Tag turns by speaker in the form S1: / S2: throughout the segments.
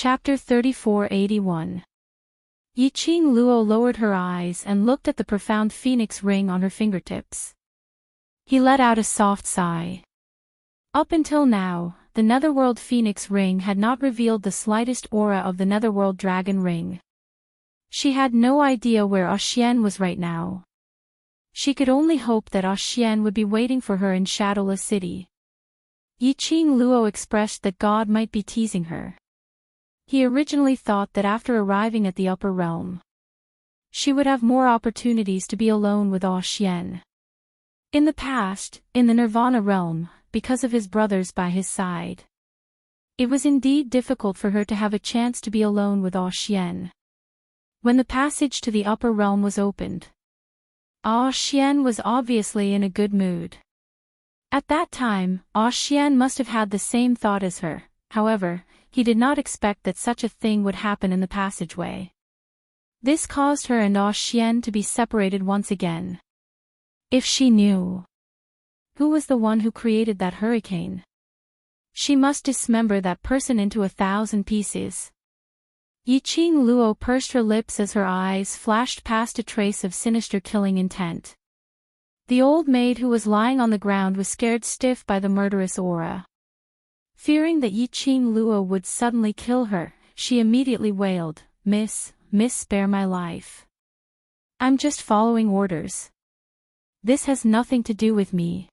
S1: Chapter 3481. Yiqing Luo lowered her eyes and looked at the profound phoenix ring on her fingertips. He let out a soft sigh. Up until now, the Netherworld Phoenix ring had not revealed the slightest aura of the Netherworld Dragon ring. She had no idea where Axian was right now. She could only hope that Axian would be waiting for her in Shadowless City. Yiqing Luo expressed that God might be teasing her. He originally thought that after arriving at the upper realm, she would have more opportunities to be alone with Axian. In the past, in the Nirvana realm, because of his brothers by his side, it was indeed difficult for her to have a chance to be alone with Axian. When the passage to the upper realm was opened, Axian was obviously in a good mood. At that time, Axian must have had the same thought as her. However, he did not expect that such a thing would happen in the passageway. This caused her and Axian to be separated once again. If she knew who was the one who created that hurricane, she must dismember that person into 1,000 pieces. Yiqing Luo pursed her lips as her eyes flashed past a trace of sinister killing intent. The old maid who was lying on the ground was scared stiff by the murderous aura. Fearing that Yiqing Luo would suddenly kill her, she immediately wailed, Miss, spare my life. I'm just following orders. This has nothing to do with me.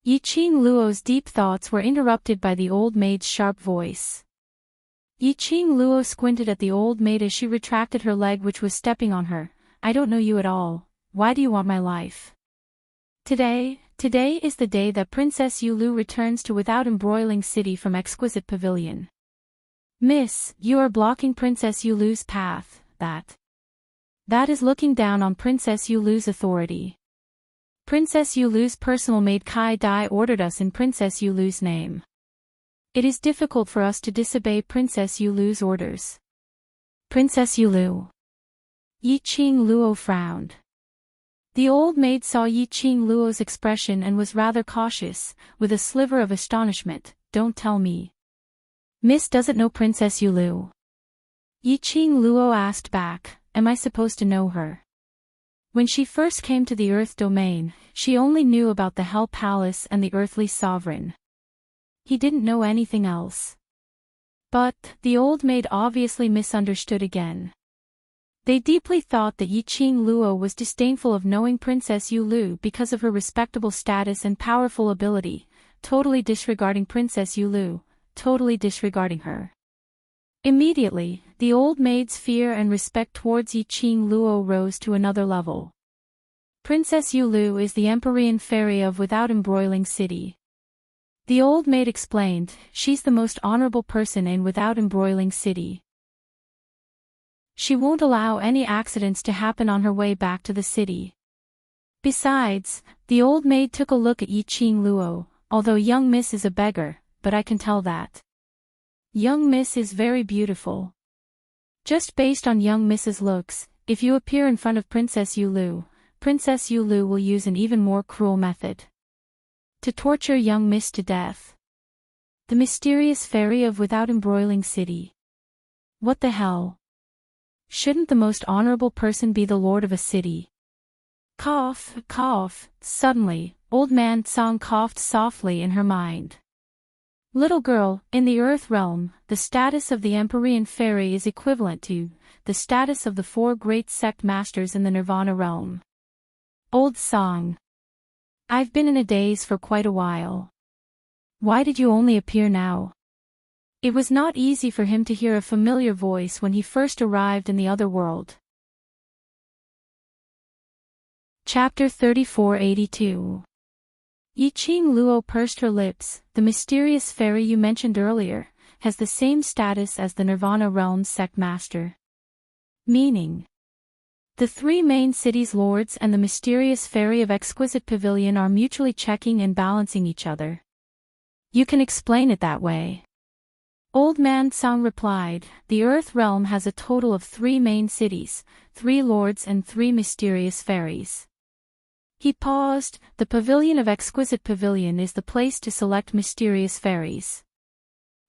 S1: Yiqing Luo's deep thoughts were interrupted by the old maid's sharp voice. Yiqing Luo squinted at the old maid as she retracted her leg which was stepping on her. I don't know you at all. Why do you want my life? Today is the day that Princess Yulu returns to Without Embroiling City from Exquisite Pavilion. Miss, you are blocking Princess Yulu's path. That is looking down on Princess Yulu's authority. Princess Yulu's personal maid Kai Dai ordered us in Princess Yulu's name. It is difficult for us to disobey Princess Yulu's orders. Princess Yulu. Yiqing Luo frowned. The old maid saw Yiqing Luo's expression and was rather cautious, with a sliver of astonishment. Don't tell me. Miss doesn't know Princess Yulu. Yiqing Luo asked back, am I supposed to know her? When she first came to the Earth domain, she only knew about the Hell Palace and the Earthly Sovereign. He didn't know anything else. But, the old maid obviously misunderstood again. They deeply thought that Yiqing Luo was disdainful of knowing Princess Yulu because of her respectable status and powerful ability, totally disregarding Princess Yulu, totally disregarding her. Immediately, the old maid's fear and respect towards Yiqing Luo rose to another level. Princess Yulu is the Empyrean fairy of Without Embroiling City. The old maid explained, she's the most honorable person in Without Embroiling City. She won't allow any accidents to happen on her way back to the city. Besides, the old maid took a look at Yiqing Luo, although young miss is a beggar, but I can tell that young miss is very beautiful. Just based on young miss's looks, if you appear in front of Princess Yulu will use an even more cruel method to torture young miss to death. The mysterious fairy of Without Embroiling City. What the hell? Shouldn't the most honorable person be the lord of a city? Cough, cough. Suddenly, old man Tsang coughed softly in her mind. Little girl, in the Earth realm, the status of the Empyrean fairy is equivalent to the status of the 4 great sect masters in the Nirvana realm. Old Song. I've been in a daze for quite a while. Why did you only appear now? It was not easy for him to hear a familiar voice when he first arrived in the other world. Chapter 3482. Yiqing Luo pursed her lips. The mysterious fairy you mentioned earlier has the same status as the Nirvana realm's sect master. Meaning, the 3 main cities' lords and the mysterious fairy of Exquisite Pavilion are mutually checking and balancing each other. You can explain it that way. Old Man Tsang replied, the Earth realm has a total of 3 main cities, 3 lords and 3 mysterious fairies. He paused. The Pavilion of Exquisite Pavilion is the place to select mysterious fairies.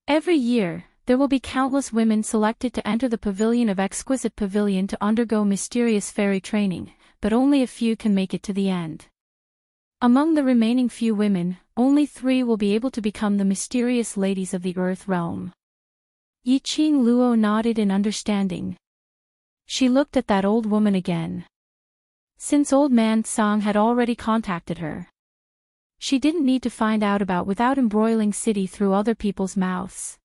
S1: Every year, There will be countless women selected to enter the pavilion of exquisite pavilion to undergo mysterious fairy training, but only a few can make it to the end. Among the remaining few women, only 3 will be able to become the mysterious ladies of the Earth realm. Yiqing Luo nodded in understanding. She looked at that old woman again. Since Old Man Tsang had already contacted her, she didn't need to find out about without embroiling city through other people's mouths.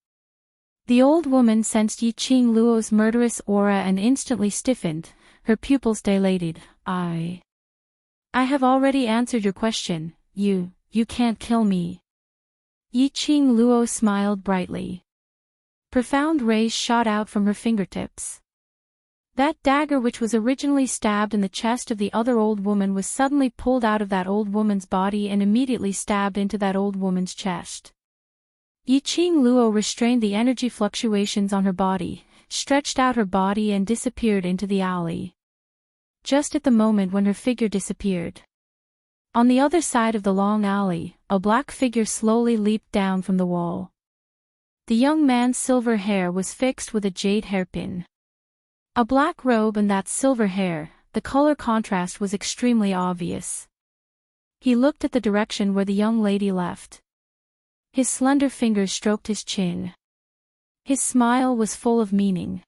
S1: The old woman sensed Yiqing Luo's murderous aura and instantly stiffened, her pupils dilated. I have already answered your question, you can't kill me. Yiqing Luo smiled brightly. Profound rays shot out from her fingertips. That dagger which was originally stabbed in the chest of the other old woman was suddenly pulled out of that old woman's body and immediately stabbed into that old woman's chest. Yiqing Luo restrained the energy fluctuations on her body, stretched out her body and disappeared into the alley. Just at the moment when her figure disappeared, on the other side of the long alley, a black figure slowly leaped down from the wall. The young man's silver hair was fixed with a jade hairpin. A black robe and that silver hair, the color contrast was extremely obvious. He looked at the direction where the young lady left. His slender fingers stroked his chin. His smile was full of meaning.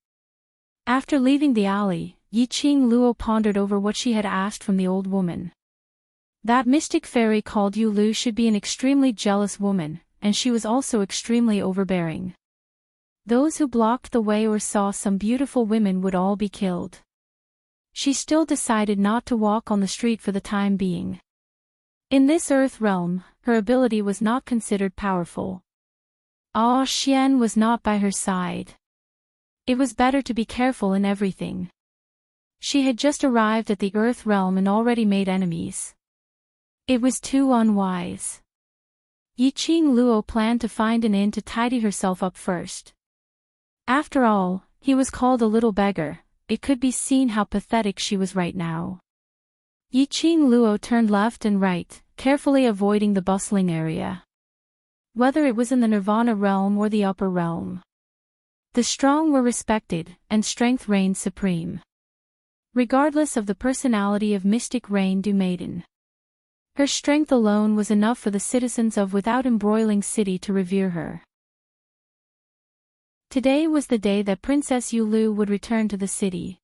S1: After leaving the alley, Yiqing Luo pondered over what she had asked from the old woman. That mystic fairy called Yu Lu should be an extremely jealous woman, and she was also extremely overbearing. Those who blocked the way or saw some beautiful women would all be killed. She still decided not to walk on the street for the time being. In this earth realm, her ability was not considered powerful. Ah Xian was not by her side. It was better to be careful in everything. She had just arrived at the earth realm and already made enemies. It was too unwise. Yiqing Luo planned to find an inn to tidy herself up first. After all, he was called a little beggar. It could be seen how pathetic she was right now. Yiqing Luo turned left and right, carefully avoiding the bustling area. Whether it was in the Nirvana realm or the upper realm, the strong were respected, and strength reigned supreme. Regardless of the personality of Mystic Rain Du Maiden, her strength alone was enough for the citizens of Without Embroiling City to revere her. Today was the day that Princess Yu Lu would return to the city.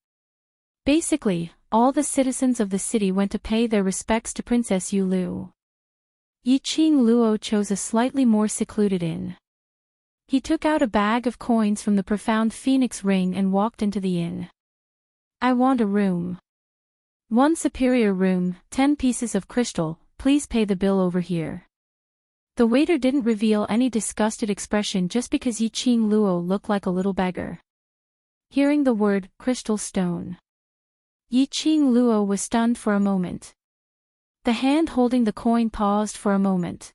S1: Basically, all the citizens of the city went to pay their respects to Princess Yu Lu. Yiqing Luo chose a slightly more secluded inn. He took out a bag of coins from the profound phoenix ring and walked into the inn. I want a room. 1 superior room, 10 pieces of crystal, please pay the bill over here. The waiter didn't reveal any disgusted expression just because Yiqing Luo looked like a little beggar. Hearing the word, crystal stone, Yiqing Luo was stunned for a moment. The hand holding the coin paused for a moment.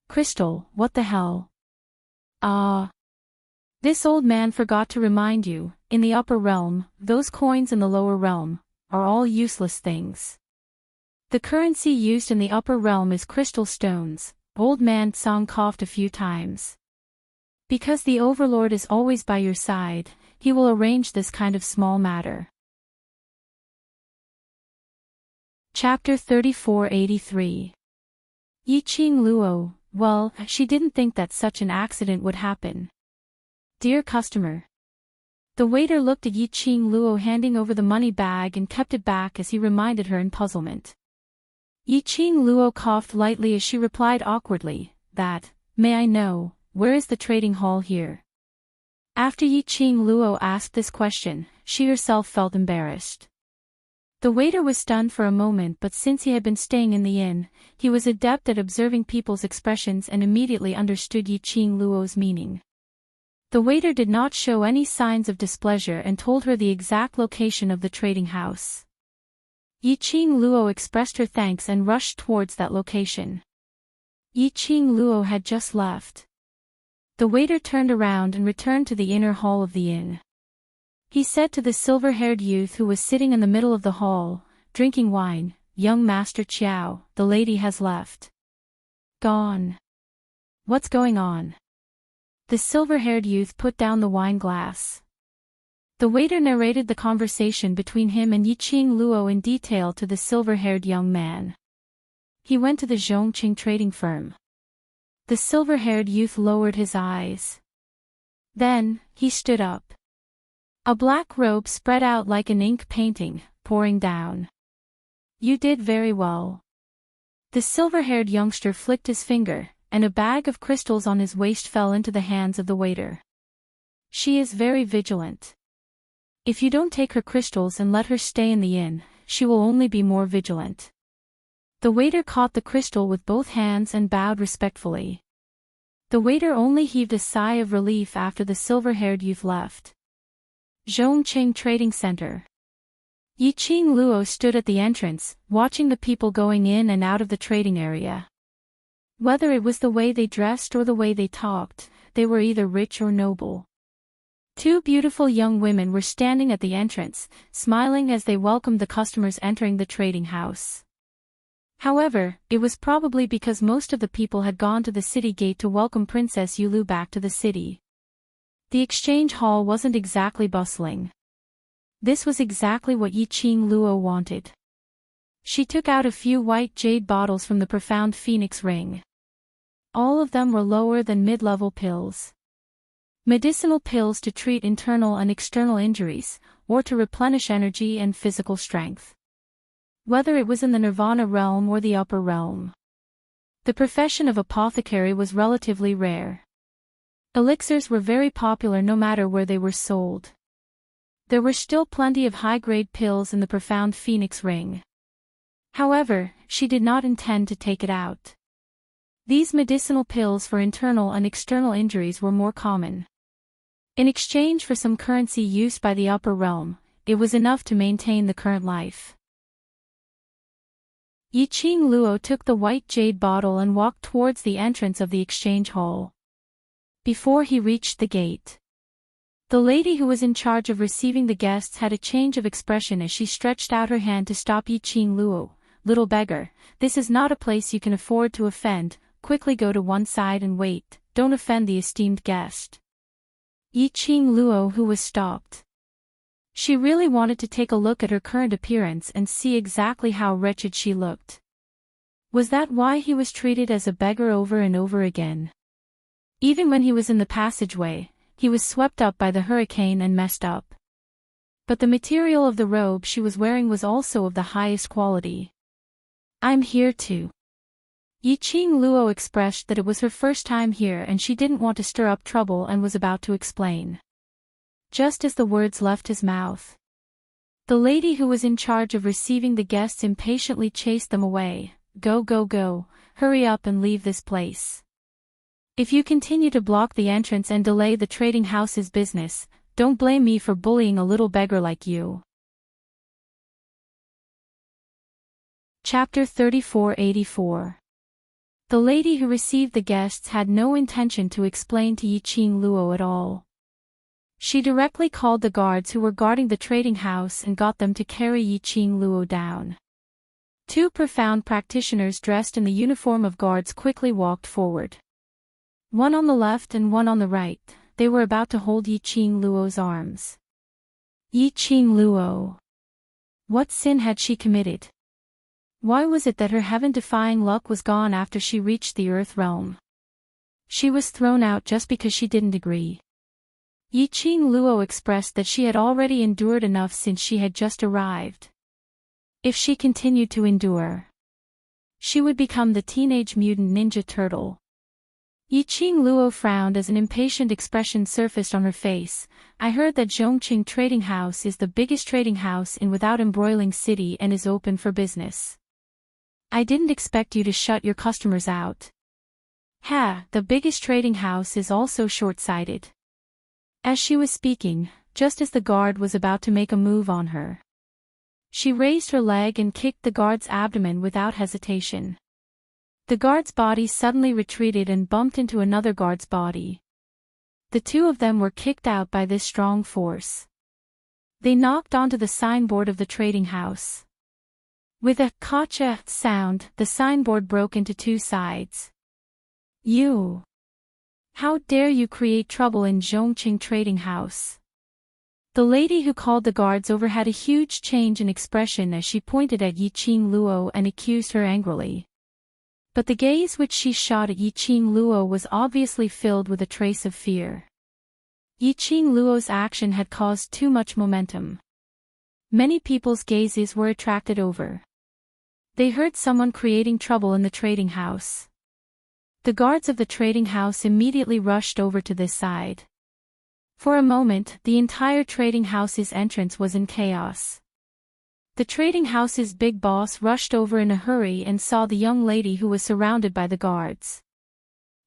S1: Crystal, what the hell? Ah. This old man forgot to remind you, in the upper realm, those coins in the lower realm, are all useless things. The currency used in the upper realm is crystal stones. Old Man Tsang coughed a few times. Because the Overlord is always by your side, he will arrange this kind of small matter. Chapter 3483. Yiqing Luo, well, she didn't think that such an accident would happen. Dear customer. The waiter looked at Yiqing Luo handing over the money bag and kept it back as he reminded her in puzzlement. Yiqing Luo coughed lightly as she replied awkwardly, that, may I know, where is the trading hall here? After Yiqing Luo asked this question, she herself felt embarrassed. The waiter was stunned for a moment, but since he had been staying in the inn, he was adept at observing people's expressions and immediately understood Yiqing Luo's meaning. The waiter did not show any signs of displeasure and told her the exact location of the trading house. Yiqing Luo expressed her thanks and rushed towards that location. Yiqing Luo had just left. The waiter turned around and returned to the inner hall of the inn. He said to the silver-haired youth who was sitting in the middle of the hall, drinking wine, "Young Master Chiao, the lady has left." Gone. What's going on? The silver-haired youth put down the wine glass. The waiter narrated the conversation between him and Yiqing Luo in detail to the silver-haired young man. He went to the Zhongqing trading firm. The silver-haired youth lowered his eyes. Then, he stood up. A black robe spread out like an ink painting, pouring down. You did very well. The silver-haired youngster flicked his finger, and a bag of crystals on his waist fell into the hands of the waiter. She is very vigilant. If you don't take her crystals and let her stay in the inn, she will only be more vigilant. The waiter caught the crystal with both hands and bowed respectfully. The waiter only heaved a sigh of relief after the silver-haired youth left. Zhongqing Trading Center. Yiqing Luo stood at the entrance, watching the people going in and out of the trading area. Whether it was the way they dressed or the way they talked, they were either rich or noble. Two beautiful young women were standing at the entrance, smiling as they welcomed the customers entering the trading house. However, it was probably because most of the people had gone to the city gate to welcome Princess Yulu back to the city. The exchange hall wasn't exactly bustling. This was exactly what Yiqing Luo wanted. She took out a few white jade bottles from the profound phoenix ring. All of them were lower than mid-level pills. Medicinal pills to treat internal and external injuries, or to replenish energy and physical strength. Whether it was in the nirvana realm or the upper realm. The profession of apothecary was relatively rare. Elixirs were very popular no matter where they were sold. There were still plenty of high-grade pills in the profound phoenix ring. However, she did not intend to take it out. These medicinal pills for internal and external injuries were more common. In exchange for some currency used by the upper realm, it was enough to maintain the current life. Yiqing Luo took the white jade bottle and walked towards the entrance of the exchange hall. Before he reached the gate, the lady who was in charge of receiving the guests had a change of expression as she stretched out her hand to stop Yiqing Luo. Little beggar, this is not a place you can afford to offend, quickly go to one side and wait, don't offend the esteemed guest. Yiqing Luo who was stopped. She really wanted to take a look at her current appearance and see exactly how wretched she looked. Was that why he was treated as a beggar over and over again? Even when he was in the passageway, he was swept up by the hurricane and messed up. But the material of the robe she was wearing was also of the highest quality. I'm here too. Yiqing Luo expressed that it was her first time here and she didn't want to stir up trouble and was about to explain. Just as the words left his mouth, the lady who was in charge of receiving the guests impatiently chased them away. Go, go, go, hurry up and leave this place. If you continue to block the entrance and delay the trading house's business, don't blame me for bullying a little beggar like you. Chapter 3484. The lady who received the guests had no intention to explain to Yiqing Luo at all. She directly called the guards who were guarding the trading house and got them to carry Yiqing Luo down. Two profound practitioners dressed in the uniform of guards quickly walked forward. One on the left and one on the right, they were about to hold Yiqing Luo's arms. Yiqing Luo. What sin had she committed? Why was it that her heaven-defying luck was gone after she reached the earth realm? She was thrown out just because she didn't agree. Yiqing Luo expressed that she had already endured enough since she had just arrived. If she continued to endure, she would become the teenage mutant ninja turtle. Yiqing Luo frowned as an impatient expression surfaced on her face. I heard that Zhongqing Trading House is the biggest trading house in Without Embroiling City and is open for business. I didn't expect you to shut your customers out. Ha, the biggest trading house is also short-sighted. As she was speaking, just as the guard was about to make a move on her, she raised her leg and kicked the guard's abdomen without hesitation. The guard's body suddenly retreated and bumped into another guard's body. The two of them were kicked out by this strong force. They knocked onto the signboard of the trading house. With a "kacha" sound, the signboard broke into two sides. You. How dare you create trouble in Zhongqing Trading House? The lady who called the guards over had a huge change in expression as she pointed at Yiqing Luo and accused her angrily. But the gaze which she shot at Yiqing Luo was obviously filled with a trace of fear. Yiqing Luo's action had caused too much momentum. Many people's gazes were attracted over. They heard someone creating trouble in the trading house. The guards of the trading house immediately rushed over to this side. For a moment, the entire trading house's entrance was in chaos. The trading house's big boss rushed over in a hurry and saw the young lady who was surrounded by the guards.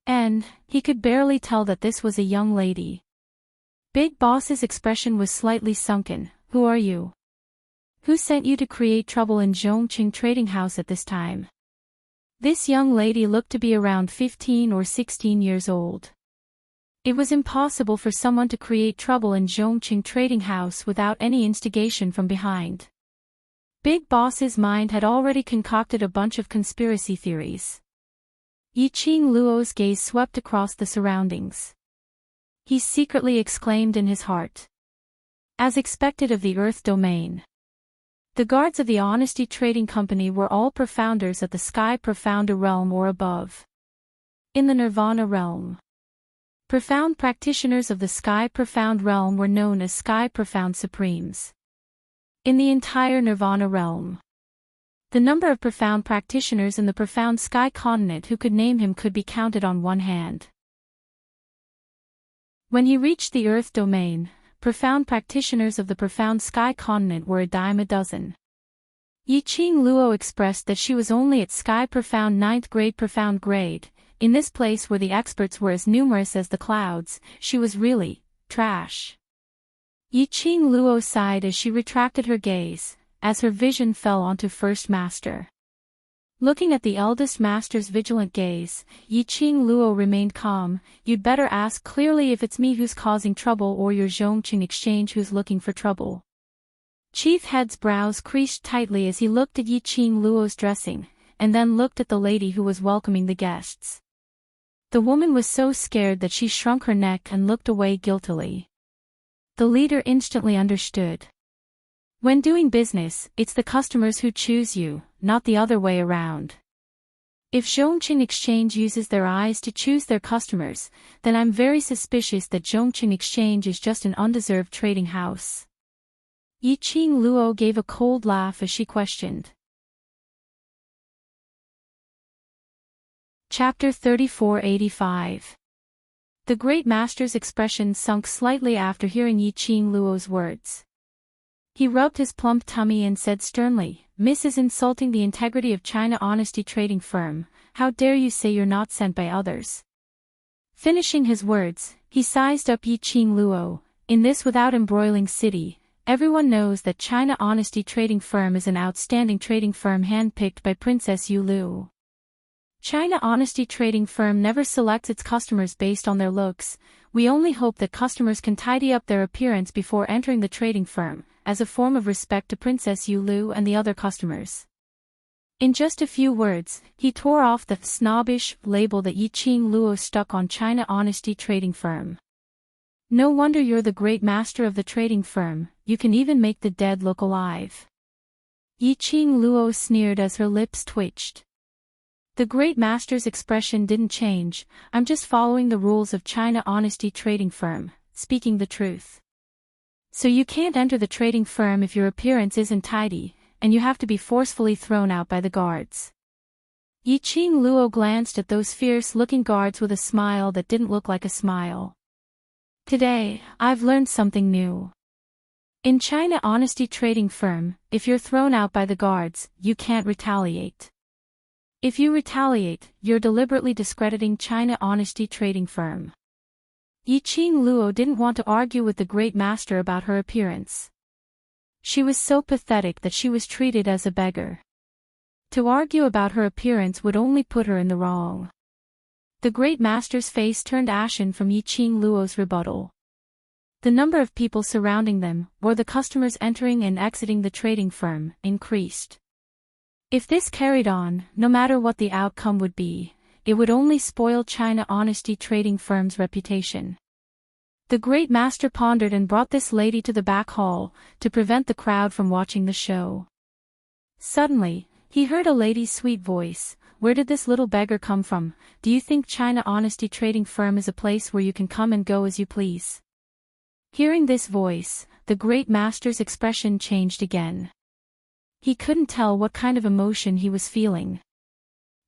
S1: And he could barely tell that this was a young lady. Big boss's expression was slightly sunken. Who are you? Who sent you to create trouble in Zhongqing Trading House at this time? This young lady looked to be around 15 or 16 years old. It was impossible for someone to create trouble in Zhongqing Trading House without any instigation from behind. Big Boss's mind had already concocted a bunch of conspiracy theories. Yiqing Luo's gaze swept across the surroundings. He secretly exclaimed in his heart. As expected of the Earth domain. The guards of the Honesty Trading Company were all profounders at the Sky Profounder realm or above. In the Nirvana realm, profound practitioners of the Sky Profound realm were known as Sky Profound Supremes. In the entire Nirvana realm, the number of profound practitioners in the profound Sky continent who could name him could be counted on one hand. When he reached the Earth domain, profound practitioners of the profound Sky continent were a dime a dozen. Yiqing Luo expressed that she was only at Sky Profound 9th grade profound grade. In this place where the experts were as numerous as the clouds, she was really trash. Yiqing Luo sighed as she retracted her gaze, as her vision fell onto First Master. Looking at the eldest master's vigilant gaze, Yiqing Luo remained calm. You'd better ask clearly if it's me who's causing trouble or your Zhongqing exchange who's looking for trouble. Chief Head's brows creased tightly as he looked at Yiqing Luo's dressing, and then looked at the lady who was welcoming the guests. The woman was so scared that she shrunk her neck and looked away guiltily. The leader instantly understood. When doing business, it's the customers who choose you, not the other way around. If Zhongqing Exchange uses their eyes to choose their customers, then I'm very suspicious that Zhongqing Exchange is just an undeserved trading house. Yiqing Luo gave a cold laugh as she questioned. Chapter 3485. The Great Master's expression sunk slightly after hearing Yiqing Luo's words. He rubbed his plump tummy and said sternly, "Miss is insulting the integrity of China Honesty Trading Firm. How dare you say you're not sent by others?" Finishing his words, he sized up Yiqing Luo. In this without embroiling city, everyone knows that China Honesty Trading Firm is an outstanding trading firm handpicked by Princess Yu Lu. China Honesty Trading Firm never selects its customers based on their looks. We only hope that customers can tidy up their appearance before entering the trading firm, as a form of respect to Princess Yu Lu and the other customers. In just a few words, he tore off the snobbish label that Yiqing Luo stuck on China Honesty Trading Firm. No wonder you're the great master of the trading firm, you can even make the dead look alive. Yiqing Luo sneered as her lips twitched. The great master's expression didn't change. I'm just following the rules of China Honesty Trading Firm, speaking the truth. So you can't enter the trading firm if your appearance isn't tidy, and you have to be forcefully thrown out by the guards. Yiqing Luo glanced at those fierce-looking guards with a smile that didn't look like a smile. Today, I've learned something new. In China Honesty Trading Firm, if you're thrown out by the guards, you can't retaliate. If you retaliate, you're deliberately discrediting China Honesty Trading Firm. Yiqing Luo didn't want to argue with the great master about her appearance. She was so pathetic that she was treated as a beggar. To argue about her appearance would only put her in the wrong. The great master's face turned ashen from Yiqing Luo's rebuttal. The number of people surrounding them, or the customers entering and exiting the trading firm, increased. If this carried on, no matter what the outcome would be, it would only spoil China Honesty Trading Firm's reputation. The great master pondered and brought this lady to the back hall, to prevent the crowd from watching the show. Suddenly, he heard a lady's sweet voice. "Where did this little beggar come from? Do you think China Honesty Trading Firm is a place where you can come and go as you please?" Hearing this voice, the great master's expression changed again. He couldn't tell what kind of emotion he was feeling.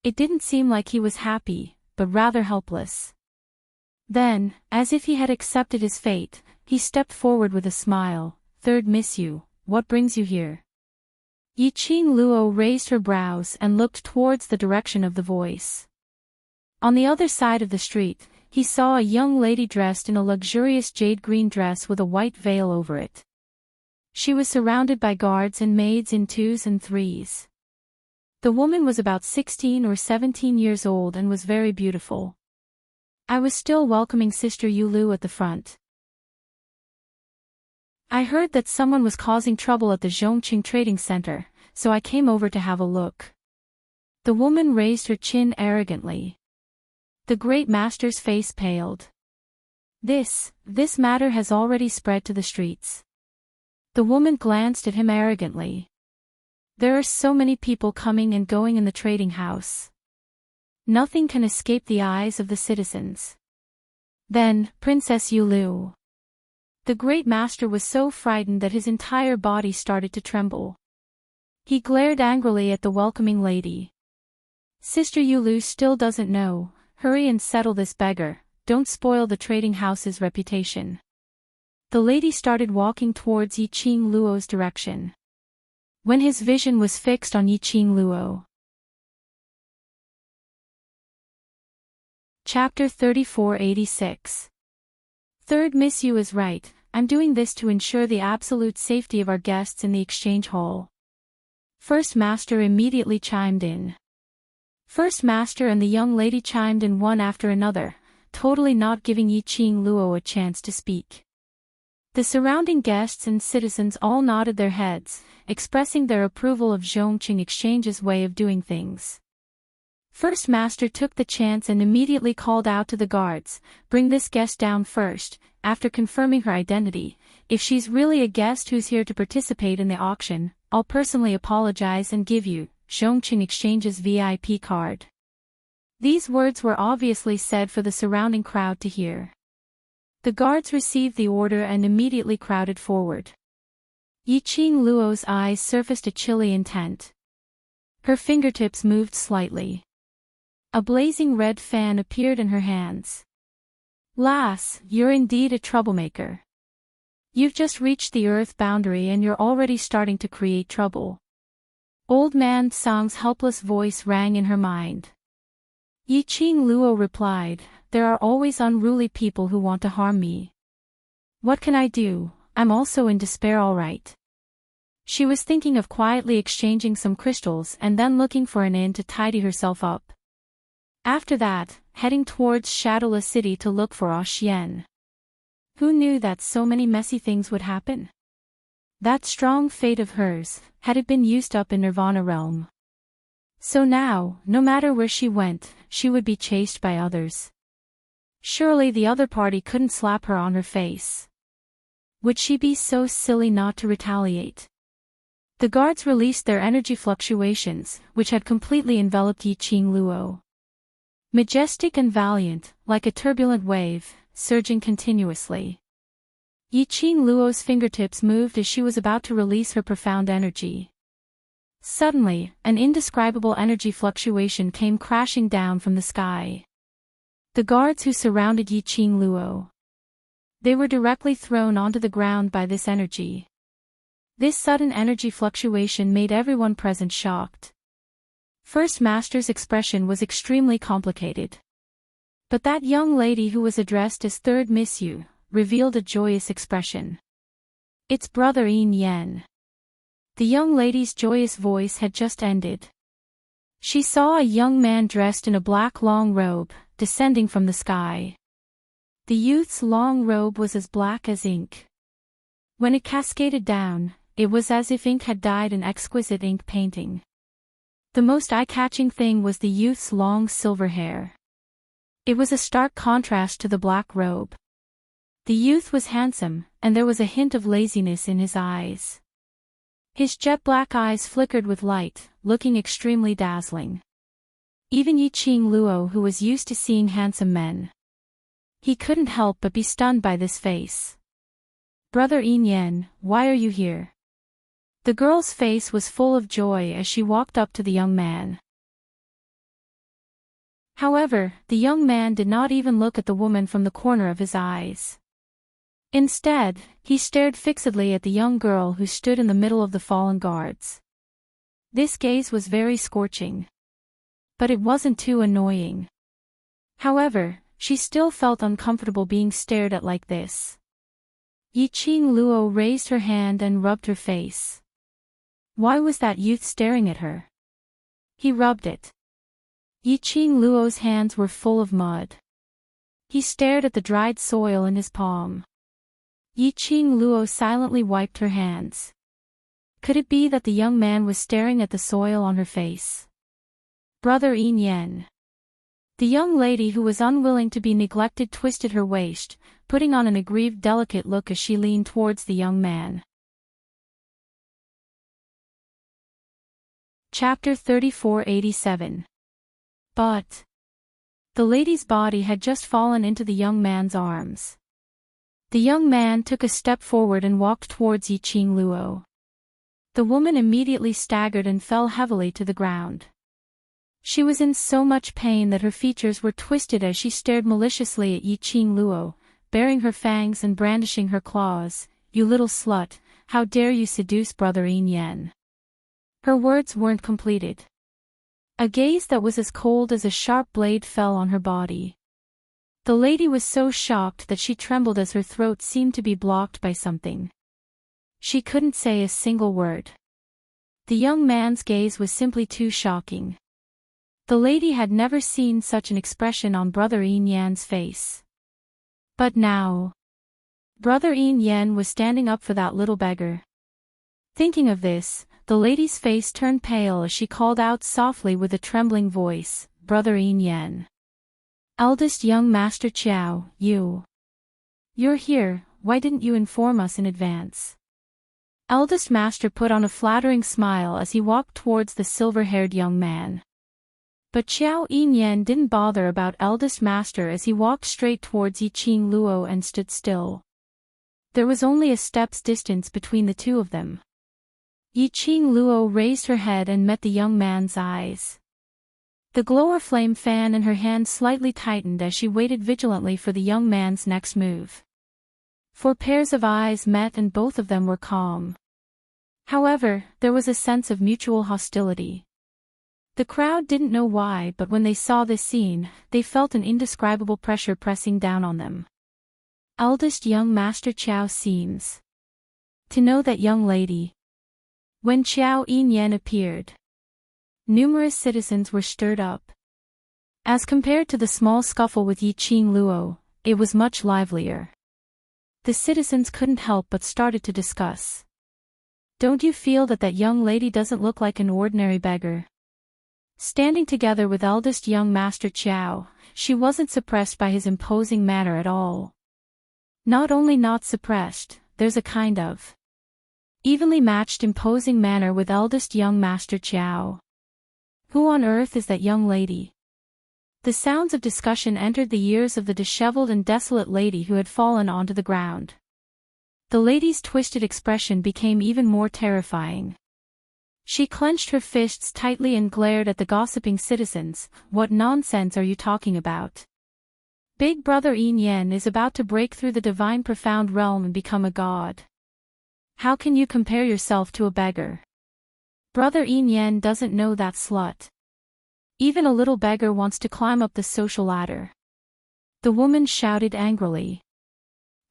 S1: It didn't seem like he was happy, but rather helpless. Then, as if he had accepted his fate, he stepped forward with a smile. "Third Miss Yu, what brings you here?" Yiqing Luo raised her brows and looked towards the direction of the voice. On the other side of the street, he saw a young lady dressed in a luxurious jade-green dress with a white veil over it. She was surrounded by guards and maids in 2s and 3s. The woman was about 16 or 17 years old and was very beautiful. I was still welcoming Sister Yu Lu at the front. I heard that someone was causing trouble at the Zhongqing Trading Center, so I came over to have a look. The woman raised her chin arrogantly. The great master's face paled. This matter has already spread to the streets. The woman glanced at him arrogantly. There are so many people coming and going in the trading house. Nothing can escape the eyes of the citizens. Then, Princess Yu Lu. The great master was so frightened that his entire body started to tremble. He glared angrily at the welcoming lady. Sister Yu Lu still doesn't know. Hurry and settle this beggar, don't spoil the trading house's reputation. The lady started walking towards Yiqing Luo's direction. When his vision was fixed on Yiqing Luo. Chapter 3486. Third Miss Yu is right, I'm doing this to ensure the absolute safety of our guests in the exchange hall. First Master immediately chimed in. First Master and the young lady chimed in one after another, totally not giving Yiqing Luo a chance to speak. The surrounding guests and citizens all nodded their heads, expressing their approval of Zhongqing Exchange's way of doing things. First Master took the chance and immediately called out to the guards, "Bring this guest down first, after confirming her identity. If she's really a guest who's here to participate in the auction, I'll personally apologize and give you Zhongqing Exchange's VIP card." These words were obviously said for the surrounding crowd to hear. The guards received the order and immediately crowded forward. Yiqing Luo's eyes surfaced a chilly intent. Her fingertips moved slightly. A blazing red fan appeared in her hands. "Lass, you're indeed a troublemaker. You've just reached the earth boundary and you're already starting to create trouble." Old man Sang's helpless voice rang in her mind. Yiqing Luo replied, "There are always unruly people who want to harm me. What can I do? I'm also in despair, all right." She was thinking of quietly exchanging some crystals and then looking for an inn to tidy herself up. After that, heading towards Shadowless City to look for Ah Xian. Who knew that so many messy things would happen? That strong fate of hers, had it been used up in Nirvana realm. So now, no matter where she went, she would be chased by others. Surely the other party couldn't slap her on her face. Would she be so silly not to retaliate? The guards released their energy fluctuations, which had completely enveloped Yiqing Luo. Majestic and valiant, like a turbulent wave, surging continuously. Yiqing Luo's fingertips moved as she was about to release her profound energy. Suddenly, an indescribable energy fluctuation came crashing down from the sky. The guards who surrounded Yiqing Luo. They were directly thrown onto the ground by this energy. This sudden energy fluctuation made everyone present shocked. First Master's expression was extremely complicated. But that young lady who was addressed as Third Miss Yu, revealed a joyous expression. It's Brother Yin Yen. The young lady's joyous voice had just ended. She saw a young man dressed in a black long robe, descending from the sky. The youth's long robe was as black as ink. When it cascaded down, it was as if ink had dyed an exquisite ink painting. The most eye-catching thing was the youth's long silver hair. It was a stark contrast to the black robe. The youth was handsome, and there was a hint of laziness in his eyes. His jet-black eyes flickered with light, looking extremely dazzling. Even Yiqing Luo, who was used to seeing handsome men, he couldn't help but be stunned by this face. "Brother Yin Yan, why are you here?" The girl's face was full of joy as she walked up to the young man. However, the young man did not even look at the woman from the corner of his eyes. Instead, he stared fixedly at the young girl who stood in the middle of the fallen guards. This gaze was very scorching. But it wasn't too annoying. However, she still felt uncomfortable being stared at like this. Yiqing Luo raised her hand and rubbed her face. Why was that youth staring at her? He rubbed it. Yiqing Luo's hands were full of mud. He stared at the dried soil in his palm. Yiqing Luo silently wiped her hands. Could it be that the young man was staring at the soil on her face? Brother Yin Yan. The young lady who was unwilling to be neglected twisted her waist, putting on an aggrieved delicate look as she leaned towards the young man. Chapter 3487. But the lady's body had just fallen into the young man's arms. The young man took a step forward and walked towards Yiqing Luo. The woman immediately staggered and fell heavily to the ground. She was in so much pain that her features were twisted as she stared maliciously at Yiqing Luo, baring her fangs and brandishing her claws. "You little slut, how dare you seduce Brother Yin Yan?" Her words weren't completed. A gaze that was as cold as a sharp blade fell on her body. The lady was so shocked that she trembled as her throat seemed to be blocked by something. She couldn't say a single word. The young man's gaze was simply too shocking. The lady had never seen such an expression on Brother Yin Yan's face. But now, Brother Yin Yan was standing up for that little beggar. Thinking of this, the lady's face turned pale as she called out softly with a trembling voice, "Brother Yin Yan. Eldest young Master Qiao, you're here, why didn't you inform us in advance?" Eldest Master put on a flattering smile as he walked towards the silver-haired young man. But Qiao Yin Yan didn't bother about Eldest Master as he walked straight towards Yiqing Luo and stood still. There was only a step's distance between the two of them. Yiqing Luo raised her head and met the young man's eyes. The glow flame fan in her hand slightly tightened as she waited vigilantly for the young man's next move. 4 pairs of eyes met and both of them were calm. However, there was a sense of mutual hostility. The crowd didn't know why, but when they saw this scene, they felt an indescribable pressure pressing down on them. Eldest young Master Qiao seems to know that young lady. When Qiao Yin Yan appeared, numerous citizens were stirred up. As compared to the small scuffle with Yiqing Luo, it was much livelier. The citizens couldn't help but started to discuss. "Don't you feel that young lady doesn't look like an ordinary beggar?" Standing together with eldest young Master Qiao, she wasn't suppressed by his imposing manner at all. Not only not suppressed, there's a kind of evenly matched imposing manner with eldest young Master Qiao. Who on earth is that young lady? The sounds of discussion entered the ears of the disheveled and desolate lady who had fallen onto the ground. The lady's twisted expression became even more terrifying. She clenched her fists tightly and glared at the gossiping citizens. "What nonsense are you talking about? Big Brother Yin Yan is about to break through the divine profound realm and become a god. How can you compare yourself to a beggar? Brother Yin Yan doesn't know that slut. Even a little beggar wants to climb up the social ladder." The woman shouted angrily.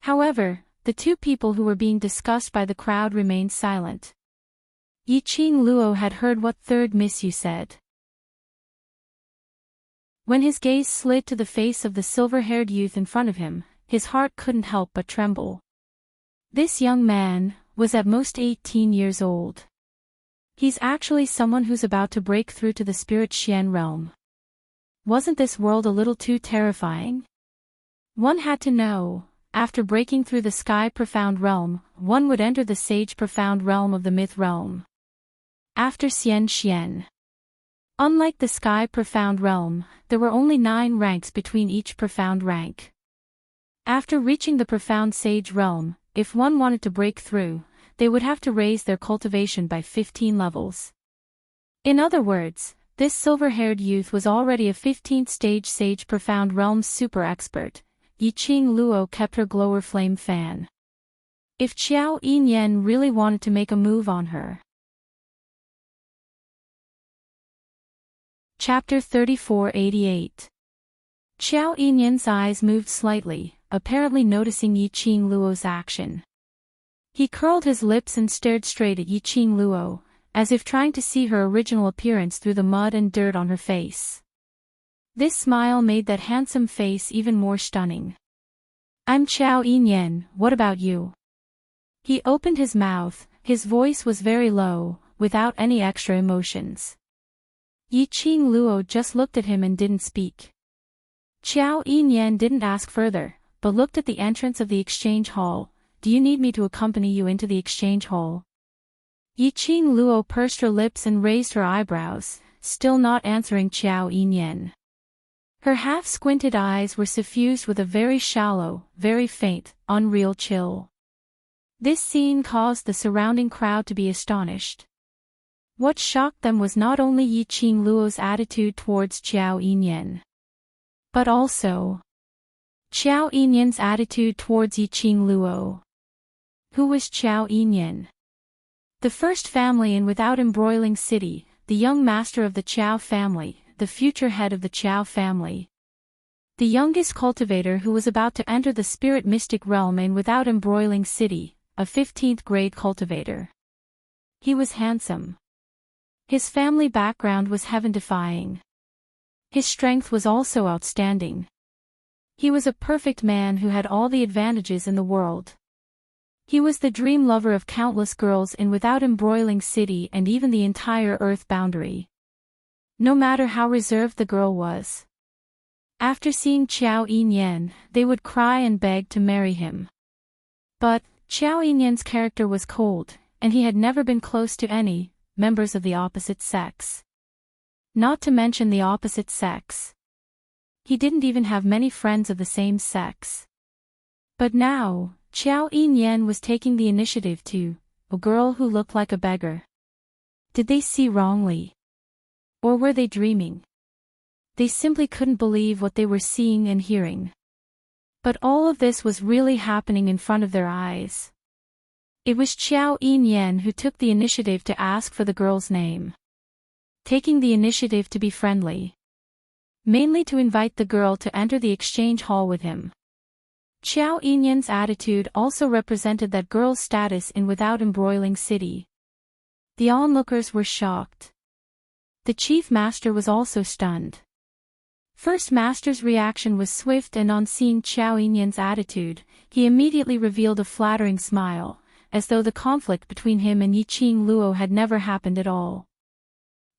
S1: However, the two people who were being discussed by the crowd remained silent. Yiqing Luo had heard what third Miss Yu said. When his gaze slid to the face of the silver-haired youth in front of him, his heart couldn't help but tremble. This young man was at most 18 years old. He's actually someone who's about to break through to the spirit Xian realm. Wasn't this world a little too terrifying? One had to know, after breaking through the sky profound realm, one would enter the sage profound realm of the myth realm. After Xian. Unlike the sky profound realm, there were only 9 ranks between each profound rank. After reaching the profound sage realm, if one wanted to break through, they would have to raise their cultivation by 15 levels. In other words, this silver-haired youth was already a 15th stage sage profound realm super expert. Yiqing Luo kept her glower flame fan. If Qiao Yinyan really wanted to make a move on her. Chapter 3488. Qiao Yinyan's eyes moved slightly, apparently noticing Yiqing Luo's action. He curled his lips and stared straight at Yiqing Luo, as if trying to see her original appearance through the mud and dirt on her face. This smile made that handsome face even more stunning. I'm Qiao Yinyan, what about you? He opened his mouth, his voice was very low, without any extra emotions. Yiqing Luo just looked at him and didn't speak. Qiao Yinyan didn't ask further, but looked at the entrance of the exchange hall. Do you need me to accompany you into the exchange hall? Yiqing Luo pursed her lips and raised her eyebrows, still not answering Qiao Yinyan. Her half-squinted eyes were suffused with a very shallow, very faint, unreal chill. This scene caused the surrounding crowd to be astonished. What shocked them was not only Yiqing Luo's attitude towards Qiao Yinyan, but also Qiao Yinyan's attitude towards Yiqing Luo. Who was Qiao Yinyan? The first family in Without Embroiling City, the young master of the Qiao family, the future head of the Qiao family. The youngest cultivator who was about to enter the spirit mystic realm in Without Embroiling City, a 15th grade cultivator. He was handsome. His family background was heaven-defying. His strength was also outstanding. He was a perfect man who had all the advantages in the world. He was the dream lover of countless girls in Without Embroiling City and even the entire Earth boundary. No matter how reserved the girl was. After seeing Qiao Yinyan, they would cry and beg to marry him. But Qiao Yinyan's character was cold, and he had never been close to any members of the opposite sex. Not to mention the opposite sex. He didn't even have many friends of the same sex. But now, Qiao Yinyan was taking the initiative to a girl who looked like a beggar. Did they see wrongly? Or were they dreaming? They simply couldn't believe what they were seeing and hearing. But all of this was really happening in front of their eyes. It was Qiao Yinyan who took the initiative to ask for the girl's name. Taking the initiative to be friendly. Mainly to invite the girl to enter the exchange hall with him. Qiao Yinyan's attitude also represented that girl's status in Without Embroiling City. The onlookers were shocked. The chief master was also stunned. First master's reaction was swift, and on seeing Qiao Yinyan's attitude, he immediately revealed a flattering smile, as though the conflict between him and Yiqing Luo had never happened at all.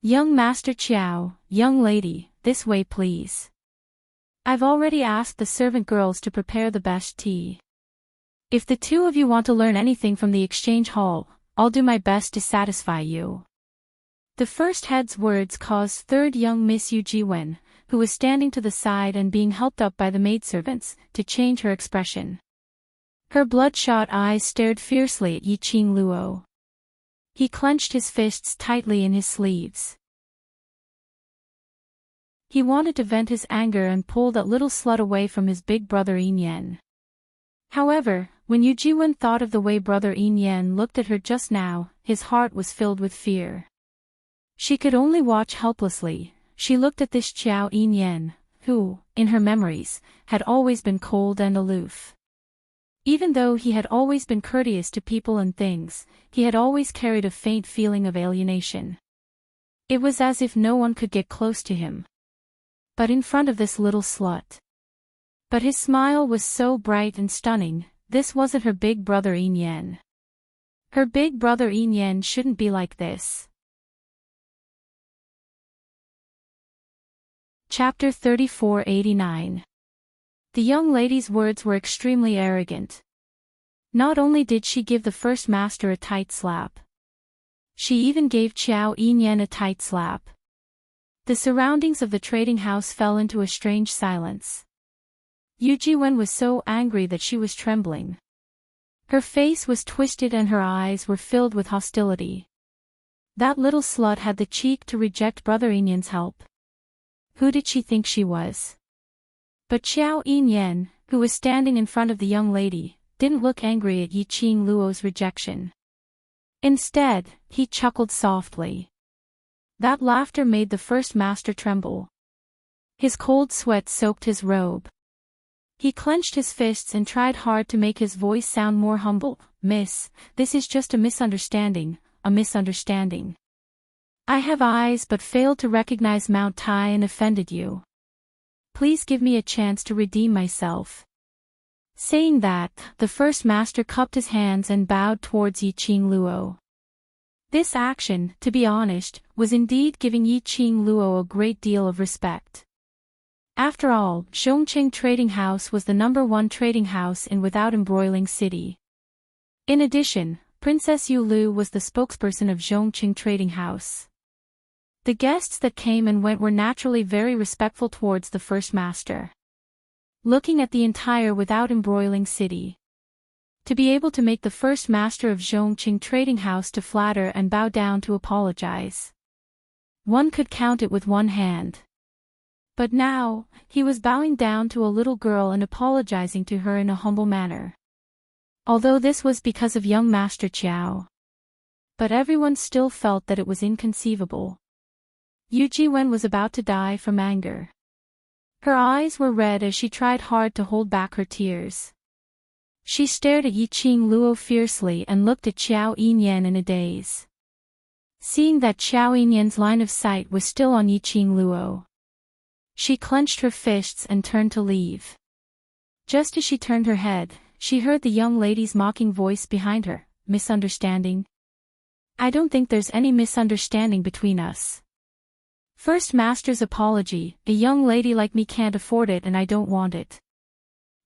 S1: Young Master Qiao, young lady, this way please. I've already asked the servant girls to prepare the best tea. If the two of you want to learn anything from the exchange hall, I'll do my best to satisfy you. The first head's words caused third young Miss Yu Jiwen, who was standing to the side and being helped up by the maidservants, to change her expression. Her bloodshot eyes stared fiercely at Yiqing Luo. He clenched his fists tightly in his sleeves. He wanted to vent his anger and pull that little slut away from his big brother Yinyan. However, when Yu Jiwen thought of the way brother Yinyan looked at her just now, his heart was filled with fear. She could only watch helplessly. She looked at this Qiao Yinyan, who, in her memories, had always been cold and aloof. Even though he had always been courteous to people and things, he had always carried a faint feeling of alienation. It was as if no one could get close to him. But in front of this little slut. But his smile was so bright and stunning. This wasn't her big brother Yinyan. Her big brother Yinyan shouldn't be like this. Chapter 3489. The young lady's words were extremely arrogant. Not only did she give the first master a tight slap, she even gave Qiao Yinyan a tight slap. The surroundings of the trading house fell into a strange silence. Yu Jiwen was so angry that she was trembling. Her face was twisted and her eyes were filled with hostility. That little slut had the cheek to reject Brother Yinyan's help. Who did she think she was? But Qiao Yinyan, who was standing in front of the young lady, didn't look angry at Yiqing Luo's rejection. Instead, he chuckled softly. That laughter made the first master tremble. His cold sweat soaked his robe. He clenched his fists and tried hard to make his voice sound more humble. "Miss, this is just a misunderstanding, a misunderstanding. I have eyes but failed to recognize Mount Tai and offended you. Please give me a chance to redeem myself." Saying that, the first master cupped his hands and bowed towards Yiqing Luo. This action, to be honest, was indeed giving Yiqing Luo a great deal of respect. After all, Zhongqing Trading House was the #1 trading house in Without Embroiling City. In addition, Princess Yu Lu was the spokesperson of Zhongqing Trading House. The guests that came and went were naturally very respectful towards the first master. Looking at the entire Without Embroiling City, to be able to make the first master of Zhongqing Trading House to flatter and bow down to apologize, one could count it with one hand. But now, he was bowing down to a little girl and apologizing to her in a humble manner. Although this was because of young Master Qiao, but everyone still felt that it was inconceivable. Yu Jiwen was about to die from anger. Her eyes were red as she tried hard to hold back her tears. She stared at Yiqing Luo fiercely and looked at Qiao Yinyan in a daze. Seeing that Qiao Yinyan's line of sight was still on Yiqing Luo, she clenched her fists and turned to leave. Just as she turned her head, she heard the young lady's mocking voice behind her. "Misunderstanding? I don't think there's any misunderstanding between us. First master's apology, a young lady like me can't afford it and I don't want it."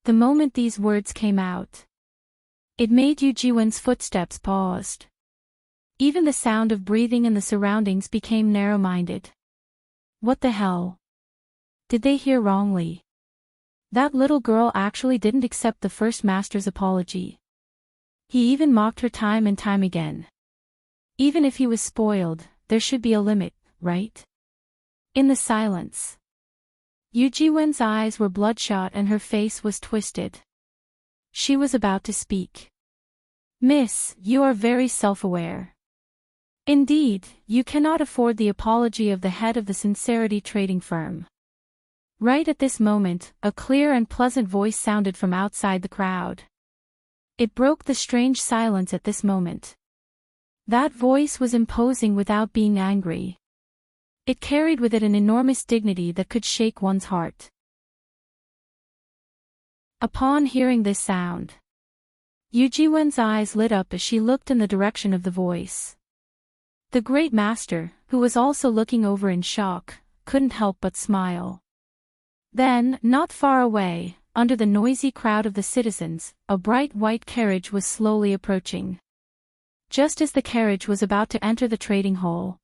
S1: The moment these words came out, it made Yu Jiwen's footsteps paused. Even the sound of breathing in the surroundings became narrow-minded. What the hell? Did they hear wrongly? That little girl actually didn't accept the first master's apology. He even mocked her time and time again. Even if he was spoiled, there should be a limit, right? In the silence, Yu Jiwen's eyes were bloodshot and her face was twisted. She was about to speak. "Miss, you are very self-aware. Indeed, you cannot afford the apology of the head of the Sincerity Trading Firm." Right at this moment, a clear and pleasant voice sounded from outside the crowd. It broke the strange silence at this moment. That voice was imposing without being angry. It carried with it an enormous dignity that could shake one's heart. Upon hearing this sound, Yu Jiwen's eyes lit up as she looked in the direction of the voice. The great master, who was also looking over in shock, couldn't help but smile. Then, not far away, under the noisy crowd of the citizens, a bright white carriage was slowly approaching. Just as the carriage was about to enter the trading hall,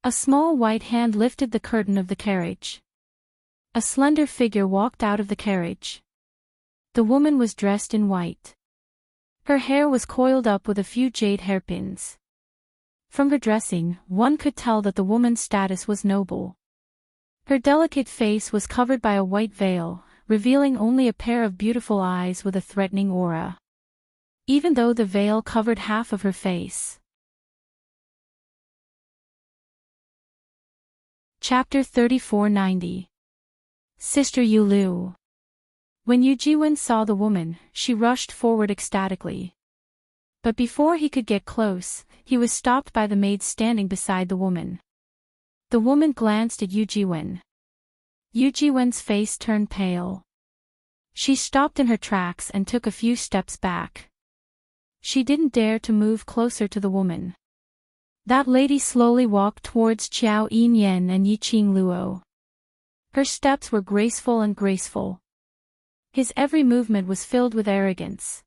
S1: a small white hand lifted the curtain of the carriage. A slender figure walked out of the carriage. The woman was dressed in white. Her hair was coiled up with a few jade hairpins. From her dressing, one could tell that the woman's status was noble. Her delicate face was covered by a white veil, revealing only a pair of beautiful eyes with a threatening aura. Even though the veil covered half of her face. Chapter 3490. Sister Yu Lu. When Yu Jiwen saw the woman, she rushed forward ecstatically. But before he could get close, he was stopped by the maid standing beside the woman. The woman glanced at Yu Jiwen. Yu Jiwen's face turned pale. She stopped in her tracks and took a few steps back. She didn't dare to move closer to the woman. That lady slowly walked towards Qiao Yinyan and Yiqing Luo. Her steps were graceful and graceful. His every movement was filled with arrogance.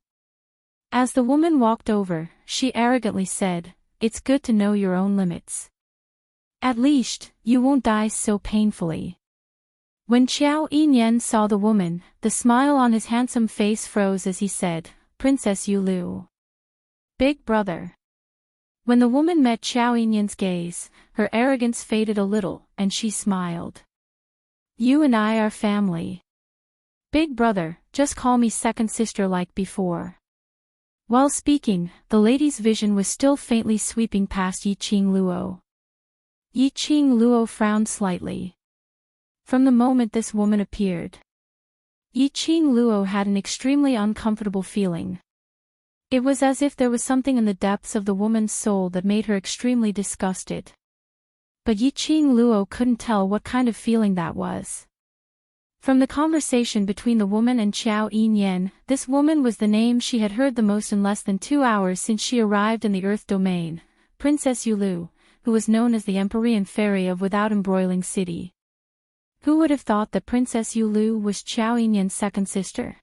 S1: As the woman walked over, she arrogantly said, "It's good to know your own limits. At least, you won't die so painfully." When Qiao Yinyan saw the woman, the smile on his handsome face froze as he said, "Princess Yulu." Big brother. When the woman met Qiao Yinyan's gaze, her arrogance faded a little, and she smiled. "You and I are family. Big brother, just call me second sister like before." While speaking, the lady's vision was still faintly sweeping past Yiqing Luo. Yiqing Luo frowned slightly. From the moment this woman appeared, Yiqing Luo had an extremely uncomfortable feeling. It was as if there was something in the depths of the woman's soul that made her extremely disgusted. But Yiqing Luo couldn't tell what kind of feeling that was. From the conversation between the woman and Qiao Yinyan, this woman was the name she had heard the most in less than 2 hours since she arrived in the Earth domain, Princess Yulu, who was known as the Empyrean Fairy of Without Embroiling City. Who would have thought that Princess Yulu was Qiao Yinyan's second sister?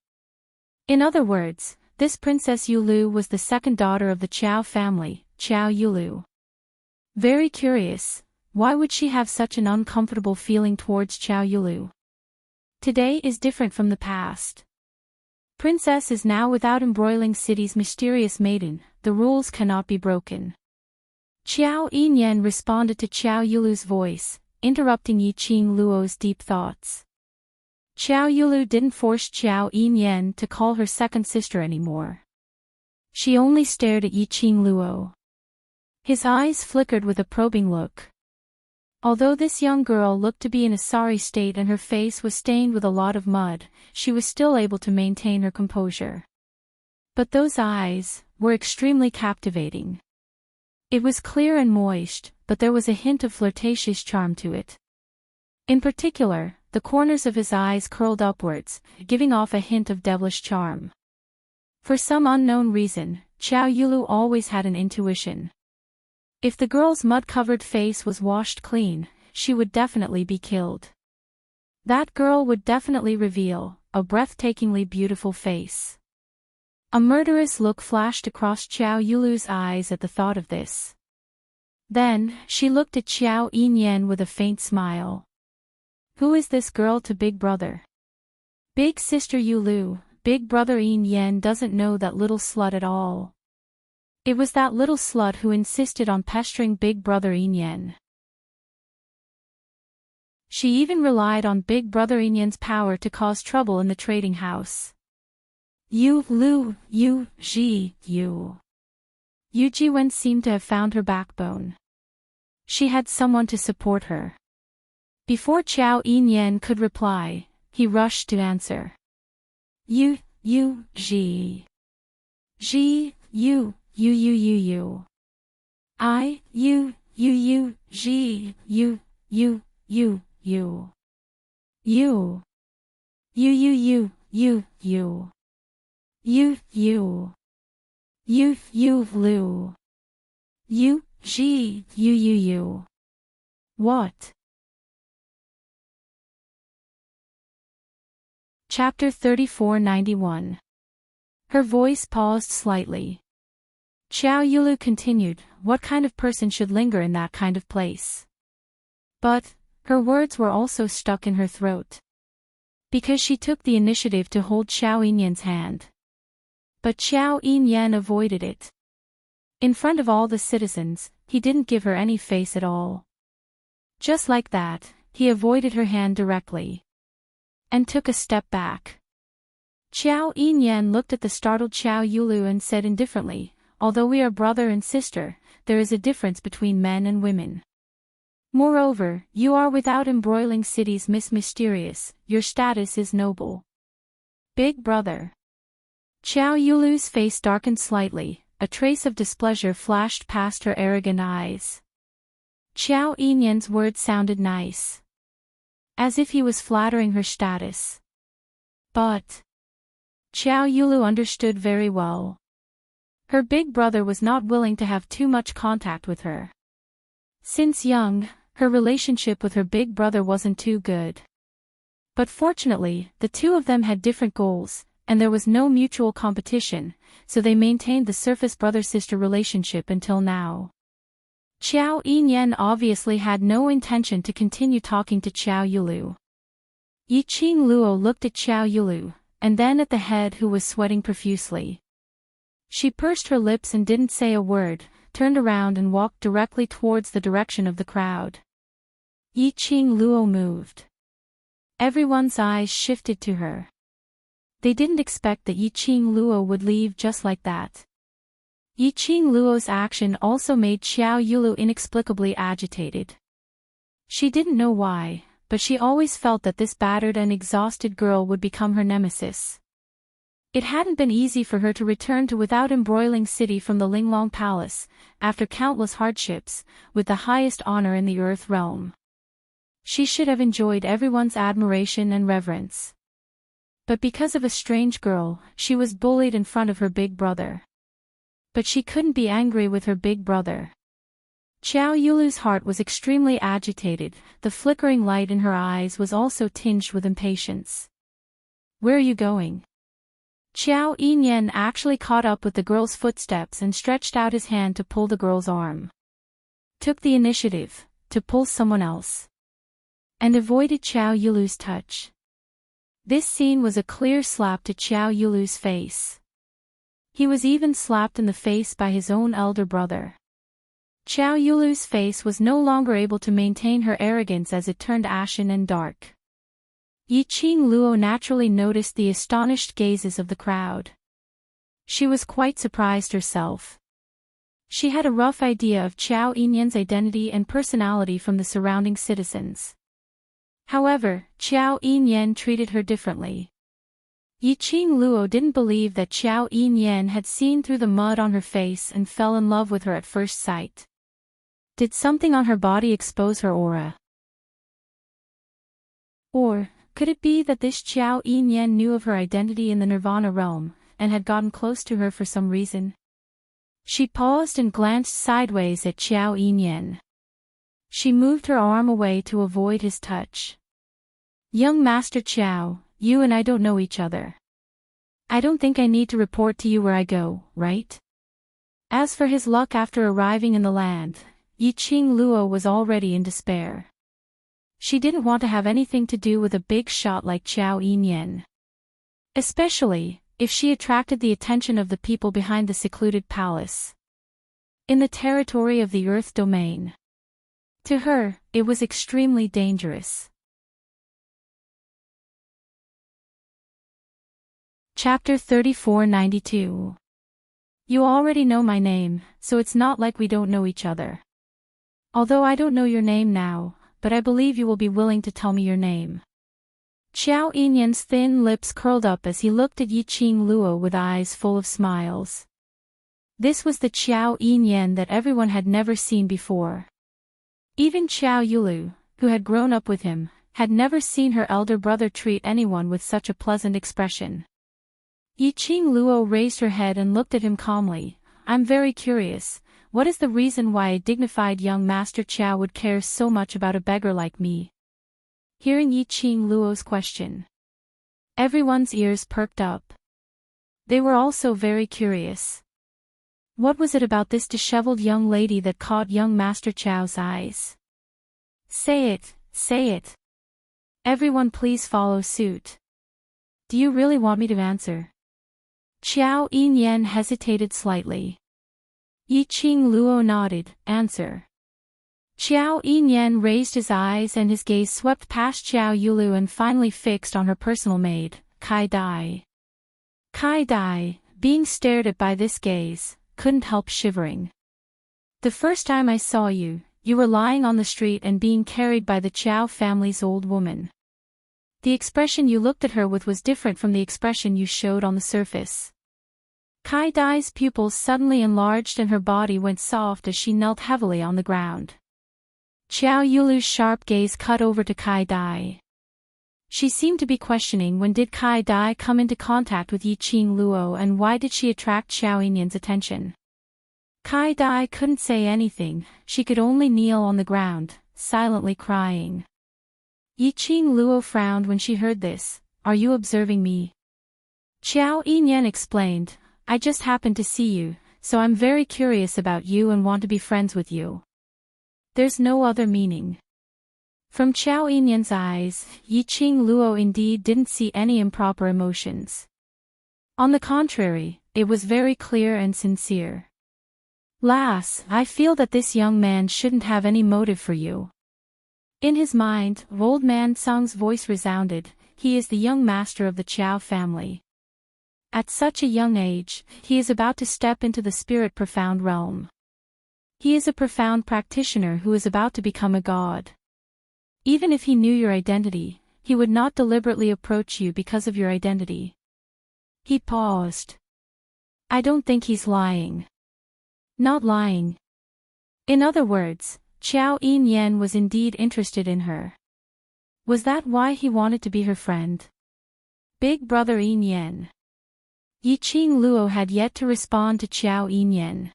S1: In other words, this Princess Yulu was the second daughter of the Qiao family, Qiao Yulu. Very curious, why would she have such an uncomfortable feeling towards Qiao Yulu? Today is different from the past. Princess is now Without Embroiling City's mysterious maiden, the rules cannot be broken. Qiao Yinyan responded to Qiao Yulu's voice, interrupting Yiqing Luo's deep thoughts. Qiao Yulu didn't force Qiao Yinyan to call her second sister anymore. She only stared at Yiqing Luo. His eyes flickered with a probing look. Although this young girl looked to be in a sorry state and her face was stained with a lot of mud, she was still able to maintain her composure. But those eyes were extremely captivating. It was clear and moist, but there was a hint of flirtatious charm to it. In particular, the corners of his eyes curled upwards, giving off a hint of devilish charm. For some unknown reason, Qiao Yulu always had an intuition. If the girl's mud-covered face was washed clean, she would definitely be killed. That girl would definitely reveal a breathtakingly beautiful face. A murderous look flashed across Qiao Yulu's eyes at the thought of this. Then, she looked at Qiao Yinyan with a faint smile. Who is this girl to Big Brother? Big Sister Yulu, Big Brother Yinyan doesn't know that little slut at all. It was that little slut who insisted on pestering Big Brother Yinyan. She even relied on Big Brother Yinyan's power to cause trouble in the trading house. Yu Jiwen seemed to have found her backbone. She had someone to support her. Before Qiao Yinyan could reply, he rushed to answer. You. I, you, G, you. Lu. What? Chapter 3491. Her voice paused slightly. Qiao Yulu continued, what kind of person should linger in that kind of place? But, her words were also stuck in her throat. Because she took the initiative to hold Qiao Yinyan's hand. But Qiao Yinyan avoided it. In front of all the citizens, he didn't give her any face at all. Just like that, he avoided her hand directly. And took a step back. Qiao Yinyan looked at the startled Qiao Yulu and said indifferently, although we are brother and sister, there is a difference between men and women. Moreover, you are Without Embroiling City's Miss Mysterious, your status is noble. Big brother. Qiao Yulu's face darkened slightly, a trace of displeasure flashed past her arrogant eyes. Qiao Yinyan's words sounded nice. As if he was flattering her status. But Qiao Yulu understood very well. Her big brother was not willing to have too much contact with her. Since young, her relationship with her big brother wasn't too good. But fortunately, the two of them had different goals, and there was no mutual competition, so they maintained the surface brother-sister relationship until now. Xiao Yinyan obviously had no intention to continue talking to Xiao Yulu. Yiqing Luo looked at Xiao Yulu, and then at the head who was sweating profusely. She pursed her lips and didn't say a word, turned around and walked directly towards the direction of the crowd. Yiqing Luo moved. Everyone's eyes shifted to her. They didn't expect that Yiqing Luo would leave just like that. Yiqing Luo's action also made Xiao Yulu inexplicably agitated. She didn't know why, but she always felt that this battered and exhausted girl would become her nemesis. It hadn't been easy for her to return to without embroiling city from the Linglong Palace, after countless hardships, with the highest honor in the Earth realm. She should have enjoyed everyone's admiration and reverence. But because of a strange girl, she was bullied in front of her big brother. But she couldn't be angry with her big brother. Xiao Yulu's heart was extremely agitated, the flickering light in her eyes was also tinged with impatience. "Where are you going?" Xiao Yinyan actually caught up with the girl's footsteps and stretched out his hand to pull the girl's arm. Took the initiative, to pull someone else. And avoided Xiao Yulu's touch. This scene was a clear slap to Xiao Yulu's face. He was even slapped in the face by his own elder brother. Xiao Yulu's face was no longer able to maintain her arrogance as it turned ashen and dark. Yiqing Luo naturally noticed the astonished gazes of the crowd. She was quite surprised herself. She had a rough idea of Xiao Yinyan's identity and personality from the surrounding citizens. However, Xiao Yinyan treated her differently. Yiqing Luo didn't believe that Xiao Yinyan had seen through the mud on her face and fell in love with her at first sight. Did something on her body expose her aura? Or could it be that this Xiao Yinyan knew of her identity in the Nirvana realm, and had gotten close to her for some reason? She paused and glanced sideways at Xiao Yinyan. She moved her arm away to avoid his touch. "Young Master Xiao, you and I don't know each other. I don't think I need to report to you where I go, right?" As for his luck after arriving in the land, Yiqing Luo was already in despair. She didn't want to have anything to do with a big shot like Xiao Yinyan. Especially, if she attracted the attention of the people behind the secluded palace. In the territory of the Earth domain. To her, it was extremely dangerous. Chapter 3492. You already know my name, so it's not like we don't know each other. Although I don't know your name now, but I believe you will be willing to tell me your name. Xiao Yinyan's thin lips curled up as he looked at Yiqing Luo with eyes full of smiles. This was the Xiao Yinyan that everyone had never seen before. Even Xiao Yulu, who had grown up with him, had never seen her elder brother treat anyone with such a pleasant expression. Yiqing Luo raised her head and looked at him calmly. "I'm very curious. What is the reason why a dignified young Master Qiao would care so much about a beggar like me?" Hearing Yiqing Luo's question, everyone's ears perked up. They were also very curious. What was it about this disheveled young lady that caught young Master Qiao's eyes? Say it, say it. Everyone please follow suit. Do you really want me to answer? Xiao Yinyan hesitated slightly. Yiqing Luo nodded, "Answer." Xiao Yinyan raised his eyes and his gaze swept past Xiao Yulu and finally fixed on her personal maid, Kai Dai. Kai Dai, being stared at by this gaze, couldn't help shivering. "The first time I saw you, you were lying on the street and being carried by the Qiao family's old woman. The expression you looked at her with was different from the expression you showed on the surface." Kai Dai's pupils suddenly enlarged and her body went soft as she knelt heavily on the ground. Xiao Yulu's sharp gaze cut over to Kai Dai. She seemed to be questioning when did Kai Dai come into contact with Yiqing Luo and why did she attract Xiao Yinyan's attention. Kai Dai couldn't say anything, she could only kneel on the ground, silently crying. Yiqing Luo frowned when she heard this. Are you observing me? Qiao Yinyan explained, I just happened to see you, so I'm very curious about you and want to be friends with you. There's no other meaning. From Qiao Yinyan's eyes, Yiqing Luo indeed didn't see any improper emotions. On the contrary, it was very clear and sincere. Lass, I feel that this young man shouldn't have any motive for you. In his mind, old man Sung's voice resounded, he is the young master of the Qiao family. At such a young age, he is about to step into the spirit profound realm. He is a profound practitioner who is about to become a god. Even if he knew your identity, he would not deliberately approach you because of your identity. He paused. I don't think he's lying. Not lying. In other words, Qiao Yinyan was indeed interested in her. Was that why he wanted to be her friend? Big brother Yinyan. Yiqing Luo had yet to respond to Qiao Yinyan.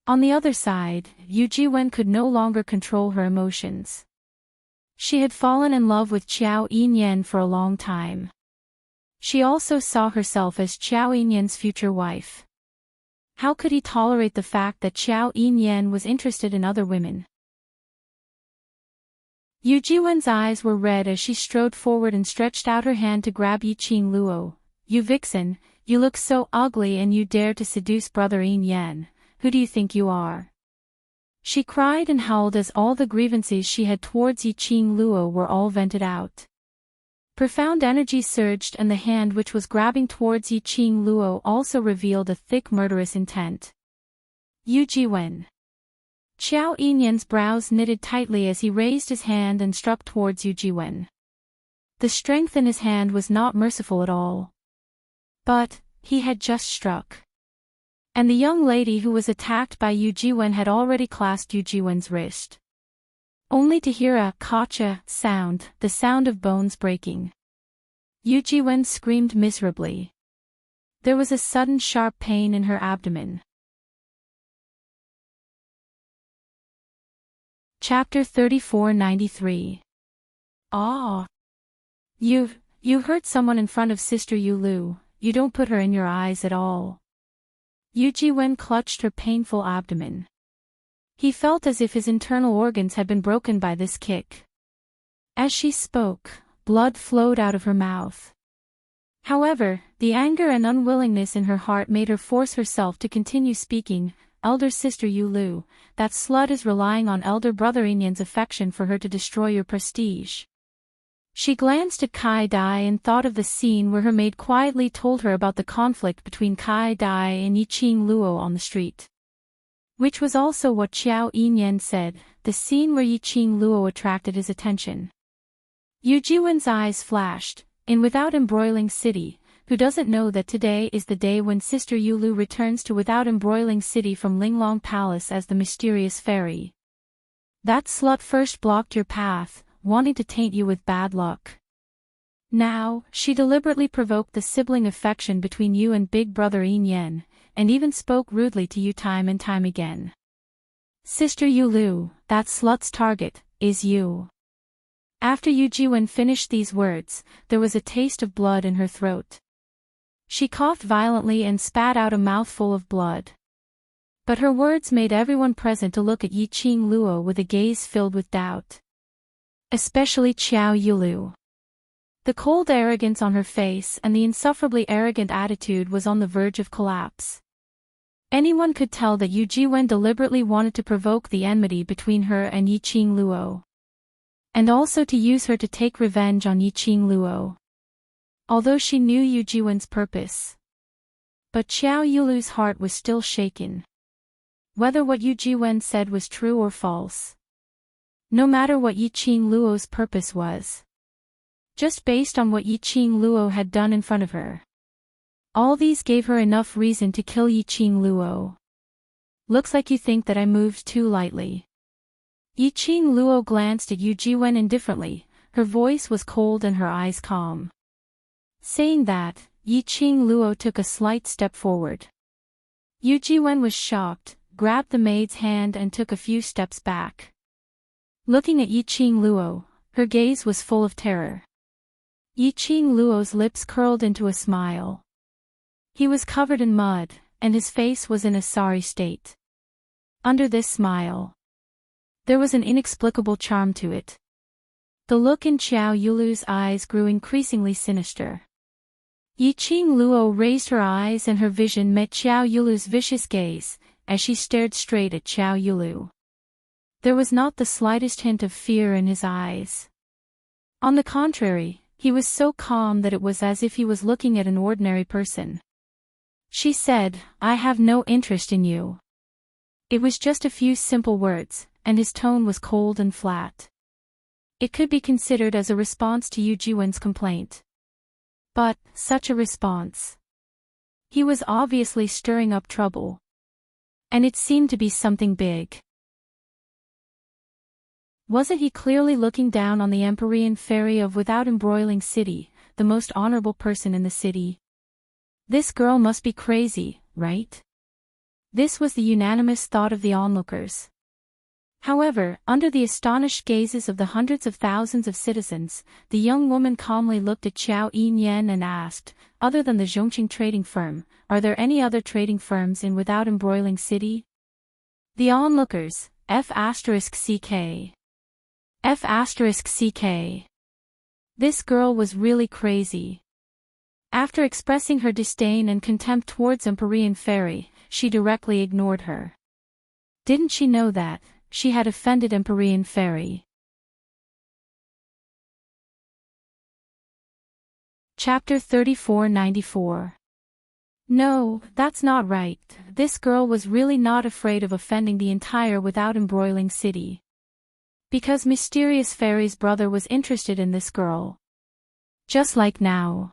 S1: On the other side, Yu Jiwen could no longer control her emotions. She had fallen in love with Qiao Yinyan for a long time. She also saw herself as Qiao Yinyan's future wife. How could he tolerate the fact that Qiao Yinyan was interested in other women? Yu Jiwen's eyes were red as she strode forward and stretched out her hand to grab Yiqing Luo. You vixen, you look so ugly and you dare to seduce brother Yinyan. Who do you think you are? She cried and howled as all the grievances she had towards Yiqing Luo were all vented out. Profound energy surged and the hand which was grabbing towards Yiqing Luo also revealed a thick murderous intent. Yu Jiwen. Qiao Yinyan's brows knitted tightly as he raised his hand and struck towards Yu Jiwen. The strength in his hand was not merciful at all. But, he had just struck. And the young lady who was attacked by Yu Jiwen had already clasped Yu Jiwen's wrist. Only to hear a "kacha" sound, the sound of bones breaking. Yu Jiwen screamed miserably. There was a sudden sharp pain in her abdomen. Chapter 3493. Ah! You hurt someone in front of Sister Yu Lu, you don't put her in your eyes at all. Yu Jiwen clutched her painful abdomen. He felt as if his internal organs had been broken by this kick. As she spoke, blood flowed out of her mouth. However, the anger and unwillingness in her heart made her force herself to continue speaking. Elder sister Yu Lu, that slut is relying on elder brother Yinyan's affection for her to destroy your prestige. She glanced at Kai Dai and thought of the scene where her maid quietly told her about the conflict between Kai Dai and Yiqing Luo on the street. Which was also what Qiao Yinyan said, the scene where Yiqing Luo attracted his attention. Yu Jiwen's eyes flashed. In Without Embroiling City, who doesn't know that today is the day when Sister Yu Lu returns to Without Embroiling City from Linglong Palace as the mysterious fairy? That slut first blocked your path, wanting to taint you with bad luck. Now, she deliberately provoked the sibling affection between you and big brother Yinyan, and even spoke rudely to you time and time again. Sister Yu Lu, that slut's target, is you. After Yu Jiwen finished these words, there was a taste of blood in her throat. She coughed violently and spat out a mouthful of blood. But her words made everyone present to look at Yiqing Luo with a gaze filled with doubt. Especially Qiao Yulu. The cold arrogance on her face and the insufferably arrogant attitude was on the verge of collapse. Anyone could tell that Yu Jiwen deliberately wanted to provoke the enmity between her and Yiqing Luo. And also to use her to take revenge on Yiqing Luo. Although she knew Yu Jiwen's purpose. But Qiao Yulu's heart was still shaken. Whether what Yu Jiwen said was true or false. No matter what Yiqing Luo's purpose was. Just based on what Yiqing Luo had done in front of her. All these gave her enough reason to kill Yiqing Luo. Looks like you think that I moved too lightly. Yiqing Luo glanced at Yu Jiwen indifferently, her voice was cold and her eyes calm. Saying that, Yiqing Luo took a slight step forward. Yu Jiwen was shocked, grabbed the maid's hand and took a few steps back. Looking at Yiqing Luo, Her gaze was full of terror. Yiqing Luo's lips curled into a smile. He was covered in mud, and his face was in a sorry state. Under this smile, there was an inexplicable charm to it. The look in Xiao Yulu's eyes grew increasingly sinister. Yiqing Luo raised her eyes and her vision met Xiao Yulu's vicious gaze, as she stared straight at Xiao Yulu. There was not the slightest hint of fear in his eyes. On the contrary, he was so calm that it was as if he was looking at an ordinary person. She said, "I have no interest in you." It was just a few simple words, and his tone was cold and flat. It could be considered as a response to Yu Jiwen's complaint. But, such a response. He was obviously stirring up trouble. And it seemed to be something big. Wasn't he clearly looking down on the Empyrean fairy of Without Embroiling City, the most honorable person in the city? This girl must be crazy, right? This was the unanimous thought of the onlookers. However, under the astonished gazes of the hundreds of thousands of citizens, the young woman calmly looked at Xiao Yinyan and asked, "Other than the Zhongqing trading firm, are there any other trading firms in Without Embroiling City?" The onlookers, F***CK. F***CK. This girl was really crazy. After expressing her disdain and contempt towards Empyrean Fairy, she directly ignored her. Didn't she know that she had offended Empyrean Fairy? Chapter 3494. No, that's not right. This girl was really not afraid of offending the entire Without Embroiling City. Because Mysterious Fairy's brother was interested in this girl. Just like now.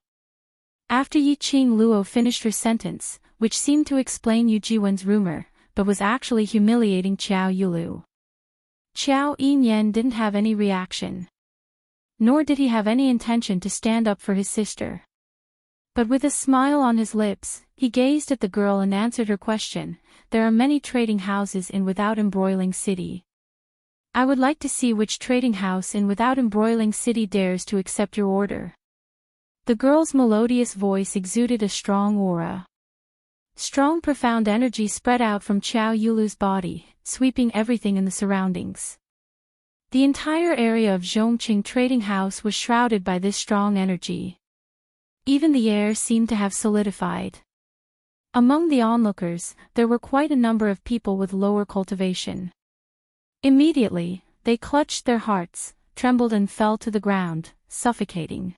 S1: After Yiqing Luo finished her sentence, which seemed to explain Yu Jiwen's rumor, but was actually humiliating Xiao Yulu. Xiao Yinyan didn't have any reaction. Nor did he have any intention to stand up for his sister. But with a smile on his lips, he gazed at the girl and answered her question. "There are many trading houses in Without Embroiling City. I would like to see which trading house in Without Embroiling City dares to accept your order." The girl's melodious voice exuded a strong aura. Strong profound energy spread out from Xiao Yulu's body, sweeping everything in the surroundings. The entire area of Zhongqing Trading House was shrouded by this strong energy. Even the air seemed to have solidified. Among the onlookers, there were quite a number of people with lower cultivation. Immediately, they clutched their hearts, trembled and fell to the ground, suffocating.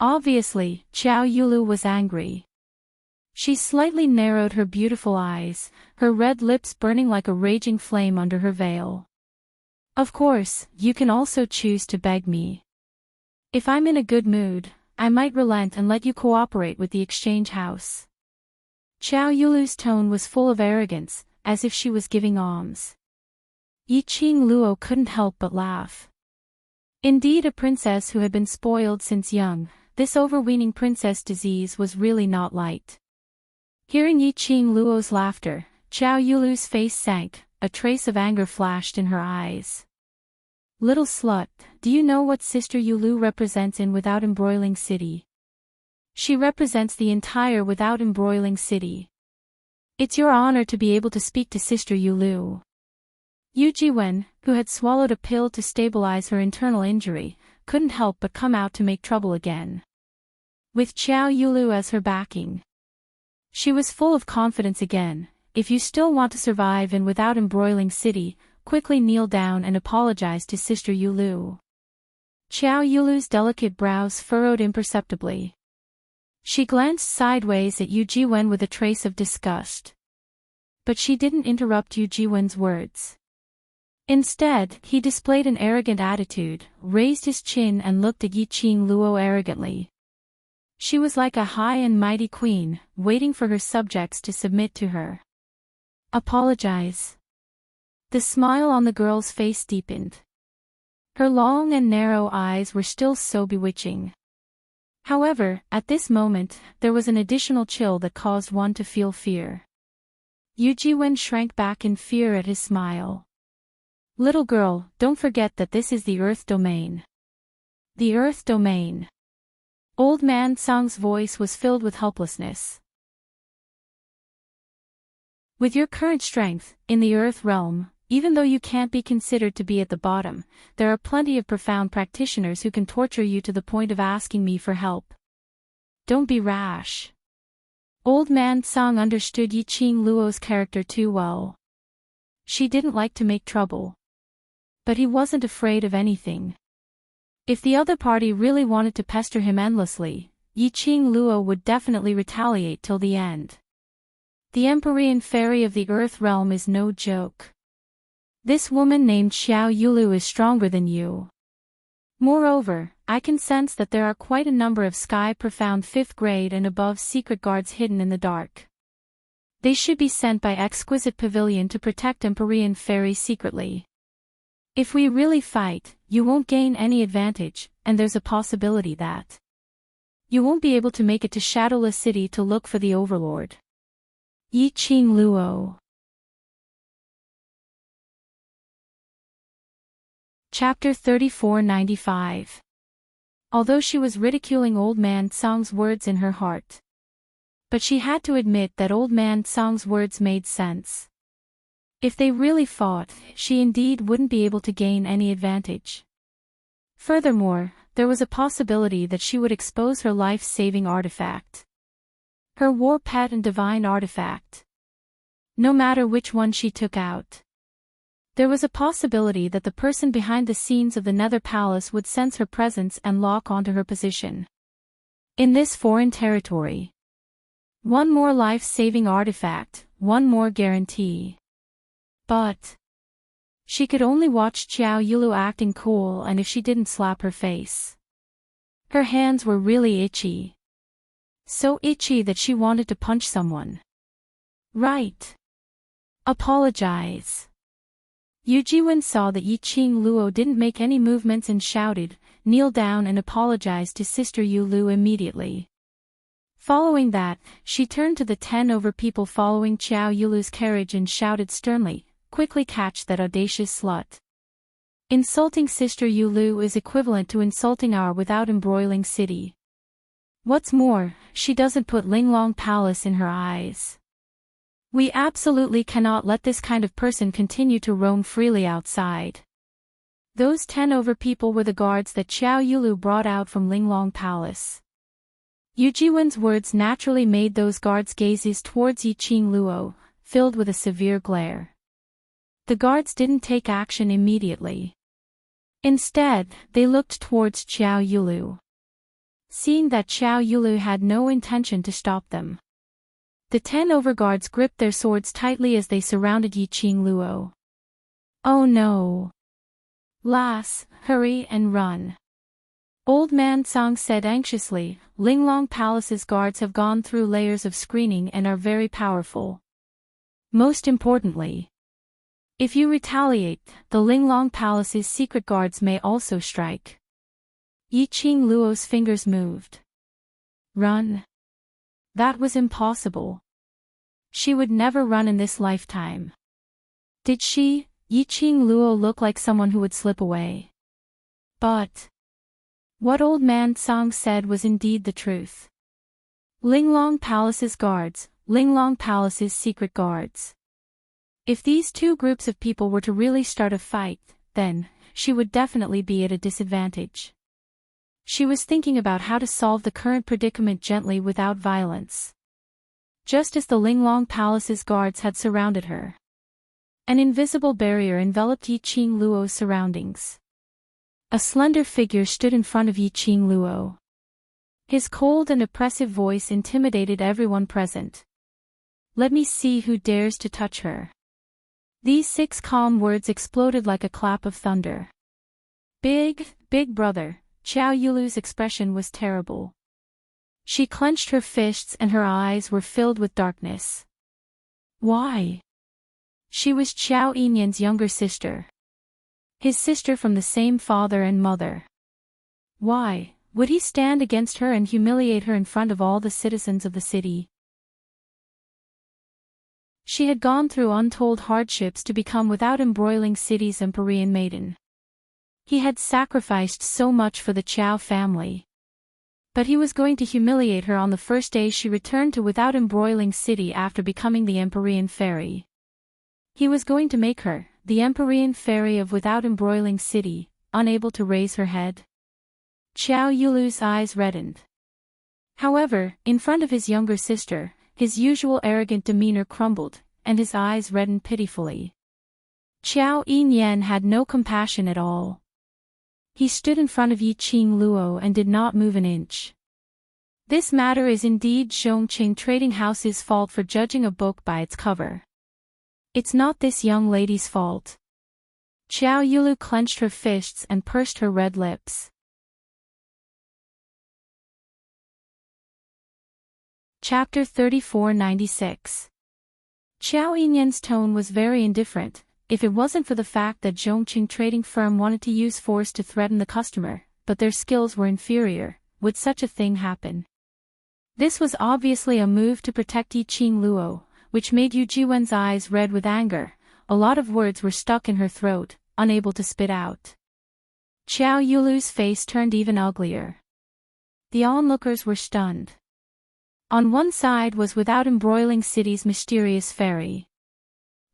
S1: Obviously, Xiao Yulu was angry. She slightly narrowed her beautiful eyes, her red lips burning like a raging flame under her veil. "Of course, you can also choose to beg me. If I'm in a good mood, I might relent and let you cooperate with the exchange house." Xiao Yulu's tone was full of arrogance, as if she was giving alms. Yiqing Luo couldn't help but laugh. Indeed, a princess who had been spoiled since young, this overweening princess disease was really not light. Hearing Yiqing Luo's laughter, Xiao Yulu's face sank, a trace of anger flashed in her eyes. "Little slut, do you know what Sister Yulu represents in Without Embroiling City? She represents the entire Without Embroiling City. It's your honor to be able to speak to Sister Yulu." Yu Jiwen, who had swallowed a pill to stabilize her internal injury, couldn't help but come out to make trouble again. With Xiao Yulu as her backing, she was full of confidence again. "If you still want to survive in Without Embroiling City, quickly kneel down and apologize to Sister Yulu." Xiao Yulu's delicate brows furrowed imperceptibly. She glanced sideways at Yu Jiwen with a trace of disgust. But she didn't interrupt Yu Jiwen's words. Instead, he displayed an arrogant attitude, raised his chin and looked at Yiqing Luo arrogantly. She was like a high and mighty queen, waiting for her subjects to submit to her. "Apologize." The smile on the girl's face deepened. Her long and narrow eyes were still so bewitching. However, at this moment, there was an additional chill that caused one to feel fear. Yu Jiwen shrank back in fear at his smile. Little girl, don't forget that this is the Earth domain. The Earth domain. Old Man Song's voice was filled with helplessness. With your current strength, in the Earth realm, even though you can't be considered to be at the bottom, there are plenty of profound practitioners who can torture you to the point of asking me for help. Don't be rash. Old Man Song understood Yiqing Luo's character too well. She didn't like to make trouble. But he wasn't afraid of anything. If the other party really wanted to pester him endlessly, Yiqing Luo would definitely retaliate till the end. The Empyrean fairy of the Earth realm is no joke. This woman named Xiao Yulu is stronger than you. Moreover, I can sense that there are quite a number of sky-profound 5th grade and above secret guards hidden in the dark. They should be sent by Exquisite Pavilion to protect Empyrean fairies secretly. If we really fight, you won't gain any advantage, and there's a possibility that you won't be able to make it to Shadowless City to look for the Overlord. Yiqing Luo. Chapter 3495. Although she was ridiculing Old Man Song's words in her heart, but she had to admit that Old Man Song's words made sense. If they really fought, she indeed wouldn't be able to gain any advantage. Furthermore, there was a possibility that she would expose her life-saving artifact. Her war pet and divine artifact. No matter which one she took out. There was a possibility that the person behind the scenes of the Nether Palace would sense her presence and lock onto her position. In this foreign territory. One more life-saving artifact, one more guarantee. But she could only watch Xiao Yulu acting cool, and if she didn't slap her face. Her hands were really itchy. So itchy that she wanted to punch someone. Right. Apologize. Yu Jiwen saw that Yiqing Luo didn't make any movements and shouted, "Kneel down and apologize to Sister Yu Lu immediately." Following that, she turned to the 10 people following Xiao Yulu's carriage and shouted sternly, "Quickly catch that audacious slut." Insulting Sister Yu Lu is equivalent to insulting our without embroiling city. What's more, she doesn't put Linglong Palace in her eyes. We absolutely cannot let this kind of person continue to roam freely outside. Those 10 people were the guards that Xiao Yulu brought out from Linglong Palace. Yu Jiwen's words naturally made those guards' gazes towards Yiqing Luo, filled with a severe glare. The guards didn't take action immediately. Instead, they looked towards Xiao Yulu. Seeing that Xiao Yulu had no intention to stop them, the 10 guards gripped their swords tightly as they surrounded Yiqing Luo. Oh no! Lass, hurry and run. Old Man Song said anxiously, Linglong Palace's guards have gone through layers of screening and are very powerful. Most importantly, if you retaliate, the Linglong Palace's secret guards may also strike. Yiqing Luo's fingers moved. Run. That was impossible. She would never run in this lifetime. Did she, Yiqing Luo, look like someone who would slip away? But what Old Man Song said was indeed the truth. Linglong Palace's guards, Linglong Palace's secret guards. If these two groups of people were to really start a fight, then she would definitely be at a disadvantage. She was thinking about how to solve the current predicament gently without violence. Just as the Linglong Palace's guards had surrounded her. An invisible barrier enveloped Yiqing Luo's surroundings. A slender figure stood in front of Yiqing Luo. His cold and oppressive voice intimidated everyone present. Let me see who dares to touch her. These 6 calm words exploded like a clap of thunder. Big brother. Xiao Yulu's expression was terrible. She clenched her fists and her eyes were filled with darkness. Why? She was Xiao Yinyan's younger sister. His sister from the same father and mother. Why would he stand against her and humiliate her in front of all the citizens of the city? She had gone through untold hardships to become Without Embroiling City's Empyrean maiden. He had sacrificed so much for the Chow family. But he was going to humiliate her on the first day she returned to Without Embroiling City after becoming the Empyrean Fairy. He was going to make her, the Empyrean Fairy of Without Embroiling City, unable to raise her head. Xiao Yulu's eyes reddened. However, in front of his younger sister, his usual arrogant demeanor crumbled, and his eyes reddened pitifully. Xiao Yinyan had no compassion at all. He stood in front of Yiqing Luo and did not move an inch. This matter is indeed Zhongqing Trading House's fault for judging a book by its cover. It's not this young lady's fault. Xiao Yulu clenched her fists and pursed her red lips. Chapter 3496. Xiao Yinyan's tone was very indifferent. If it wasn't for the fact that Zhongqing Trading Firm wanted to use force to threaten the customer, but their skills were inferior, would such a thing happen? This was obviously a move to protect Yiqing Luo, which made Yu Jiwen's eyes red with anger. A lot of words were stuck in her throat, unable to spit out. Xiao Yulu's face turned even uglier. The onlookers were stunned. On one side was Without Embroiling City's mysterious fairy.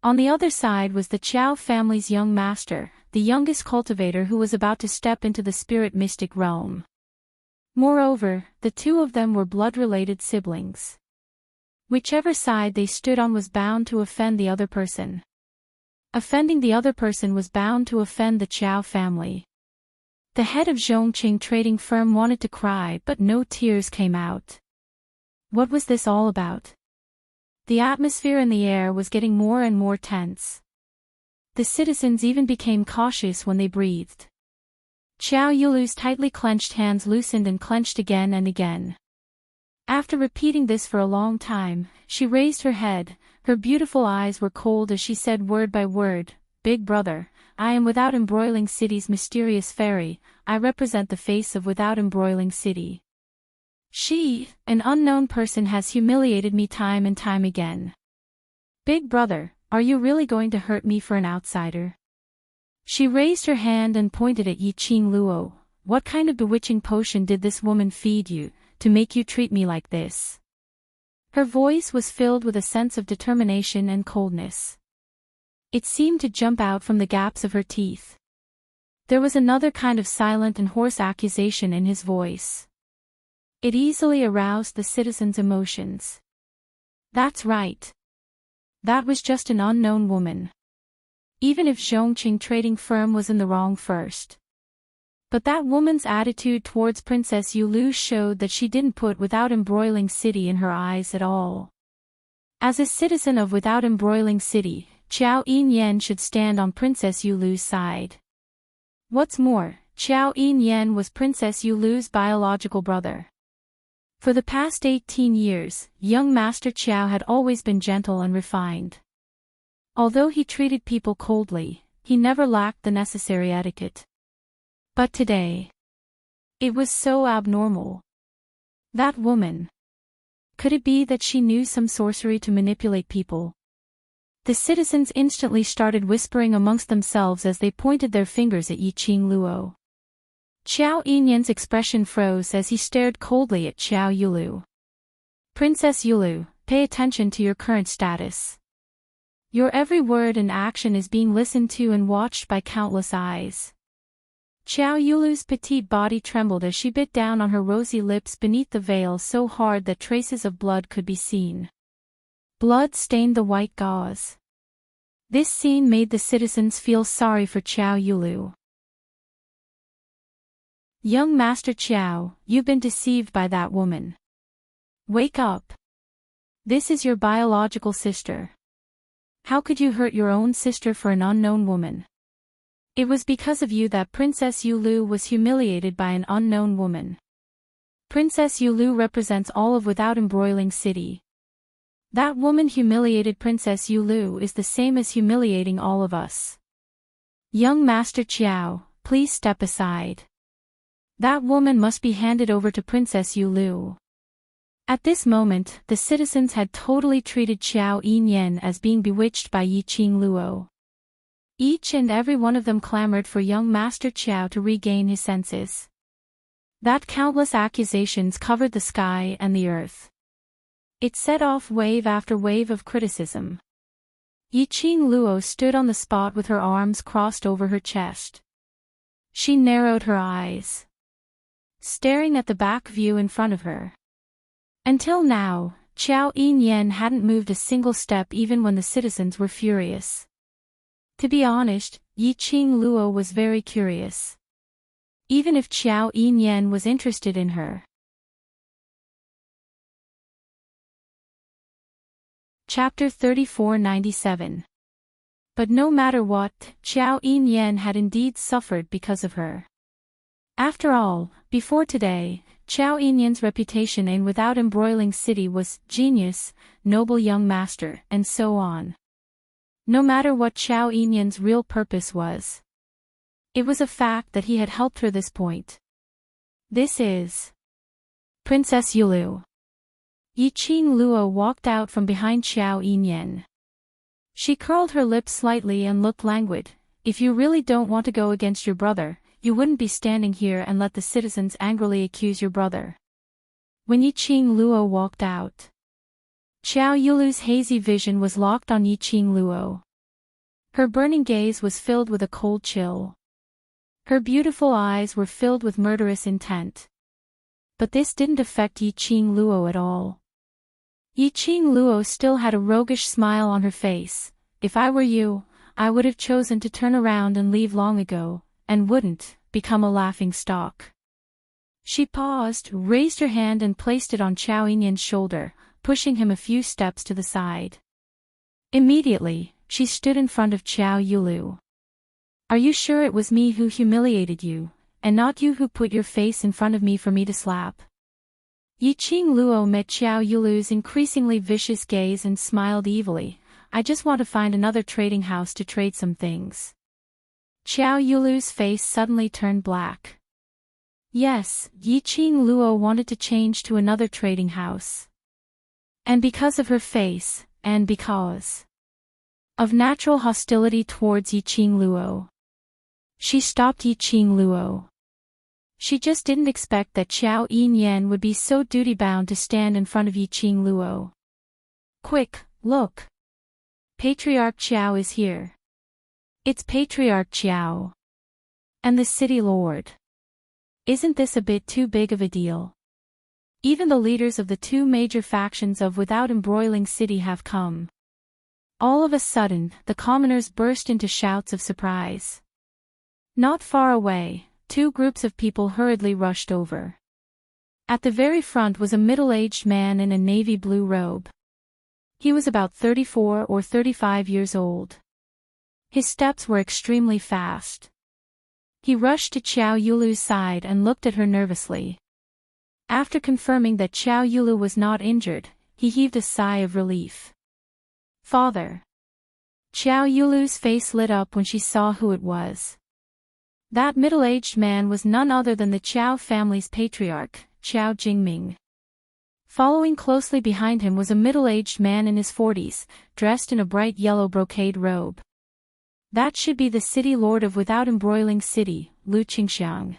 S1: On the other side was the Chow family's young master, the youngest cultivator who was about to step into the spirit mystic realm. Moreover, the two of them were blood-related siblings. Whichever side they stood on was bound to offend the other person. Offending the other person was bound to offend the Chow family. The head of Zhongqing Trading Firm wanted to cry, but no tears came out. What was this all about? The atmosphere in the air was getting more and more tense. The citizens even became cautious when they breathed. Xiao Yulu's tightly clenched hands loosened and clenched again and again. After repeating this for a long time, she raised her head. Her beautiful eyes were cold as she said word by word, "Big brother, I am Without Embroiling City's mysterious fairy. I represent the face of Without Embroiling City. She, an unknown person, has humiliated me time and time again. Big brother, are you really going to hurt me for an outsider?" She raised her hand and pointed at Yiqing Luo. "What kind of bewitching potion did this woman feed you, to make you treat me like this?" Her voice was filled with a sense of determination and coldness. It seemed to jump out from the gaps of her teeth. There was another kind of silent and hoarse accusation in his voice. It easily aroused the citizens' emotions. That's right. That was just an unknown woman. Even if Zhongqing Trading Firm was in the wrong first. But that woman's attitude towards Princess Yulu showed that she didn't put Without Embroiling City in her eyes at all. As a citizen of Without Embroiling City, Xiao Yinyan should stand on Princess Yulu's side. What's more, Xiao Yinyan was Princess Yulu's biological brother. For the past 18 years, young Master Qiao had always been gentle and refined. Although he treated people coldly, he never lacked the necessary etiquette. But today, it was so abnormal. That woman. Could it be that she knew some sorcery to manipulate people? The citizens instantly started whispering amongst themselves as they pointed their fingers at Yiqing Luo. Xiao Yinyan's expression froze as he stared coldly at Xiao Yulu. "Princess Yulu, pay attention to your current status. Your every word and action is being listened to and watched by countless eyes." Xiao Yulu's petite body trembled as she bit down on her rosy lips beneath the veil so hard that traces of blood could be seen. Blood stained the white gauze. This scene made the citizens feel sorry for Xiao Yulu. "Young Master Qiao, you've been deceived by that woman. Wake up. This is your biological sister. How could you hurt your own sister for an unknown woman? It was because of you that Princess Yulu was humiliated by an unknown woman. Princess Yulu represents all of Without Embroiling City. That woman humiliated Princess Yulu is the same as humiliating all of us. Young Master Qiao, please step aside. That woman must be handed over to Princess Yulu." At this moment, the citizens had totally treated Xiao Yinyan as being bewitched by Yiqing Luo. Each and every one of them clamored for young Master Qiao to regain his senses. That countless accusations covered the sky and the earth. It set off wave after wave of criticism. Yiqing Luo stood on the spot with her arms crossed over her chest. She narrowed her eyes, staring at the back view in front of her. Until now, Xiao Yinyan hadn't moved a single step even when the citizens were furious. To be honest, Yiqing Luo was very curious. Even if Xiao Yinyan was interested in her. Chapter 3497. But no matter what, Xiao Yinyan had indeed suffered because of her. After all, before today, Xiao Yinyan's reputation in Without Embroiling City was genius, noble young master, and so on. No matter what Xiao Yinyan's real purpose was, it was a fact that he had helped her this point. This is Princess Yulu. Yiqing Luo walked out from behind Xiao Yinyan. She curled her lips slightly and looked languid. If you really don't want to go against your brother, you wouldn't be standing here and let the citizens angrily accuse your brother. When Yiqing Luo walked out, Xiao Yulu's hazy vision was locked on Yiqing Luo. Her burning gaze was filled with a cold chill. Her beautiful eyes were filled with murderous intent. But this didn't affect Yiqing Luo at all. Yiqing Luo still had a roguish smile on her face. If I were you, I would have chosen to turn around and leave long ago, and wouldn't become a laughing stock. She paused, raised her hand and placed it on Xiao Yinyan's shoulder, pushing him a few steps to the side. Immediately, she stood in front of Xiao Yulu. Are you sure it was me who humiliated you, and not you who put your face in front of me for me to slap? Yiqing Luo met Xiao Yulu's increasingly vicious gaze and smiled evilly. I just want to find another trading house to trade some things. Xiao Yulu's face suddenly turned black. Yes, Yiqing Luo wanted to change to another trading house. And because of her face, and because of natural hostility towards Yiqing Luo, she stopped Yiqing Luo. She just didn't expect that Xiao Yinyan would be so duty-bound to stand in front of Yiqing Luo. Quick, look! Patriarch Qiao is here. It's Patriarch Qiao. And the city lord. Isn't this a bit too big of a deal? Even the leaders of the two major factions of Without Embroiling City have come. All of a sudden, the commoners burst into shouts of surprise. Not far away, two groups of people hurriedly rushed over. At the very front was a middle-aged man in a navy blue robe. He was about 34 or 35 years old. His steps were extremely fast. He rushed to Xiao Yulu's side and looked at her nervously. After confirming that Xiao Yulu was not injured, he heaved a sigh of relief. Father. Xiao Yulu's face lit up when she saw who it was. That middle-aged man was none other than the Qiao family's patriarch, Qiao Jingming. Following closely behind him was a middle-aged man in his 40s, dressed in a bright yellow brocade robe. That should be the city lord of Without Embroiling City, Lu Qingxiang.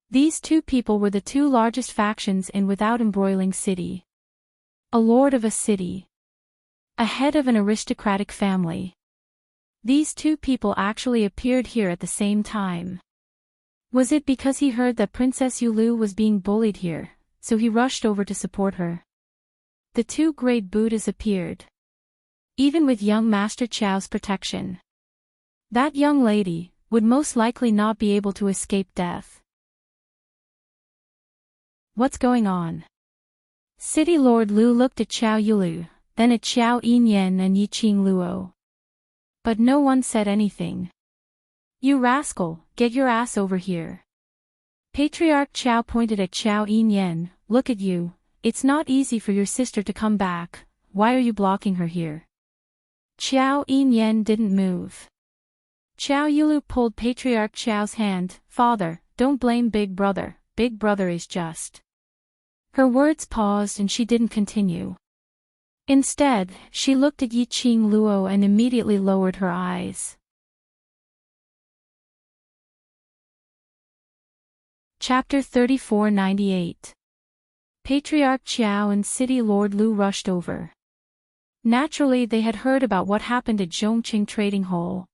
S1: These two people were the two largest factions in Without Embroiling City. A lord of a city. A head of an aristocratic family. These two people actually appeared here at the same time. Was it because he heard that Princess Yulu was being bullied here, so he rushed over to support her? The two great Buddhas appeared. Even with young Master Qiao's protection, that young lady would most likely not be able to escape death. What's going on? City Lord Lu looked at Xiao Yulu, then at Xiao Yinyan and Yiqing Luo. But no one said anything. You rascal, get your ass over here. Patriarch Qiao pointed at Xiao Yinyan. Look at you, it's not easy for your sister to come back, why are you blocking her here? Xiao Yinyan didn't move. Xiao Yulu pulled Patriarch Qiao's hand. Father, don't blame Big Brother is just. Her words paused and she didn't continue. Instead, she looked at Yiqing Luo and immediately lowered her eyes. Chapter 3498. Patriarch Qiao and City Lord Lu rushed over. Naturally, they had heard about what happened at Zhongqing Trading Hall.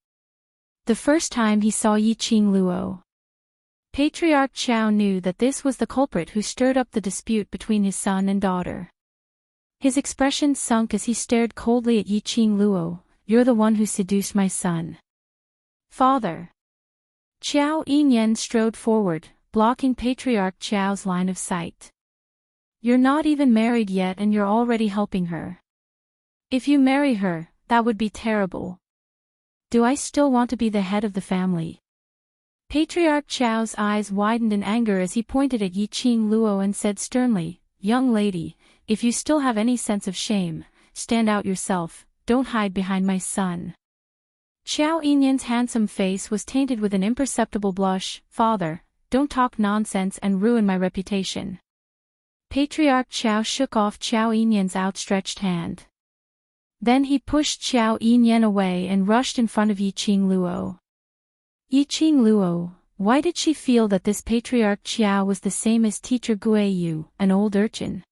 S1: The first time he saw Yiqing Luo, Patriarch Qiao knew that this was the culprit who stirred up the dispute between his son and daughter. His expression sunk as he stared coldly at Yiqing Luo. "You're the one who seduced my son." "Father." Qiao Yinyan strode forward, blocking Patriarch Qiao's line of sight. "You're not even married yet and you're already helping her. If you marry her, that would be terrible. Do I still want to be the head of the family?" Patriarch Qiao's eyes widened in anger as he pointed at Yiqing Luo and said sternly, "Young lady, if you still have any sense of shame, stand out yourself, don't hide behind my son." Qiao Yinyan's handsome face was tainted with an imperceptible blush. "Father, don't talk nonsense and ruin my reputation." Patriarch Qiao shook off Qiao Yinyan's outstretched hand. Then he pushed Qiao Yinyan away and rushed in front of Yiqing Luo. Yiqing Luo, why did she feel that this Patriarch Qiao was the same as teacher Guiyu, an old urchin?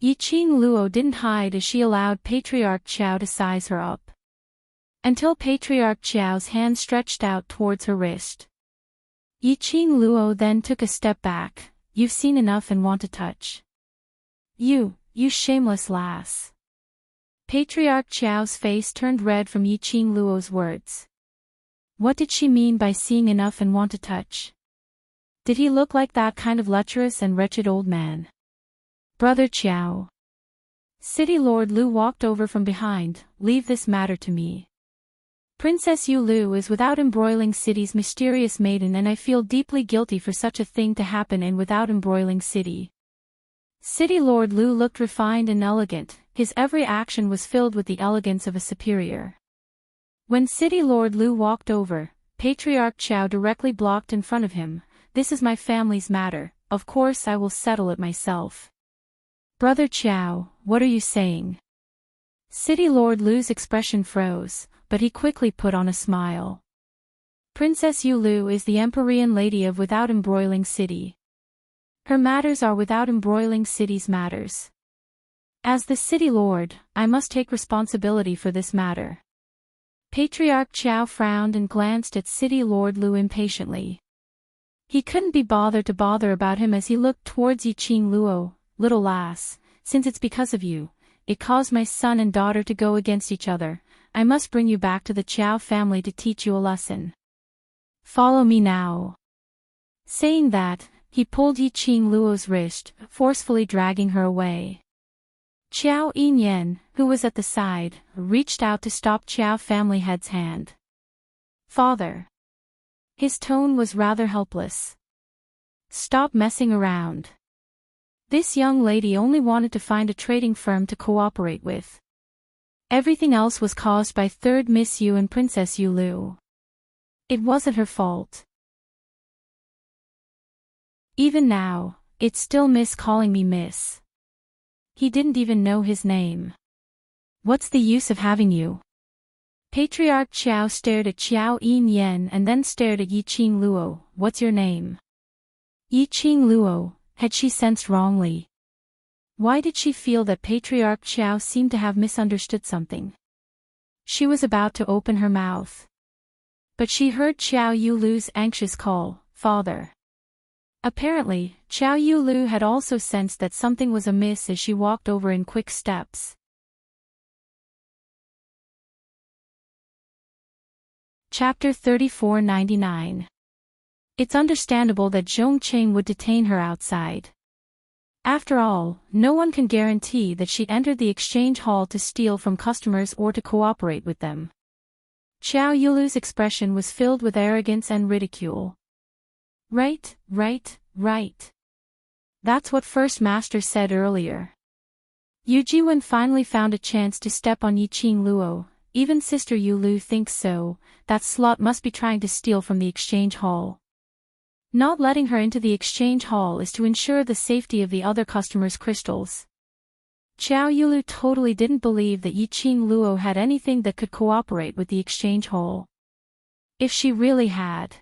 S1: Yiqing Luo didn't hide as she allowed Patriarch Qiao to size her up. Until Patriarch Qiao's hand stretched out towards her wrist. Yiqing Luo then took a step back. "You've seen enough and want to touch. You shameless lass." Patriarch Qiao's face turned red from Yiqing Luo's words. What did she mean by seeing enough and want to touch? Did he look like that kind of lecherous and wretched old man? "Brother Qiao." City Lord Lu walked over from behind. "Leave this matter to me. Princess Yu Lu is Without Embroiling City's mysterious maiden and I feel deeply guilty for such a thing to happen in Without Embroiling City." City Lord Lu looked refined and elegant, his every action was filled with the elegance of a superior. When City Lord Lu walked over, Patriarch Qiao directly blocked in front of him. "This is my family's matter, of course I will settle it myself." "Brother Qiao, what are you saying?" City Lord Lu's expression froze, but he quickly put on a smile. "Princess Yu Lu is the Empyrean Lady of Without Embroiling City. Her matters are Without Embroiling City's matters. As the City Lord, I must take responsibility for this matter." Patriarch Qiao frowned and glanced at City Lord Lu impatiently. He couldn't be bothered to bother about him as he looked towards Yiqing Luo. "Little lass, since it's because of you, it caused my son and daughter to go against each other, I must bring you back to the Qiao family to teach you a lesson. Follow me now." Saying that, he pulled Yiqing Luo's wrist, forcefully dragging her away. Qiao Yinyan, who was at the side, reached out to stop Qiao family head's hand. "Father." His tone was rather helpless. "Stop messing around. This young lady only wanted to find a trading firm to cooperate with. Everything else was caused by third Miss Yu and Princess Yu Lu. It wasn't her fault. Even now, it's still Miss calling me Miss." He didn't even know his name. "What's the use of having you?" Patriarch Qiao stared at Qiao Yinyan and then stared at Yiqing Luo. "What's your name?" Yiqing Luo, had she sensed wrongly? Why did she feel that Patriarch Qiao seemed to have misunderstood something? She was about to open her mouth. But she heard Qiao Yu Lu's anxious call, "Father." Apparently, Qiao Yu Lu had also sensed that something was amiss as she walked over in quick steps. Chapter 3499. It's understandable that Zhongqing would detain her outside. After all, no one can guarantee that she entered the exchange hall to steal from customers or to cooperate with them. Qiao Yulu's expression was filled with arrogance and ridicule. Right. That's what First Master said earlier. Yu Jiwen finally found a chance to step on Yiqing Luo. Even Sister Yu Lu thinks so. That slut must be trying to steal from the exchange hall. Not letting her into the exchange hall is to ensure the safety of the other customers' crystals. Xiao Yulu totally didn't believe that Yiqing Luo had anything that could cooperate with the exchange hall. If she really had,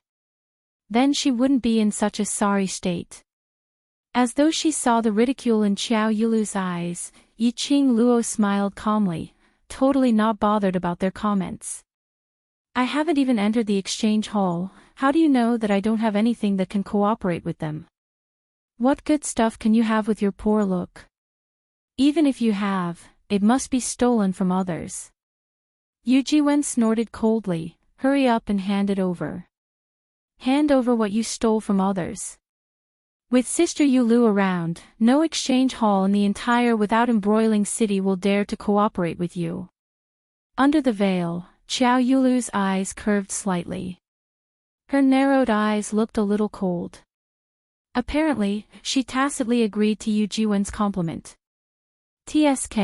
S1: then she wouldn't be in such a sorry state. As though she saw the ridicule in Xiao Yulu's eyes, Yiqing Luo smiled calmly, totally not bothered about their comments. I haven't even entered the exchange hall, how do you know that I don't have anything that can cooperate with them? What good stuff can you have with your poor look? Even if you have, it must be stolen from others. Yu Jiwen snorted coldly, hurry up and hand it over. Hand over what you stole from others. With Sister Yulu around, no exchange hall in the entire without embroiling city will dare to cooperate with you. Under the veil, Xiao Yulu's eyes curved slightly. Her narrowed eyes looked a little cold. Apparently, she tacitly agreed to Yu Jiwen's compliment. TSK,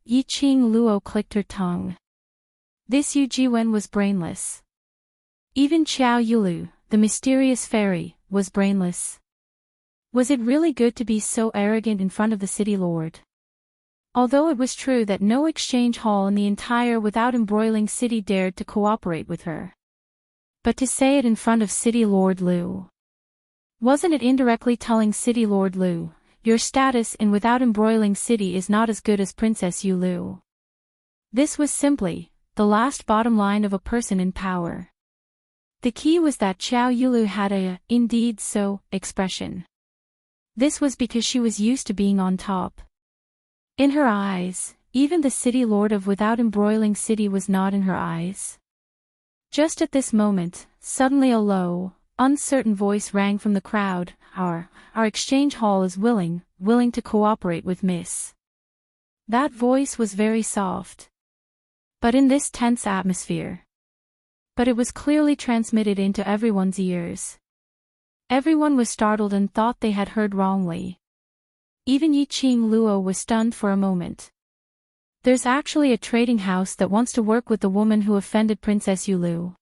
S1: Yiqing Luo clicked her tongue. This Yu Jiwen was brainless. Even Xiao Yulu, the mysterious fairy, was brainless. Was it really good to be so arrogant in front of the city lord? Although it was true that no exchange hall in the entire without embroiling city dared to cooperate with her. But to say it in front of City Lord Lu. Wasn't it indirectly telling City Lord Lu, your status in without embroiling city is not as good as Princess Yu Lu? This was simply the last bottom line of a person in power. The key was that Xiao Yulu had a, indeed so, expression. This was because she was used to being on top. In her eyes, even the city lord of without embroiling city was not in her eyes. Just at this moment, suddenly a low, uncertain voice rang from the crowd, our exchange hall is willing to cooperate with Miss. That voice was very soft. But in this tense atmosphere. But it was clearly transmitted into everyone's ears. Everyone was startled and thought they had heard wrongly. Even Yiqing Luo was stunned for a moment. There's actually a trading house that wants to work with the woman who offended Princess Yulu.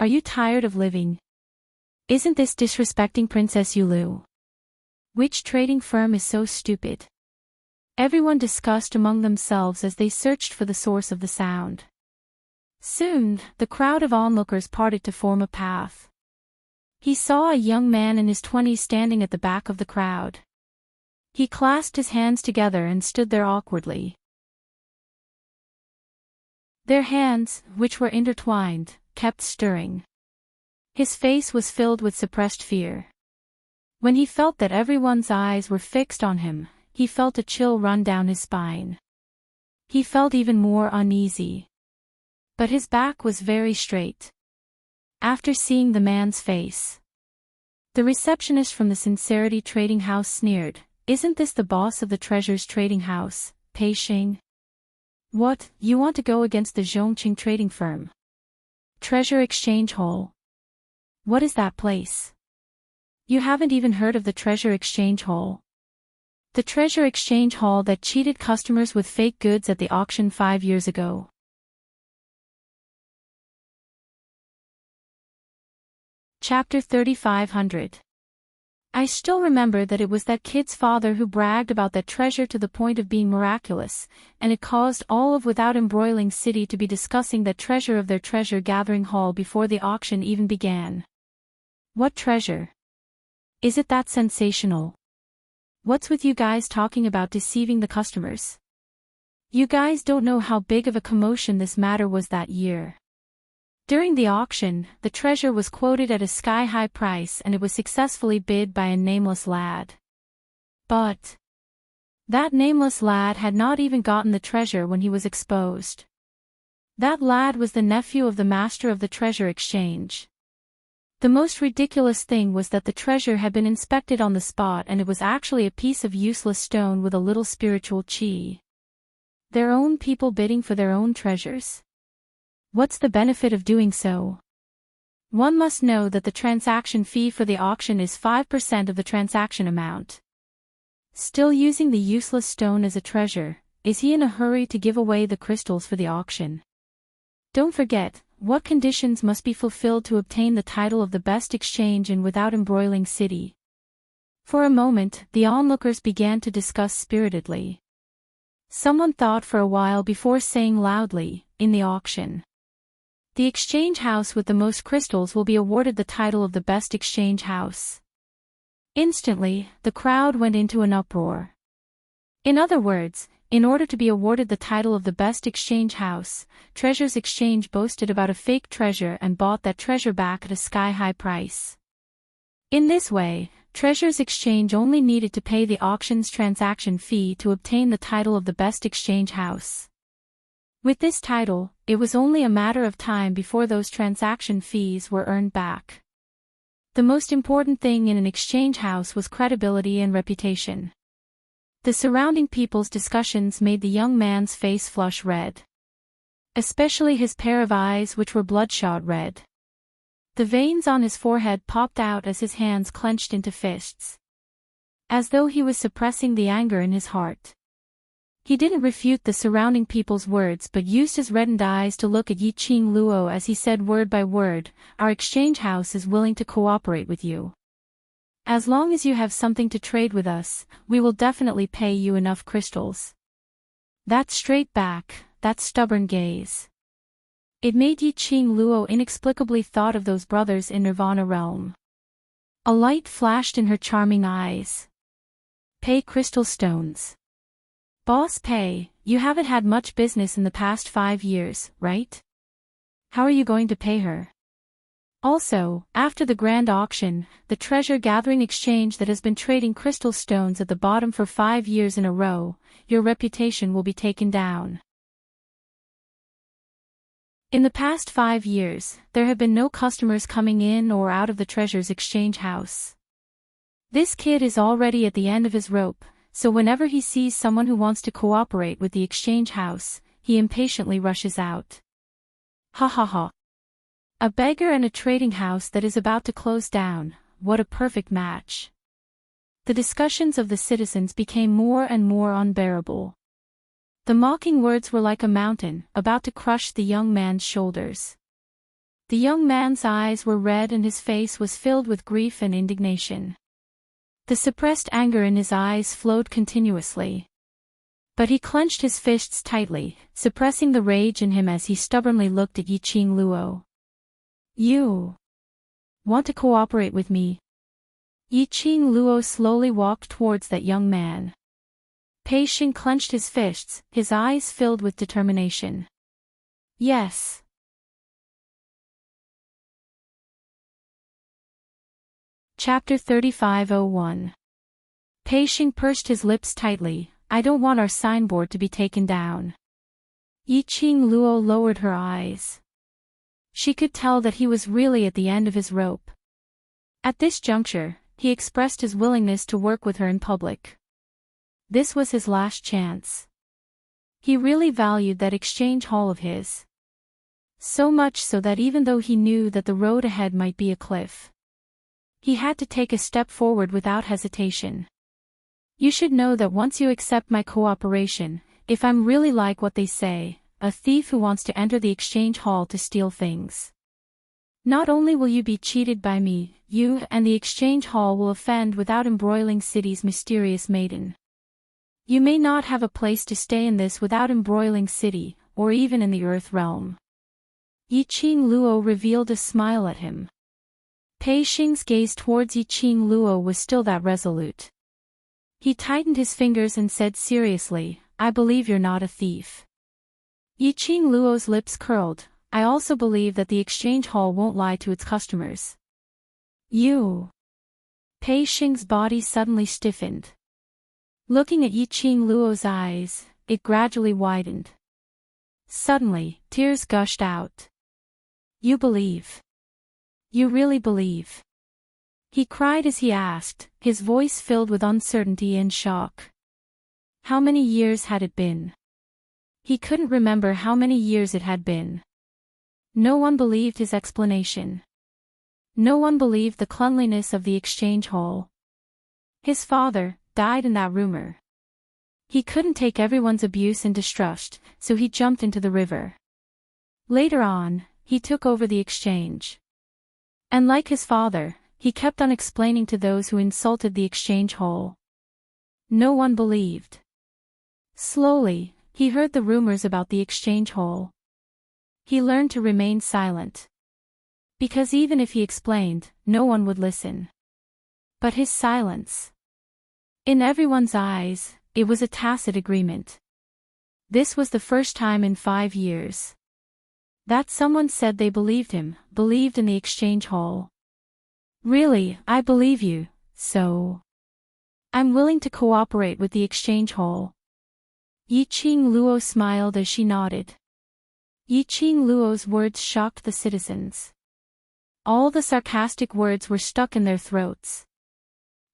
S1: Are you tired of living? Isn't this disrespecting Princess Yulu? Which trading firm is so stupid? Everyone discussed among themselves as they searched for the source of the sound. Soon, the crowd of onlookers parted to form a path. He saw a young man in his 20s standing at the back of the crowd. He clasped his hands together and stood there awkwardly. Their hands, which were intertwined, kept stirring. His face was filled with suppressed fear. When he felt that everyone's eyes were fixed on him, he felt a chill run down his spine. He felt even more uneasy. But his back was very straight. After seeing the man's face, the receptionist from the Sincerity Trading House sneered, "Isn't this the boss of the Treasures Trading House, Pei Xing? What, you want to go against the Zhongqing trading firm? Treasure Exchange Hall? What is that place? You haven't even heard of the Treasure Exchange Hall? The Treasure Exchange Hall that cheated customers with fake goods at the auction 5 years ago." Chapter 3500. I still remember that it was that kid's father who bragged about that treasure to the point of being miraculous, and it caused all of Without Embroiling City to be discussing that treasure of their treasure gathering hall before the auction even began. What treasure? Is it that sensational? What's with you guys talking about deceiving the customers? You guys don't know how big of a commotion this matter was that year. During the auction, the treasure was quoted at a sky-high price and it was successfully bid by a nameless lad. But that nameless lad had not even gotten the treasure when he was exposed. That lad was the nephew of the master of the treasure exchange. The most ridiculous thing was that the treasure had been inspected on the spot and it was actually a piece of useless stone with a little spiritual chi. Their own people bidding for their own treasures. What's the benefit of doing so? One must know that the transaction fee for the auction is 5% of the transaction amount. Still using the useless stone as a treasure, is he in a hurry to give away the crystals for the auction? Don't forget, what conditions must be fulfilled to obtain the title of the best exchange in without embroiling city? For a moment, the onlookers began to discuss spiritedly. Someone thought for a while before saying loudly, in the auction. The exchange house with the most crystals will be awarded the title of the best exchange house. Instantly, the crowd went into an uproar. In other words, in order to be awarded the title of the best exchange house, Treasures Exchange boasted about a fake treasure and bought that treasure back at a sky-high price. In this way, Treasures Exchange only needed to pay the auction's transaction fee to obtain the title of the best exchange house. With this title, it was only a matter of time before those transaction fees were earned back. The most important thing in an exchange house was credibility and reputation. The surrounding people's discussions made the young man's face flush red. Especially his pair of eyes, which were bloodshot red. The veins on his forehead popped out as his hands clenched into fists. As though he was suppressing the anger in his heart. He didn't refute the surrounding people's words but used his reddened eyes to look at Yiqing Luo as he said word by word, "Our exchange house is willing to cooperate with you. As long as you have something to trade with us, we will definitely pay you enough crystals." That straight back, that stubborn gaze. It made Yiqing Luo inexplicably thought of those brothers in Nirvana realm. A light flashed in her charming eyes. "Pay crystal stones. Boss pay, you haven't had much business in the past 5 years, right? How are you going to pay her? Also, after the grand auction, the treasure-gathering exchange that has been trading crystal stones at the bottom for 5 years in a row, your reputation will be taken down. In the past 5 years, there have been no customers coming in or out of the treasure's exchange house. This kid is already at the end of his rope, so whenever he sees someone who wants to cooperate with the exchange house, he impatiently rushes out. Ha ha ha. A beggar and a trading house that is about to close down, what a perfect match." The discussions of the citizens became more and more unbearable. The mocking words were like a mountain, about to crush the young man's shoulders. The young man's eyes were red and his face was filled with grief and indignation. The suppressed anger in his eyes flowed continuously. But he clenched his fists tightly, suppressing the rage in him as he stubbornly looked at Yiqing Luo. "You want to cooperate with me?" Yiqing Luo slowly walked towards that young man. Pei Xing clenched his fists, his eyes filled with determination. "Yes." Chapter 35:01. Pei Xing pursed his lips tightly. "I don't want our signboard to be taken down." Yiqing Luo lowered her eyes. She could tell that he was really at the end of his rope. At this juncture, he expressed his willingness to work with her in public. This was his last chance. He really valued that exchange hall of his. So much so that even though he knew that the road ahead might be a cliff, he had to take a step forward without hesitation. "You should know that once you accept my cooperation, if I'm really like what they say, a thief who wants to enter the exchange hall to steal things, not only will you be cheated by me, you and the exchange hall will offend without embroiling city's mysterious maiden. You may not have a place to stay in this without embroiling city, or even in the earth realm." Yiqing Luo revealed a smile at him. Pei Xing's gaze towards Yiqing Luo was still that resolute. He tightened his fingers and said seriously, "I believe you're not a thief." Yiqing Luo's lips curled. "I also believe that the exchange hall won't lie to its customers." "You." Pei Xing's body suddenly stiffened. Looking at Yiqing Luo's eyes, it gradually widened. Suddenly, tears gushed out. "You believe? You really believe?" he cried as he asked, his voice filled with uncertainty and shock. How many years had it been? He couldn't remember how many years it had been. No one believed his explanation. No one believed the cleanliness of the exchange hall. His father died in that rumor. He couldn't take everyone's abuse and distrust, so he jumped into the river. Later on, he took over the exchange. And like his father, he kept on explaining to those who insulted the exchange hall. No one believed. Slowly, he heard the rumors about the exchange hall. He learned to remain silent. Because even if he explained, no one would listen. But his silence. In everyone's eyes, it was a tacit agreement. This was the first time in 5 years that someone said they believed him, believed in the exchange hall. Really, I believe you, so I'm willing to cooperate with the exchange hall. Yiqing Luo smiled as she nodded. Yiqing Luo's words shocked the citizens. All the sarcastic words were stuck in their throats.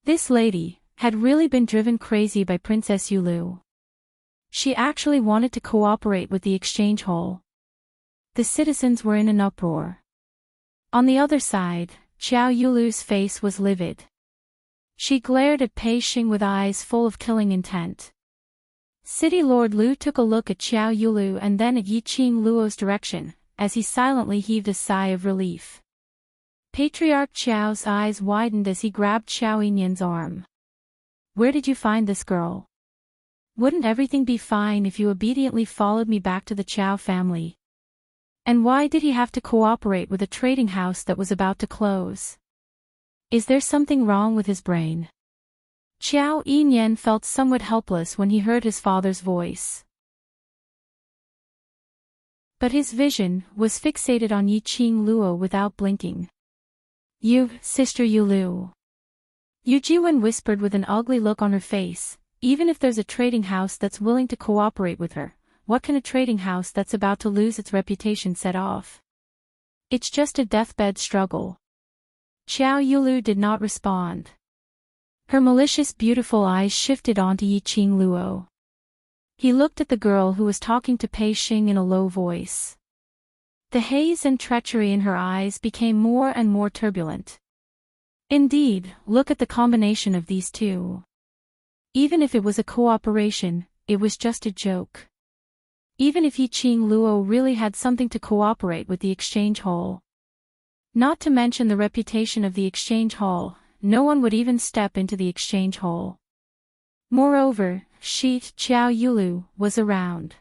S1: This lady had really been driven crazy by Princess Yulu. She actually wanted to cooperate with the exchange hall. The citizens were in an uproar. On the other side, Xiao Yulu's face was livid. She glared at Pei Xing with eyes full of killing intent. City Lord Lu took a look at Xiao Yulu and then at Yiqing Luo's direction, as he silently heaved a sigh of relief. Patriarch Xiao's eyes widened as he grabbed Xiao Yinyan's arm. Where did you find this girl? Wouldn't everything be fine if you obediently followed me back to the Qiao family? And why did he have to cooperate with a trading house that was about to close? Is there something wrong with his brain? Xiao Yinyan felt somewhat helpless when he heard his father's voice. But his vision was fixated on Yiqing Luo without blinking. You, Sister Yulu. Yu Jiwen whispered with an ugly look on her face, even if there's a trading house that's willing to cooperate with her, what can a trading house that's about to lose its reputation set off? It's just a deathbed struggle. Xiao Yulu did not respond. Her malicious beautiful eyes shifted onto Yiqing Luo. He looked at the girl who was talking to Pei Xing in a low voice. The haze and treachery in her eyes became more and more turbulent. Indeed, look at the combination of these two. Even if it was a cooperation, it was just a joke. Even if Yiqing Luo really had something to cooperate with the exchange hall. Not to mention the reputation of the exchange hall, no one would even step into the exchange hall. Moreover, Xiao Yulu was around.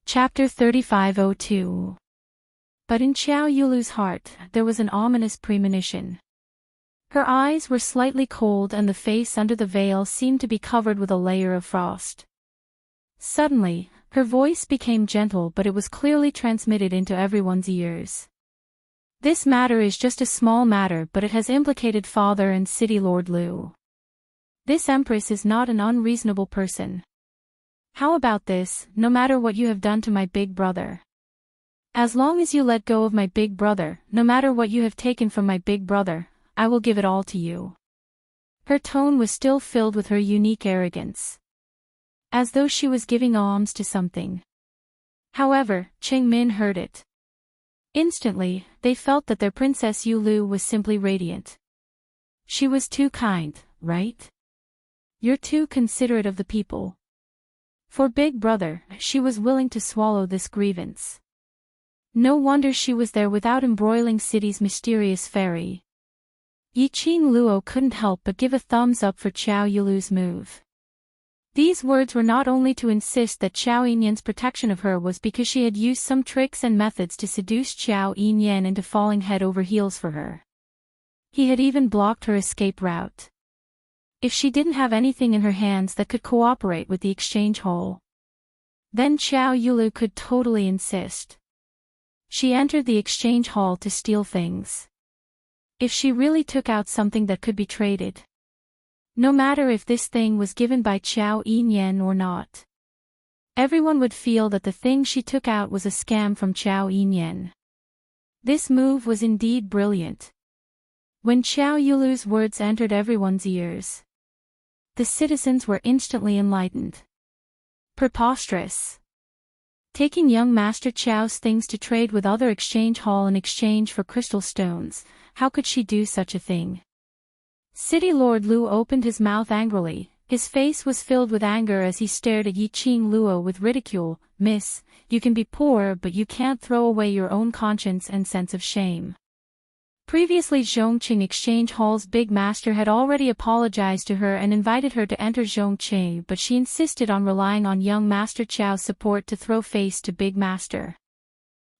S1: Chapter 3502. But in Xiao Yulu's heart, there was an ominous premonition. Her eyes were slightly cold and the face under the veil seemed to be covered with a layer of frost. Suddenly, her voice became gentle, but it was clearly transmitted into everyone's ears. This matter is just a small matter, but it has implicated Father and City Lord Lu. This Empress is not an unreasonable person. How about this, no matter what you have done to my big brother? As long as you let go of my big brother, no matter what you have taken from my big brother, I will give it all to you. Her tone was still filled with her unique arrogance. As though she was giving alms to something. However, Cheng Min heard it. Instantly, they felt that their Princess Yulu was simply radiant. She was too kind, right? You're too considerate of the people. For Big Brother, she was willing to swallow this grievance. No wonder she was there without embroiling City's mysterious fairy. Yiqing Luo couldn't help but give a thumbs up for Xiao Yulu's move. These words were not only to insist that Xiao Yinyan's protection of her was because she had used some tricks and methods to seduce Xiao Yinyan into falling head over heels for her. He had even blocked her escape route. If she didn't have anything in her hands that could cooperate with the exchange hall, then Xiao Yulu could totally insist. She entered the exchange hall to steal things. If she really took out something that could be traded, no matter if this thing was given by Xiao Yinyan or not, everyone would feel that the thing she took out was a scam from Xiao Yinyan. This move was indeed brilliant. When Xiao Yulu's words entered everyone's ears, the citizens were instantly enlightened. Preposterous. Taking young Master Qiao's things to trade with other exchange hall in exchange for crystal stones, how could she do such a thing? City Lord Lu opened his mouth angrily, His face was filled with anger as he stared at Yiqing Luo with ridicule. "Miss, you can be poor but you can't throw away your own conscience and sense of shame." Previously, Zhongqing Exchange Hall's big master had already apologized to her and invited her to enter Zhongqing, but she insisted on relying on young Master Qiao's support to throw face to big master.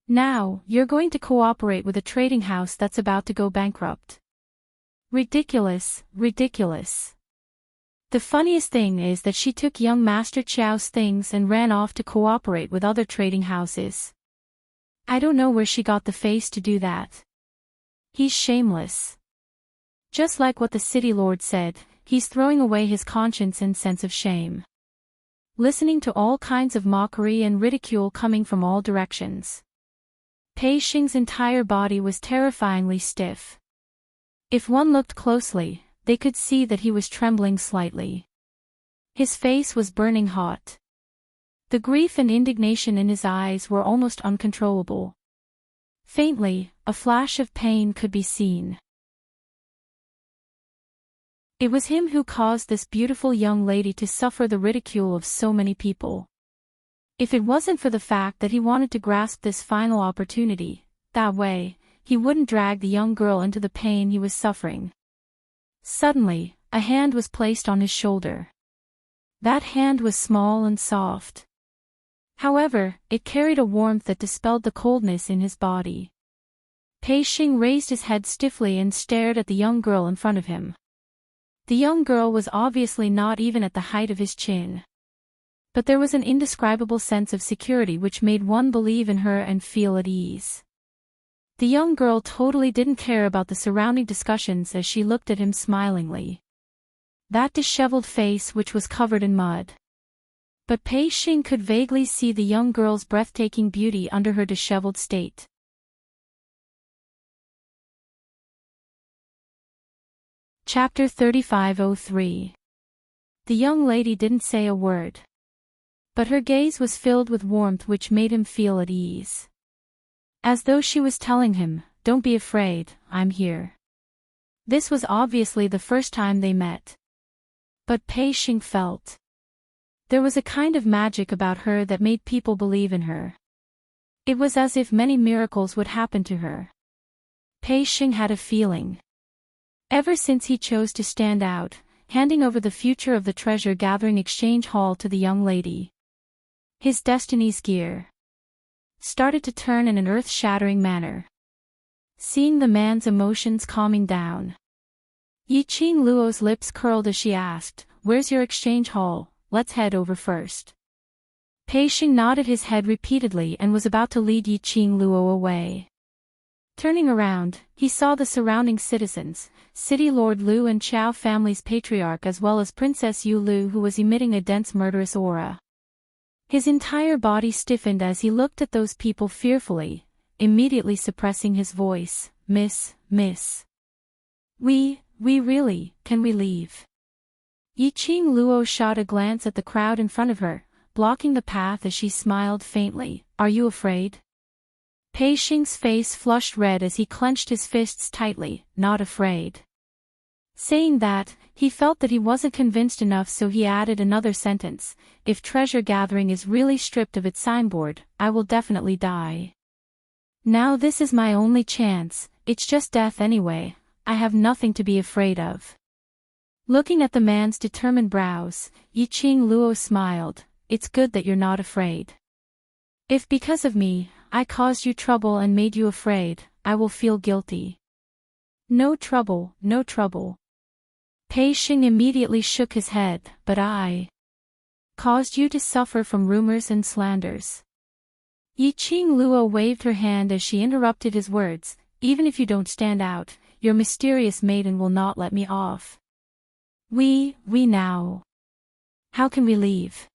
S1: "Now, you're going to cooperate with a trading house that's about to go bankrupt." Ridiculous, ridiculous. The funniest thing is that she took young Master Qiao's things and ran off to cooperate with other trading houses. I don't know where she got the face to do that. He's shameless. Just like what the city lord said, he's throwing away his conscience and sense of shame. Listening to all kinds of mockery and ridicule coming from all directions. Pei Xing's entire body was terrifyingly stiff. If one looked closely, they could see that he was trembling slightly. His face was burning hot. The grief and indignation in his eyes were almost uncontrollable. Faintly, a flash of pain could be seen. It was him who caused this beautiful young lady to suffer the ridicule of so many people. If it wasn't for the fact that he wanted to grasp this final opportunity, that way, he wouldn't drag the young girl into the pain he was suffering. Suddenly, a hand was placed on his shoulder. That hand was small and soft. However, it carried a warmth that dispelled the coldness in his body. Pei Xing raised his head stiffly and stared at the young girl in front of him. The young girl was obviously not even at the height of his chin. But there was an indescribable sense of security which made one believe in her and feel at ease. The young girl totally didn't care about the surrounding discussions as she looked at him smilingly. That disheveled face which was covered in mud. But Pei Xing could vaguely see the young girl's breathtaking beauty under her disheveled state. Chapter 3503. The young lady didn't say a word. But her gaze was filled with warmth which made him feel at ease. As though she was telling him, "Don't be afraid, I'm here." This was obviously the first time they met. But Pei Xing felt. There was a kind of magic about her that made people believe in her. It was as if many miracles would happen to her. Pei Xing had a feeling. Ever since he chose to stand out, handing over the future of the treasure-gathering exchange hall to the young lady, his destiny's gear started to turn in an earth-shattering manner. Seeing the man's emotions calming down, Yiqing Luo's lips curled as she asked, "Where's your exchange hall? Let's head over first." Pei Xing nodded his head repeatedly and was about to lead Yiqing Luo away. Turning around, he saw the surrounding citizens, City Lord Lu and Qiao family's patriarch as well as Princess Yu Lu, who was emitting a dense murderous aura. His entire body stiffened as he looked at those people fearfully, immediately suppressing his voice. Miss. Can we leave?" Yiqing Luo shot a glance at the crowd in front of her, blocking the path as she smiled faintly. "Are you afraid?" Pei Xing's face flushed red as he clenched his fists tightly. "Not afraid." Saying that, he felt that he wasn't convinced enough, so he added another sentence. "If treasure gathering is really stripped of its signboard, I will definitely die. Now this is my only chance, it's just death anyway, I have nothing to be afraid of." Looking at the man's determined brows, Yiqing Luo smiled. "It's good that you're not afraid. If because of me, I caused you trouble and made you afraid, I will feel guilty." No trouble. Pei Xing immediately shook his head. "But I caused you to suffer from rumors and slanders." Yiqing Luo waved her hand as she interrupted his words. "Even if you don't stand out, your mysterious maiden will not let me off." We now. How can we leave?"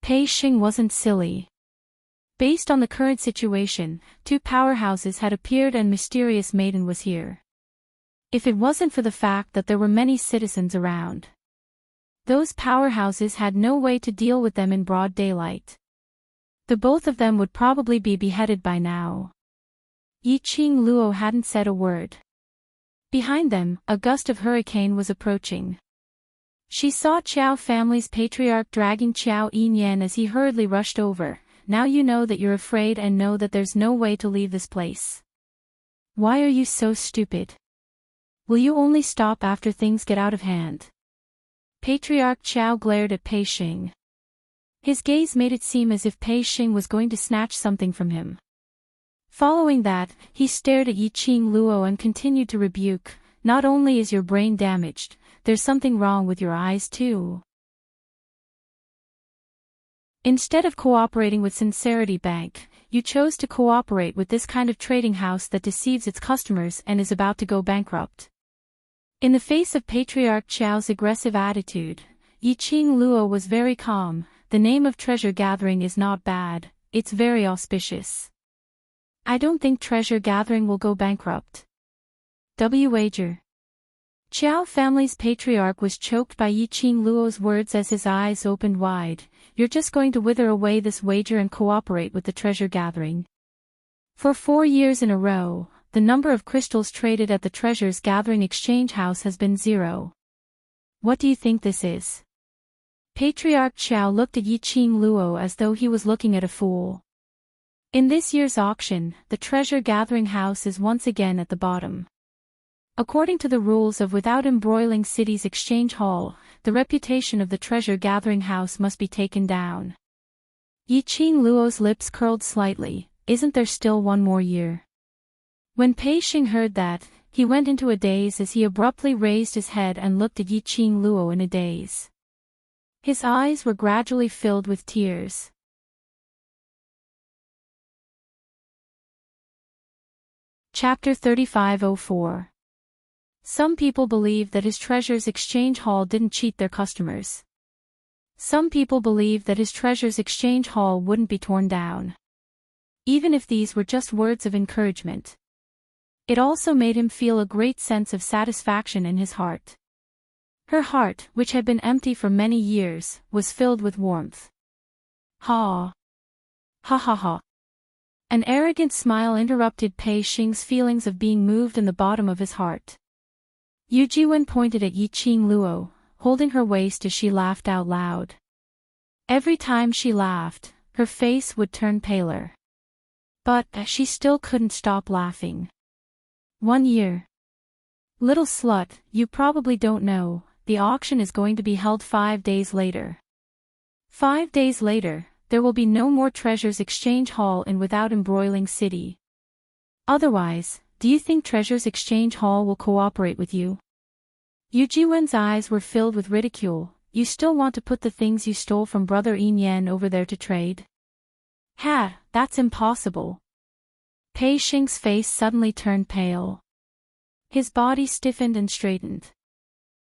S1: Pei Xing wasn't silly. Based on the current situation, 2 powerhouses had appeared and mysterious maiden was here. If it wasn't for the fact that there were many citizens around, those powerhouses had no way to deal with them in broad daylight. The both of them would probably be beheaded by now. Yiqing Luo hadn't said a word. Behind them, a gust of hurricane was approaching. She saw Qiao family's patriarch dragging Qiao Yinyan as he hurriedly rushed over. Now you know that you're afraid and know that there's no way to leave this place. Why are you so stupid? Will you only stop after things get out of hand? Patriarch Qiao glared at Pei Xing. His gaze made it seem as if Pei Xing was going to snatch something from him. Following that, he stared at Yiqing Luo and continued to rebuke, not only is your brain damaged, there's something wrong with your eyes too. Instead of cooperating with Sincerity Bank, you chose to cooperate with this kind of trading house that deceives its customers and is about to go bankrupt. In the face of Patriarch Qiao's aggressive attitude, Yiqing Luo was very calm. The name of treasure gathering is not bad, it's very auspicious. I don't think treasure gathering will go bankrupt. Wager. Qiao family's patriarch was choked by Yiqing Luo's words as his eyes opened wide. You're just going to wither away this wager and cooperate with the treasure gathering. For 4 years in a row, the number of crystals traded at the treasures gathering exchange house has been 0. What do you think this is? Patriarch Qiao looked at Yiqing Luo as though he was looking at a fool. In this year's auction, the treasure gathering house is once again at the bottom. According to the rules of Without Embroiling City's exchange hall, the reputation of the treasure gathering house must be taken down. Yiqing Luo's lips curled slightly. Isn't there still 1 more year? When Pei Xing heard that, he went into a daze as he abruptly raised his head and looked at Yiqing Luo in a daze. His eyes were gradually filled with tears. Chapter 3504. Some people believe that his treasures exchange hall didn't cheat their customers. Some people believe that his treasures exchange hall wouldn't be torn down. Even if these were just words of encouragement. It also made him feel a great sense of satisfaction in his heart. Her heart, which had been empty for many years, was filled with warmth. Ha! Ha ha ha! An arrogant smile interrupted Pei Xing's feelings of being moved in the bottom of his heart. Yu Jiwen pointed at Yiqing Luo, holding her waist as she laughed out loud. Every time she laughed, her face would turn paler. But she still couldn't stop laughing. 1 year. Little slut, you probably don't know, the auction is going to be held 5 days later. 5 days later, there will be no more treasures exchange hall in Without Embroiling City. Otherwise, do you think Treasures Exchange Hall will cooperate with you? Yu Jiwen's eyes were filled with ridicule. You still want to put the things you stole from Brother Yin Yan over there to trade? Ha, that's impossible. Pei Xing's face suddenly turned pale. His body stiffened and straightened.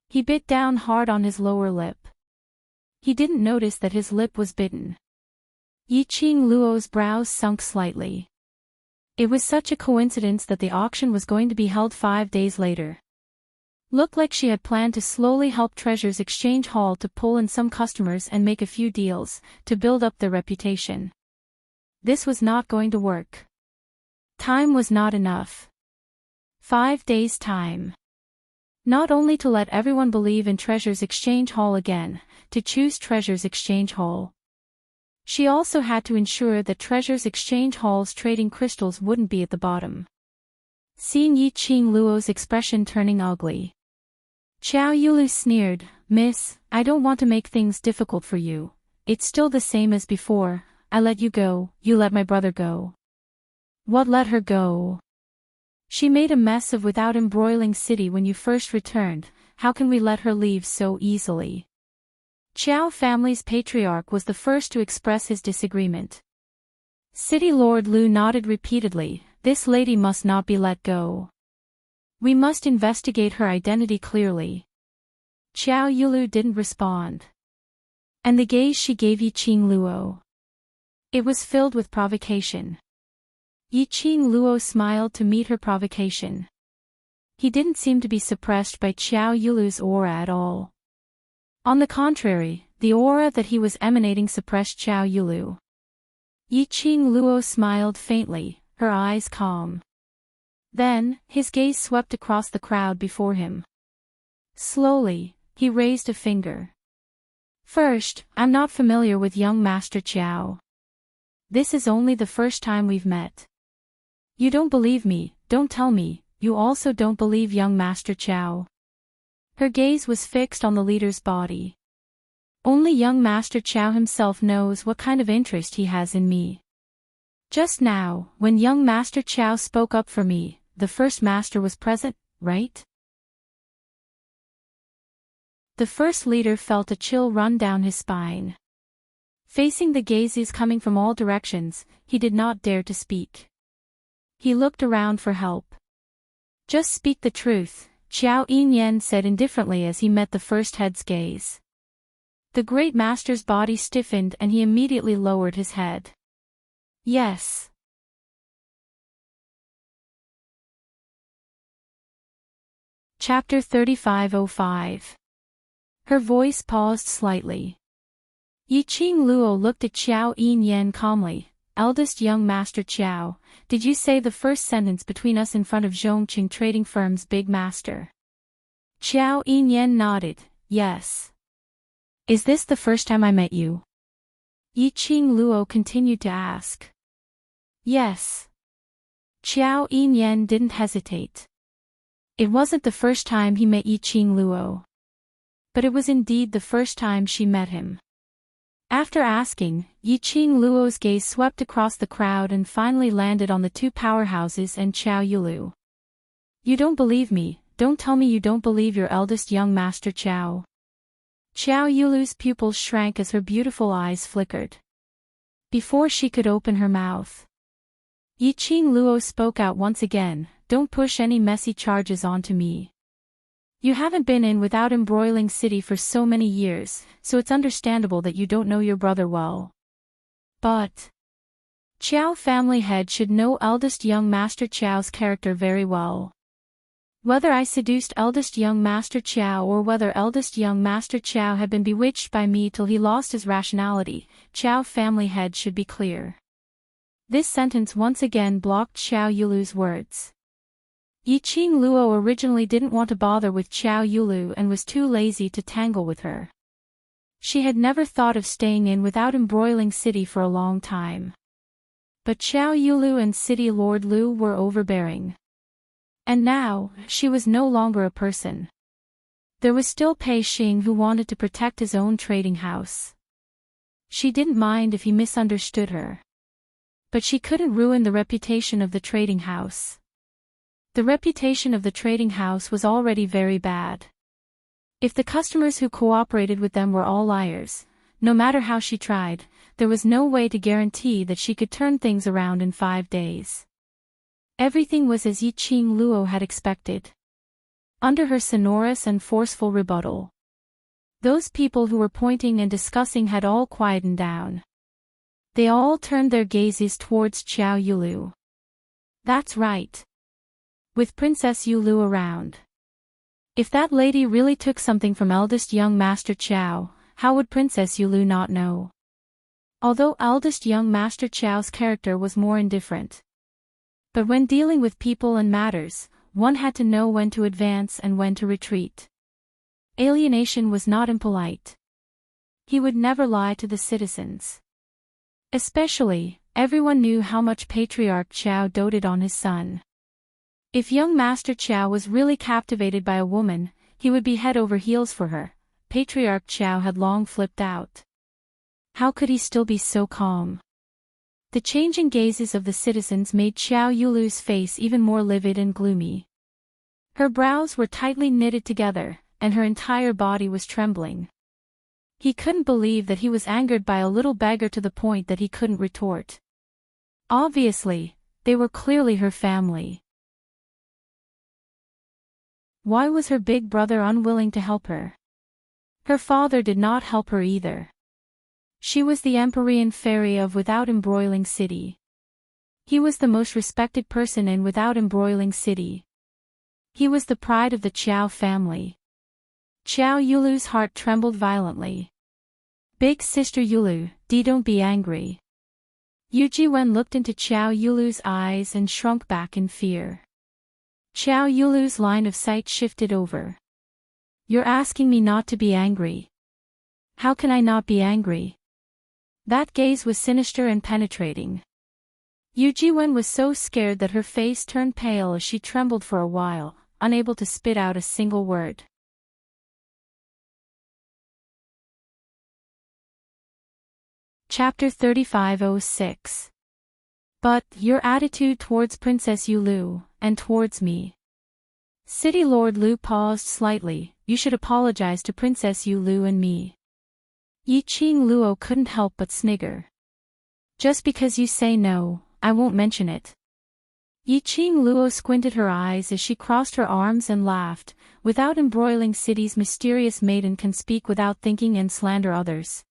S1: He bit down hard on his lower lip. He didn't notice that his lip was bitten. Yiqing Luo's brows sunk slightly. It was such a coincidence that the auction was going to be held 5 days later. Looked like she had planned to slowly help Treasures Exchange Hall to pull in some customers and make a few deals, to build up their reputation. This was not going to work. Time was not enough. 5 days' time. Not only to let everyone believe in Treasures Exchange Hall again, to choose Treasures Exchange Hall. She also had to ensure that Treasures Exchange Hall's trading crystals wouldn't be at the bottom. Seeing Yiqing Luo's expression turning ugly, Qiao Yulu sneered, Miss, I don't want to make things difficult for you. It's still the same as before. I let you go, you let my brother go. What let her go? She made a mess of Without Embroiling City when you first returned. How can we let her leave so easily? Qiao family's patriarch was the first to express his disagreement. City Lord Lu nodded repeatedly. This lady must not be let go. We must investigate her identity clearly. Qiao Yulu didn't respond. And the gaze she gave Yiqing Luo. It was filled with provocation. Yiqing Luo smiled to meet her provocation. He didn't seem to be suppressed by Qiao Yulu's aura at all. On the contrary, the aura that he was emanating suppressed Qiao Yulu. Yiqing Luo smiled faintly, her eyes calm. Then, his gaze swept across the crowd before him. Slowly, He raised a finger. First, I'm not familiar with young Master Qiao. This is only the first time we've met. You don't believe me, don't tell me, you also don't believe young Master Qiao. Her gaze was fixed on the leader's body. Only young Master Qiao himself knows what kind of interest he has in me. Just now, when young Master Qiao spoke up for me, the first master was present, right? The first leader felt a chill run down his spine. Facing the gazes coming from all directions, he did not dare to speak. He looked around for help. Just speak the truth, Qiao Yinyan said indifferently as he met the first head's gaze. The great master's body stiffened and he immediately lowered his head. Yes. Chapter 3505. Her voice paused slightly. Yiqing Luo looked at Qiao Yinyan calmly. Eldest young Master Qiao, did you say the first sentence between us in front of Zhongqing Trading Firm's big master? Qiao Yinyan nodded, yes. Is this the first time I met you? Yiqing Luo continued to ask. Yes. Qiao Yinyan didn't hesitate. It wasn't the first time he met Yiqing Luo. But it was indeed the first time she met him. After asking, Yiqing Luo's gaze swept across the crowd and finally landed on the two powerhouses and Qiao Yulu. You don't believe me, don't tell me you don't believe your eldest young Master Qiao. Qiao Yulu's pupils shrank as her beautiful eyes flickered. Before she could open her mouth, Yiqing Luo spoke out once again, don't push any messy charges onto me. You haven't been in without embroiling city for so many years, so it's understandable that you don't know your brother well. But Qiao family head should know eldest young Master Qiao's character very well. Whether I seduced eldest young Master Qiao or whether eldest young Master Qiao had been bewitched by me till he lost his rationality, Qiao family head should be clear. This sentence once again blocked Qiao Yulu's words. Yiqing Luo originally didn't want to bother with Qiao Yulu and was too lazy to tangle with her. She had never thought of staying in without embroiling City for a long time. But Qiao Yulu and City Lord Lu were overbearing. And now, she was no longer a person. There was still Pei Xing who wanted to protect his own trading house. She didn't mind if he misunderstood her. But she couldn't ruin the reputation of the trading house. The reputation of the trading house was already very bad. If the customers who cooperated with them were all liars, no matter how she tried, there was no way to guarantee that she could turn things around in 5 days. Everything was as Yiqing Luo had expected. Under her sonorous and forceful rebuttal, those people who were pointing and discussing had all quietened down. They all turned their gazes towards Qiao Yulu. That's right. With Princess Yulu around. If that lady really took something from eldest young Master Qiao, how would Princess Yulu not know? Although eldest young Master Qiao's character was more indifferent. But when dealing with people and matters, one had to know when to advance and when to retreat. Alienation was not impolite. He would never lie to the citizens. Especially, everyone knew how much Patriarch Qiao doted on his son. If young Master Qiao was really captivated by a woman, he would be head over heels for her. Patriarch Qiao had long flipped out. How could he still be so calm? The changing gazes of the citizens made Qiao Yulu's face even more livid and gloomy. Her brows were tightly knitted together, and her entire body was trembling. He couldn't believe that he was angered by a little beggar to the point that he couldn't retort. Obviously, they were clearly her family. Why was her big brother unwilling to help her? Her father did not help her either. She was the Empyrean fairy of Without Embroiling City. He was the most respected person in Without Embroiling City. He was the pride of the Qiao family. Qiao Yulu's heart trembled violently. Big sister Yulu, don't be angry. Yu Jiwen looked into Qiao Yulu's eyes and shrunk back in fear. Qiao Yulu's line of sight shifted over. You're asking me not to be angry. How can I not be angry? That gaze was sinister and penetrating. Yu Jiwen was so scared that her face turned pale as she trembled for a while, unable to spit out a single word. Chapter 3506. But, your attitude towards Princess Yulu, and towards me. City Lord Lu paused slightly. You should apologize to Princess Yulu and me. Yiqing Luo couldn't help but snigger. Just because you say no, I won't mention it. Yiqing Luo squinted her eyes as she crossed her arms and laughed. Without embroiling City's mysterious maiden can speak without thinking and slander others.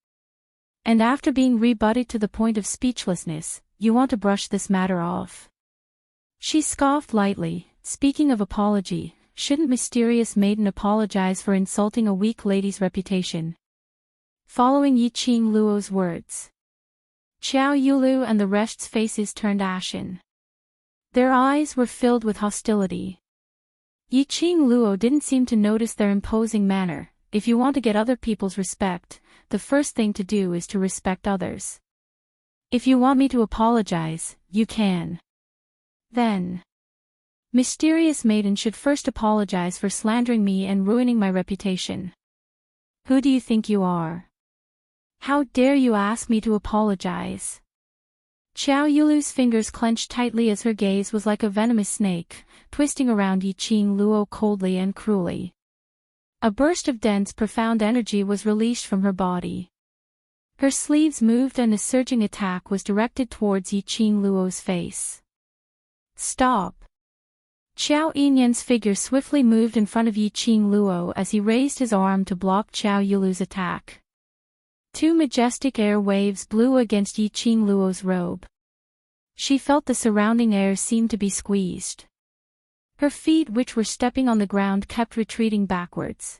S1: And after being rebutted to the point of speechlessness, you want to brush this matter off. She scoffed lightly. Speaking of apology, shouldn't mysterious maiden apologize for insulting a weak lady's reputation? Following Yiqing Luo's words, Xiao Yulu and the rest's faces turned ashen. Their eyes were filled with hostility. Yiqing Luo didn't seem to notice their imposing manner. If you want to get other people's respect, the first thing to do is to respect others. If you want me to apologize, you can. Then. Mysterious maiden should first apologize for slandering me and ruining my reputation. Who do you think you are? How dare you ask me to apologize? Xiao Yulu's fingers clenched tightly as her gaze was like a venomous snake, twisting around Yiqing Luo coldly and cruelly. A burst of dense, profound energy was released from her body. Her sleeves moved and a surging attack was directed towards Yiqing Luo's face. Stop! Xiao Yinyan's figure swiftly moved in front of Yiqing Luo as he raised his arm to block Xiao Yulu's attack. Two majestic air waves blew against Yiqing Luo's robe. She felt the surrounding air seem to be squeezed. Her feet, which were stepping on the ground, kept retreating backwards.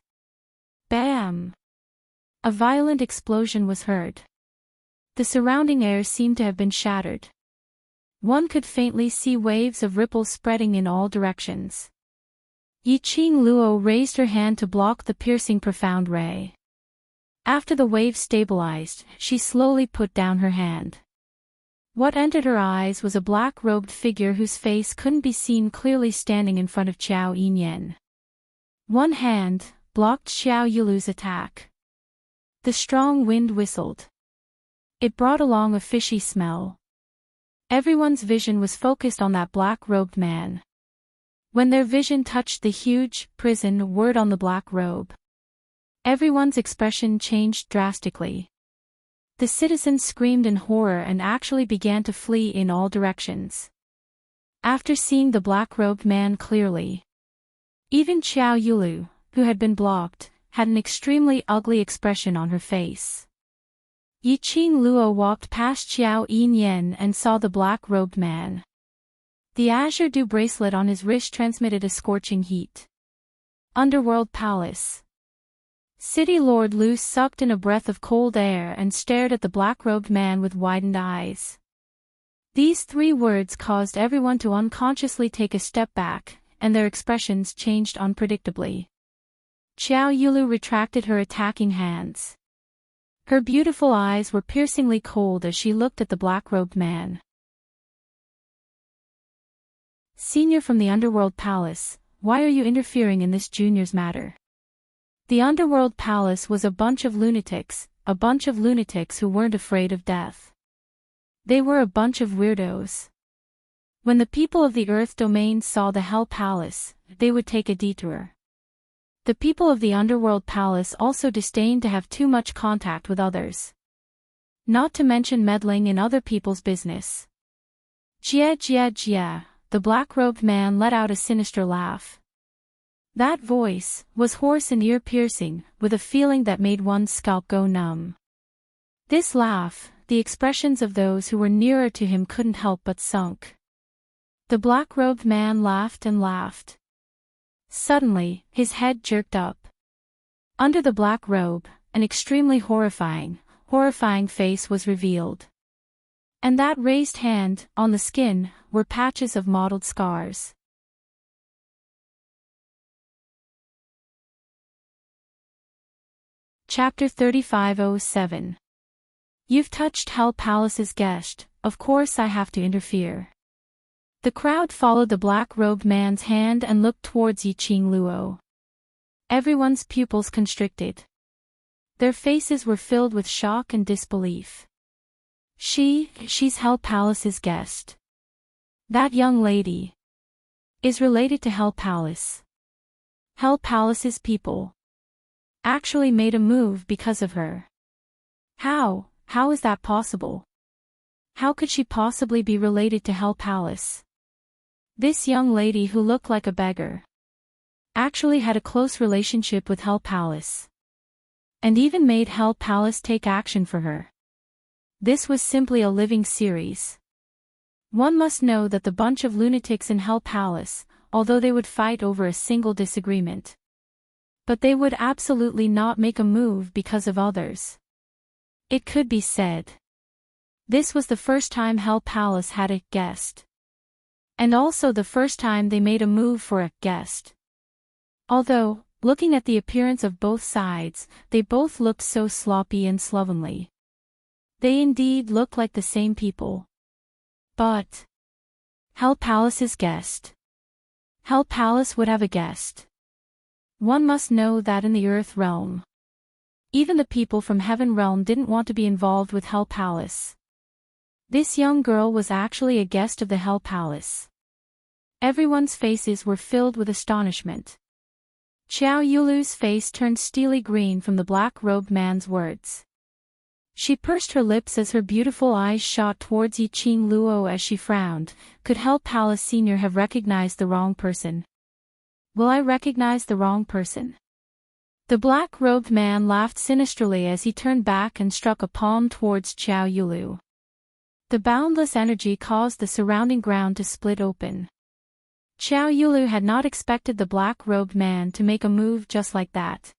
S1: Bam! A violent explosion was heard. The surrounding air seemed to have been shattered. One could faintly see waves of ripples spreading in all directions. Yiqing Luo raised her hand to block the piercing profound ray. After the wave stabilized, she slowly put down her hand. What entered her eyes was a black-robed figure whose face couldn't be seen clearly standing in front of Xiao Yinyan. One hand blocked Xiao Yulu's attack. The strong wind whistled. It brought along a fishy smell. Everyone's vision was focused on that black-robed man. When their vision touched the huge prison word on the black robe, everyone's expression changed drastically. The citizens screamed in horror and actually began to flee in all directions. After seeing the black-robed man clearly, even Xiao Yulu, who had been blocked, had an extremely ugly expression on her face. Yiqing Luo walked past Xiao Yinyan and saw the black-robed man. The azure dew bracelet on his wrist transmitted a scorching heat. Underworld Palace. City Lord Lu sucked in a breath of cold air and stared at the black-robed man with widened eyes. These three words caused everyone to unconsciously take a step back, and their expressions changed unpredictably. Xiao Yulu retracted her attacking hands. Her beautiful eyes were piercingly cold as she looked at the black-robed man. Senior from the Underworld Palace, why are you interfering in this junior's matter? The Underworld Palace was a bunch of lunatics who weren't afraid of death. They were a bunch of weirdos. When the people of the Earth Domain saw the Hell Palace, they would take a detour. The people of the Underworld Palace also disdained to have too much contact with others. Not to mention meddling in other people's business. Jia jia jia, the black-robed man let out a sinister laugh. That voice was hoarse and ear-piercing, with a feeling that made one's scalp go numb. This laugh, the expressions of those who were nearer to him couldn't help but sunk. The black-robed man laughed and laughed. Suddenly, his head jerked up. Under the black robe, an extremely horrifying face was revealed. And that raised hand, on the skin, were patches of mottled scars. Chapter 3507. You've touched Hell Palace's guest, of course I have to interfere. The crowd followed the black-robed man's hand and looked towards Yiqing Luo. Everyone's pupils constricted. Their faces were filled with shock and disbelief. She's Hell Palace's guest. That young lady is related to Hell Palace. Hell Palace's people actually made a move because of her. How is that possible? How could she possibly be related to Hell Palace? This young lady who looked like a beggar actually had a close relationship with Hell Palace, and even made Hell Palace take action for her. This was simply a living series. One must know that the bunch of lunatics in Hell Palace, although they would fight over a single disagreement, but they would absolutely not make a move because of others. It could be said this was the first time Hell Palace had a guest. And also the first time they made a move for a guest. Although, looking at the appearance of both sides, they both looked so sloppy and slovenly. They indeed looked like the same people. But Hell Palace's guest. Hell Palace would have a guest. One must know that in the Earth realm, even the people from Heaven realm didn't want to be involved with Hell Palace. This young girl was actually a guest of the Hell Palace. Everyone's faces were filled with astonishment. Xiao Yulu's face turned steely green from the black-robed man's words. She pursed her lips as her beautiful eyes shot towards Yiqing Luo as she frowned. Could Hell Palace Senior have recognized the wrong person? Will I recognize the wrong person? The black-robed man laughed sinisterly as he turned back and struck a palm towards Xiao Yulu. The boundless energy caused the surrounding ground to split open. Xiao Yulu had not expected the black-robed man to make a move just like that.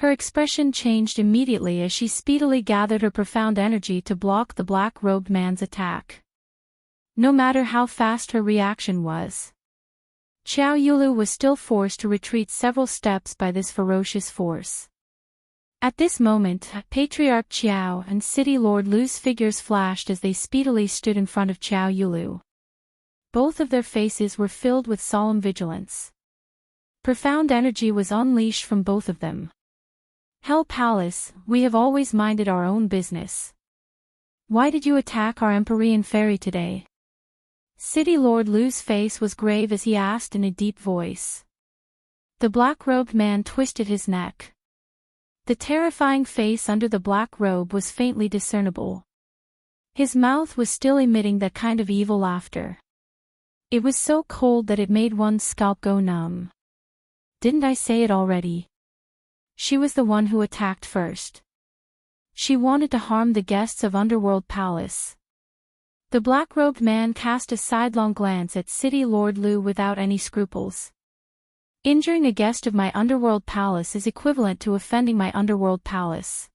S1: Her expression changed immediately as she speedily gathered her profound energy to block the black-robed man's attack. No matter how fast her reaction was, Xiao Yulu was still forced to retreat several steps by this ferocious force. At this moment, Patriarch Qiao and City Lord Lu's figures flashed as they speedily stood in front of Xiao Yulu. Both of their faces were filled with solemn vigilance. Profound energy was unleashed from both of them. Hell Palace, we have always minded our own business. Why did you attack our Empyrean Fairy today? City Lord Lu's face was grave as he asked in a deep voice. The black-robed man twisted his neck. The terrifying face under the black robe was faintly discernible. His mouth was still emitting that kind of evil laughter. It was so cold that it made one's scalp go numb. Didn't I say it already? She was the one who attacked first. She wanted to harm the guests of Underworld Palace. The black-robed man cast a sidelong glance at City Lord Lu without any scruples. Injuring a guest of my Underworld Palace is equivalent to offending my Underworld Palace.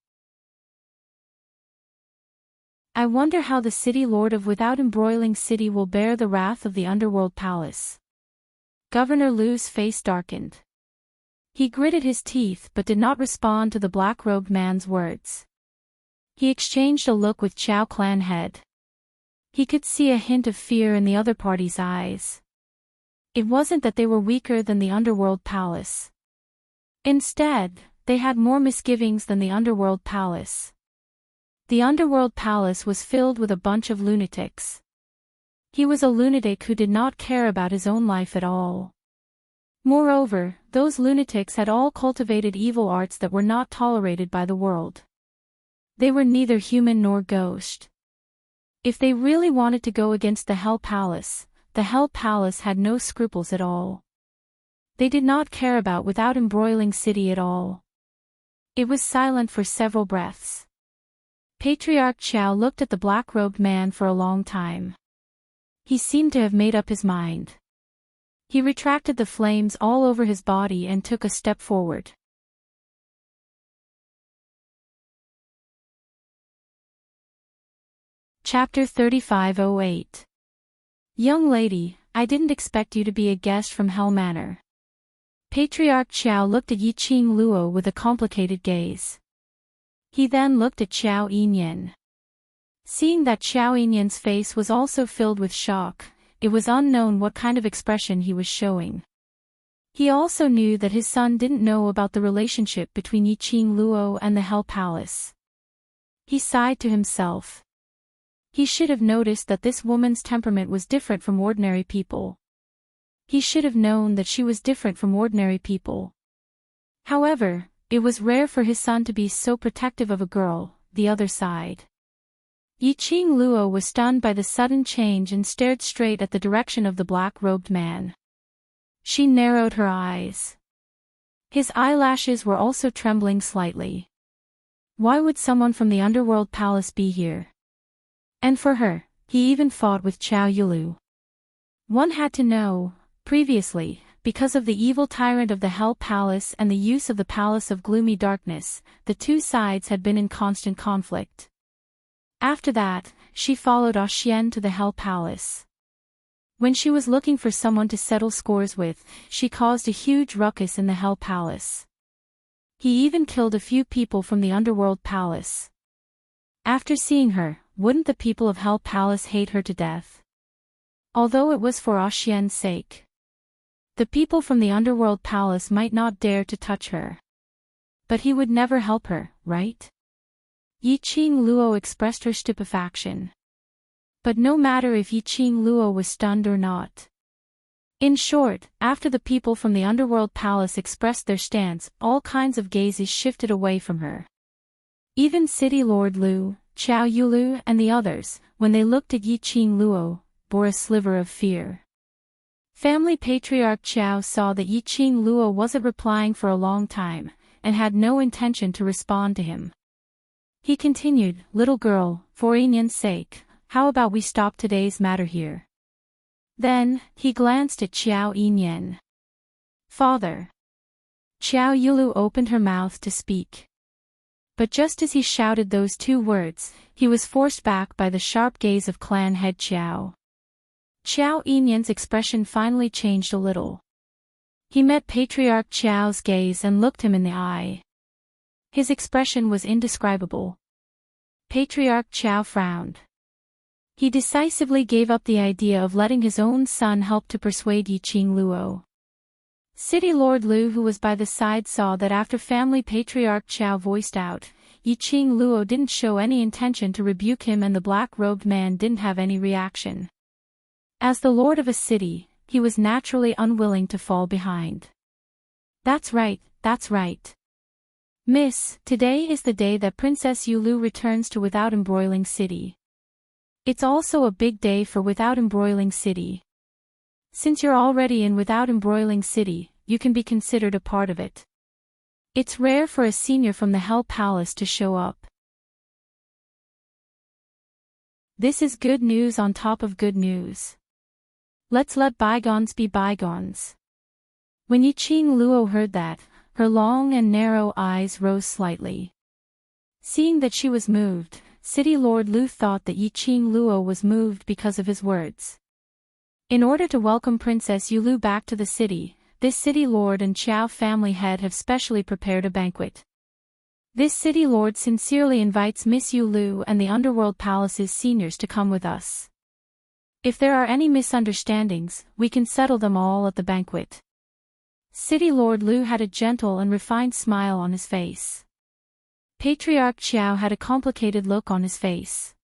S1: I wonder how the City Lord of Without Embroiling City will bear the wrath of the Underworld Palace. Governor Lu's face darkened. He gritted his teeth but did not respond to the black-robed man's words. He exchanged a look with Chao Clan head. He could see a hint of fear in the other party's eyes. It wasn't that they were weaker than the Underworld Palace. Instead, they had more misgivings than the Underworld Palace. The Underworld Palace was filled with a bunch of lunatics. He was a lunatic who did not care about his own life at all. Moreover, those lunatics had all cultivated evil arts that were not tolerated by the world. They were neither human nor ghost. If they really wanted to go against the Hell Palace had no scruples at all. They did not care about Without Embroiling City at all. It was silent for several breaths. Patriarch Qiao looked at the black-robed man for a long time. He seemed to have made up his mind. He retracted the flames all over his body and took a step forward. Chapter 3508. Young lady, I didn't expect you to be a guest from Hell Manor. Patriarch Qiao looked at Yiqing Luo with a complicated gaze. He then looked at Xiao Yinyan. Seeing that Xiao Yinyan's face was also filled with shock, it was unknown what kind of expression he was showing. He also knew that his son didn't know about the relationship between Yiqing Luo and the Hell Palace. He sighed to himself. He should have noticed that this woman's temperament was different from ordinary people. He should have known that she was different from ordinary people. However, it was rare for his son to be so protective of a girl. The other side. Yiqing Luo was stunned by the sudden change and stared straight at the direction of the black-robed man. She narrowed her eyes. His eyelashes were also trembling slightly. Why would someone from the underworld palace be here? And for her, he even fought with Qiao Yulu. One had to know, previously, because of the evil tyrant of the Hell Palace and the use of the Palace of Gloomy Darkness, the two sides had been in constant conflict. After that, she followed Xian to the Hell Palace. When she was looking for someone to settle scores with, she caused a huge ruckus in the Hell Palace. He even killed a few people from the Underworld Palace. After seeing her, wouldn't the people of Hell Palace hate her to death? Although it was for Xian's sake. The people from the Underworld Palace might not dare to touch her. But he would never help her, right? Yiqing Luo expressed her stupefaction. But no matter if Yiqing Luo was stunned or not. In short, after the people from the Underworld Palace expressed their stance, all kinds of gazes shifted away from her. Even City Lord Lu, Qiao Yulu and the others, when they looked at Yiqing Luo, bore a sliver of fear. Family Patriarch Qiao saw that Yiqing Luo wasn't replying for a long time, and had no intention to respond to him. He continued, "Little girl, for Yinyan's sake, how about we stop today's matter here?" Then, he glanced at Xiao Yinyan. "Father." Qiao Yulu opened her mouth to speak. But just as he shouted those two words, he was forced back by the sharp gaze of clan head Qiao. Xiao Yinyan's expression finally changed a little. He met Patriarch Qiao's gaze and looked him in the eye. His expression was indescribable. Patriarch Qiao frowned. He decisively gave up the idea of letting his own son help to persuade Yiqing Luo. City Lord Lu, who was by the side, saw that after Family Patriarch Qiao voiced out, Yiqing Luo didn't show any intention to rebuke him and the black-robed man didn't have any reaction. As the lord of a city, he was naturally unwilling to fall behind. That's right, that's right. Miss, today is the day that Princess Yulu returns to Without Embroiling City. It's also a big day for Without Embroiling City. Since you're already in Without Embroiling City, you can be considered a part of it. It's rare for a senior from the Hell Palace to show up. This is good news on top of good news. Let's let bygones be bygones. When Yiqing Luo heard that, her long and narrow eyes rose slightly. Seeing that she was moved, City Lord Lu thought that Yiqing Luo was moved because of his words. In order to welcome Princess Yulu back to the city, this city lord and Qiao family head have specially prepared a banquet. This city lord sincerely invites Miss Yulu and the Underworld Palace's seniors to come with us. If there are any misunderstandings, we can settle them all at the banquet. City Lord Lu had a gentle and refined smile on his face. Patriarch Qiao had a complicated look on his face.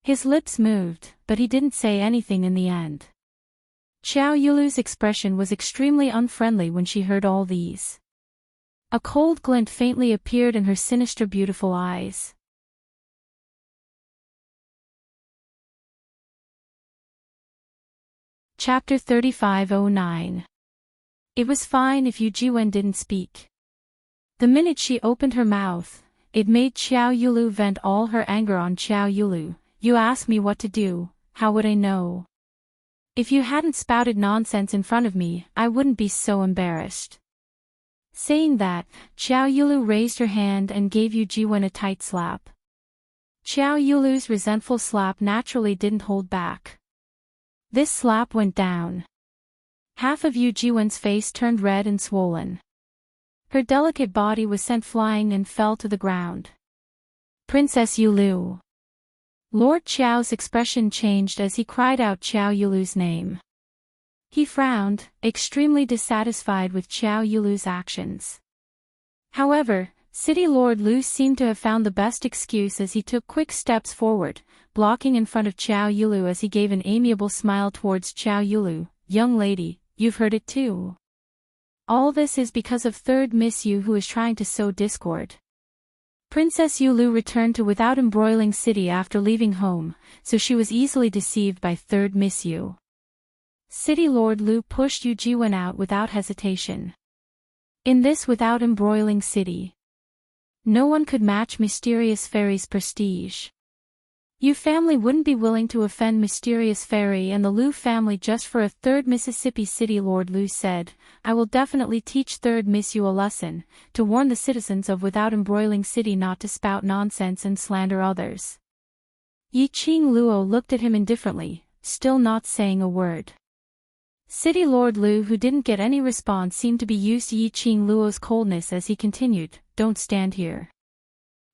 S1: His lips moved, but he didn't say anything in the end. Qiao Yulu's expression was extremely unfriendly when she heard all these. A cold glint faintly appeared in her sinister beautiful eyes. Chapter 3509. It was fine if Yu Jiwen didn't speak. The minute she opened her mouth, it made Qiao Yulu vent all her anger on Qiao Yulu. "You ask me what to do, how would I know? If you hadn't spouted nonsense in front of me, I wouldn't be so embarrassed." Saying that, Qiao Yulu raised her hand and gave Yu Jiwen a tight slap. Qiao Yulu's resentful slap naturally didn't hold back. This slap went down. Half of Yu Jiwen's face turned red and swollen. Her delicate body was sent flying and fell to the ground. Princess Yulu. Lord Qiao's expression changed as he cried out Qiao Yulu's name. He frowned, extremely dissatisfied with Qiao Yulu's actions. However, City Lord Lu seemed to have found the best excuse as he took quick steps forward, blocking in front of Qiao Yulu as he gave an amiable smile towards Qiao Yulu. Young lady, you've heard it too. All this is because of third Miss Yu, who is trying to sow discord. Princess Yulu returned to Without Embroiling City after leaving home, so she was easily deceived by third Miss Yu. City Lord Lu pushed Yu Jiwen out without hesitation. In this Without Embroiling City, no one could match Mysterious Fairy's prestige. Yu family wouldn't be willing to offend Mysterious Fairy and the Lu family just for a third Mississippi. City Lord Lu said, I will definitely teach third Miss Yu a lesson, to warn the citizens of Without Embroiling City not to spout nonsense and slander others. Yi Qing Luo looked at him indifferently, still not saying a word. City Lord Lu, who didn't get any response, seemed to be used to Yi Qing Luo's coldness as he continued, don't stand here.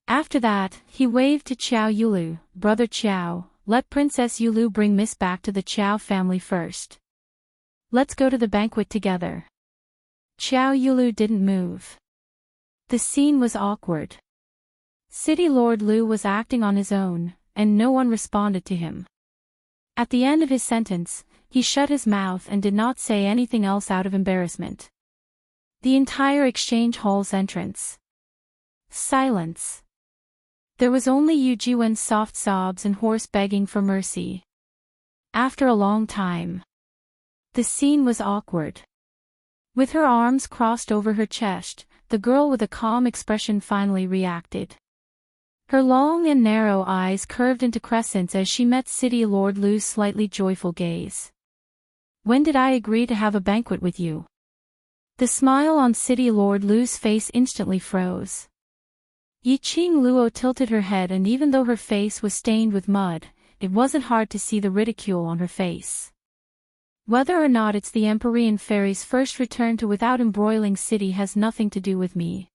S1: After that, he waved to Qiao Yulu, Brother Qiao, let Princess Yulu bring Miss back to the Qiao family first. Let's go to the banquet together. Qiao Yulu didn't move. The scene was awkward. City Lord Lu was acting on his own, and no one responded to him. At the end of his sentence, he shut his mouth and did not say anything else out of embarrassment. The entire exchange hall's entrance. Silence. There was only Yu Jiwen's soft sobs and hoarse begging for mercy. After a long time, the scene was awkward. With her arms crossed over her chest, the girl with a calm expression finally reacted. Her long and narrow eyes curved into crescents as she met City Lord Lu's slightly joyful gaze. When did I agree to have a banquet with you? The smile on City Lord Lu's face instantly froze. Yi Qing Luo tilted her head, and even though her face was stained with mud, it wasn't hard to see the ridicule on her face. Whether or not it's the Empyrean Fairy's first return to Without Embroiling City has nothing to do with me.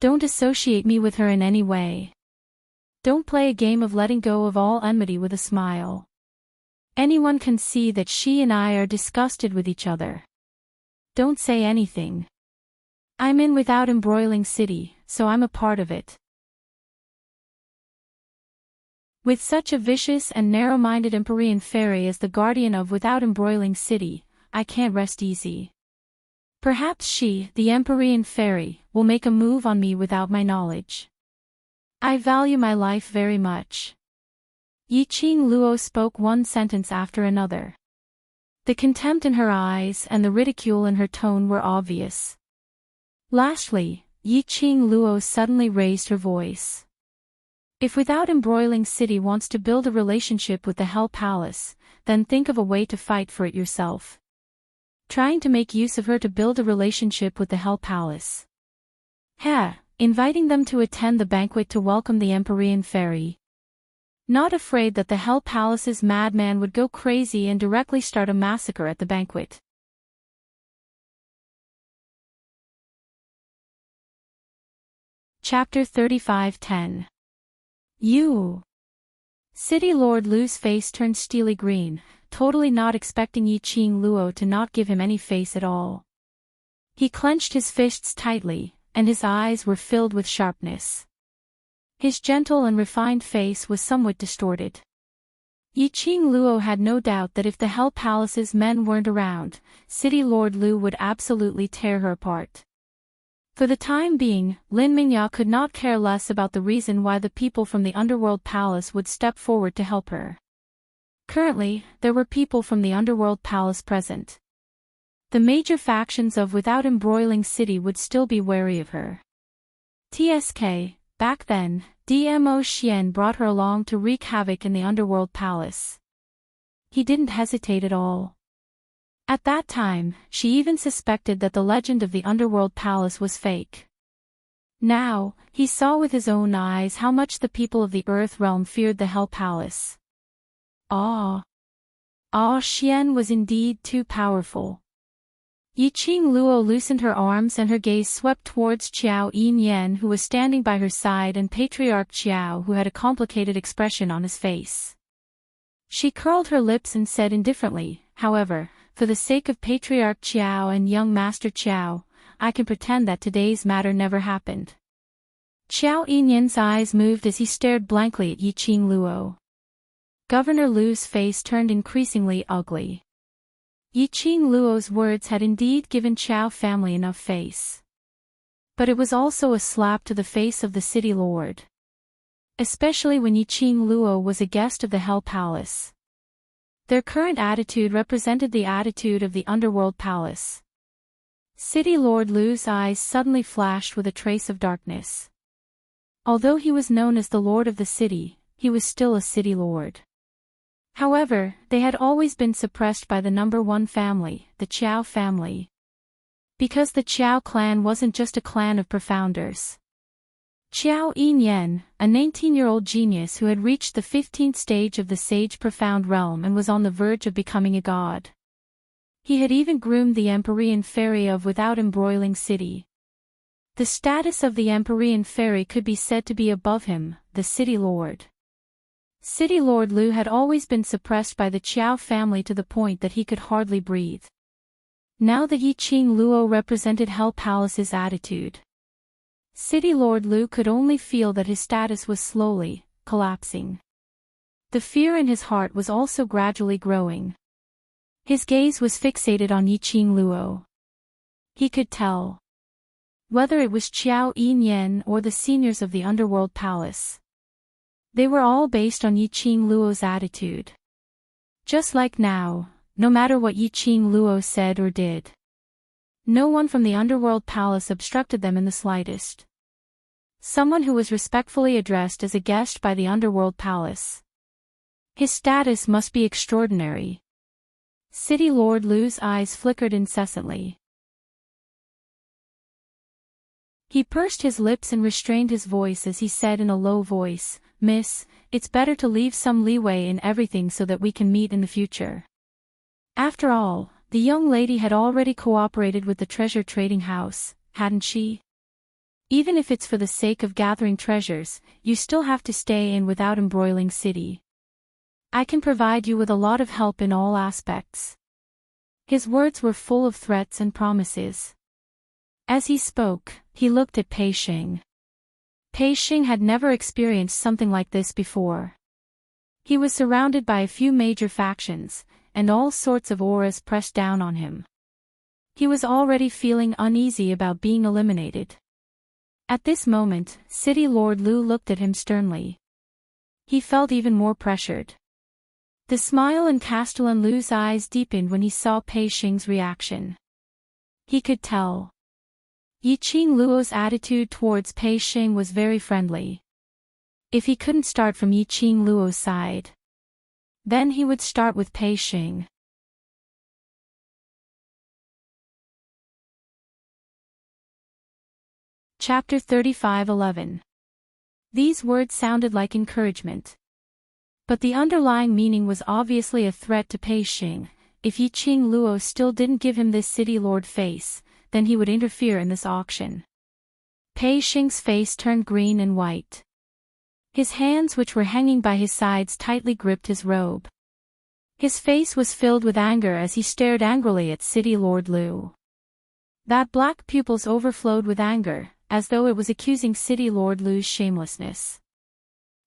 S1: Don't associate me with her in any way. Don't play a game of letting go of all enmity with a smile. Anyone can see that she and I are disgusted with each other. Don't say anything. I'm in Without Embroiling City, so I'm a part of it. With such a vicious and narrow-minded Empyrean Fairy as the guardian of Without Embroiling City, I can't rest easy. Perhaps she, the Empyrean Fairy, will make a move on me without my knowledge. I value my life very much. Yi Qing Luo spoke one sentence after another. The contempt in her eyes and the ridicule in her tone were obvious. Lastly, Yi Qing Luo suddenly raised her voice. If Without Embroiling City wants to build a relationship with the Hell Palace, then think of a way to fight for it yourself. Trying to make use of her to build a relationship with the Hell Palace. Inviting them to attend the banquet to welcome the Empyrean Fairy. Not afraid that the Hell Palace's madman would go crazy and directly start a massacre at the banquet. Chapter 35:10. You. City Lord Lu's face turned steely green, totally not expecting Yi Qing Luo to not give him any face at all. He clenched his fists tightly, and his eyes were filled with sharpness. His gentle and refined face was somewhat distorted. Yi Qing Luo had no doubt that if the Hell Palace's men weren't around, City Lord Lu would absolutely tear her apart. For the time being, Lin Mingya could not care less about the reason why the people from the Underworld Palace would step forward to help her. Currently, there were people from the Underworld Palace present. The major factions of Without Embroiling City would still be wary of her. TSK, back then, DMO Xian brought her along to wreak havoc in the Underworld Palace. He didn't hesitate at all. At that time, she even suspected that the legend of the Underworld Palace was fake. Now, he saw with his own eyes how much the people of the Earth Realm feared the Hell Palace. Xian was indeed too powerful. Yiqing Luo loosened her arms and her gaze swept towards Qiao Yin, who was standing by her side, and Patriarch Qiao, who had a complicated expression on his face. She curled her lips and said indifferently, "However, for the sake of Patriarch Qiao and young Master Qiao, I can pretend that today's matter never happened." Qiao Yin's eyes moved as he stared blankly at Yiqing Luo. Governor Lu's face turned increasingly ugly. Yiqing Luo's words had indeed given Qiao family enough face. But it was also a slap to the face of the city lord. Especially when Yiqing Luo was a guest of the Hell Palace. Their current attitude represented the attitude of the Underworld Palace. City Lord Lu's eyes suddenly flashed with a trace of darkness. Although he was known as the Lord of the City, he was still a city lord. However, they had always been suppressed by the number one family, the Qiao family. Because the Qiao clan wasn't just a clan of profounders. Qiao Yin, a 19-year-old genius who had reached the 15th stage of the Sage Profound realm and was on the verge of becoming a god. He had even groomed the Empyrean fairy of Without Embroiling City. The status of the Empyrean fairy could be said to be above him, the city lord. City Lord Lu had always been suppressed by the Qiao family to the point that he could hardly breathe. Now that Yiqing Luo represented Hell Palace's attitude, City Lord Lu could only feel that his status was slowly collapsing. The fear in his heart was also gradually growing. His gaze was fixated on Yiqing Luo. He could tell. Whether it was Qiao Yin or the seniors of the Underworld Palace, they were all based on Yiqing Luo's attitude. Just like now, no matter what Yiqing Luo said or did, no one from the Underworld Palace obstructed them in the slightest. Someone who was respectfully addressed as a guest by the Underworld Palace. His status must be extraordinary. City Lord Lu's eyes flickered incessantly. He pursed his lips and restrained his voice as he said in a low voice, "Miss, it's better to leave some leeway in everything so that we can meet in the future." After all, the young lady had already cooperated with the treasure trading house, hadn't she? Even if it's for the sake of gathering treasures, you still have to stay in Without Embroiling City. I can provide you with a lot of help in all aspects. His words were full of threats and promises. As he spoke, he looked at Pei Xing. Pei Xing had never experienced something like this before. He was surrounded by a few major factions, and all sorts of auras pressed down on him. He was already feeling uneasy about being eliminated. At this moment, City Lord Lu looked at him sternly. He felt even more pressured. The smile in Castellan Lu's eyes deepened when he saw Pei Xing's reaction. He could tell. Yiqing Luo's attitude towards Pei Xing was very friendly. If he couldn't start from Yiqing Luo's side, then he would start with Pei Xing. Chapter 35:11. These words sounded like encouragement. But the underlying meaning was obviously a threat to Pei Xing. If Yiqing Luo still didn't give him this city lord face, then he would interfere in this auction. Pei Xing's face turned green and white. His hands, which were hanging by his sides, tightly gripped his robe. His face was filled with anger as he stared angrily at City Lord Lu. That black pupils overflowed with anger, as though it was accusing City Lord Lu's shamelessness.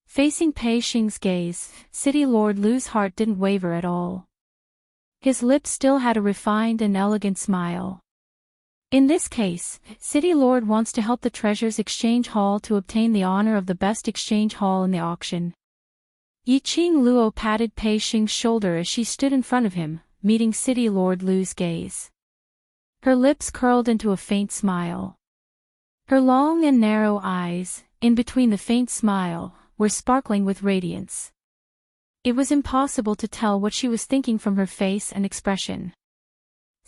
S1: Facing Pei Xing's gaze, City Lord Lu's heart didn't waver at all. His lips still had a refined and elegant smile. In this case, City Lord wants to help the Treasures Exchange Hall to obtain the honor of the best exchange hall in the auction. Yiqing Luo patted Pei Xing's shoulder as she stood in front of him, meeting City Lord Lu's gaze. Her lips curled into a faint smile. Her long and narrow eyes, in between the faint smile, were sparkling with radiance. It was impossible to tell what she was thinking from her face and expression.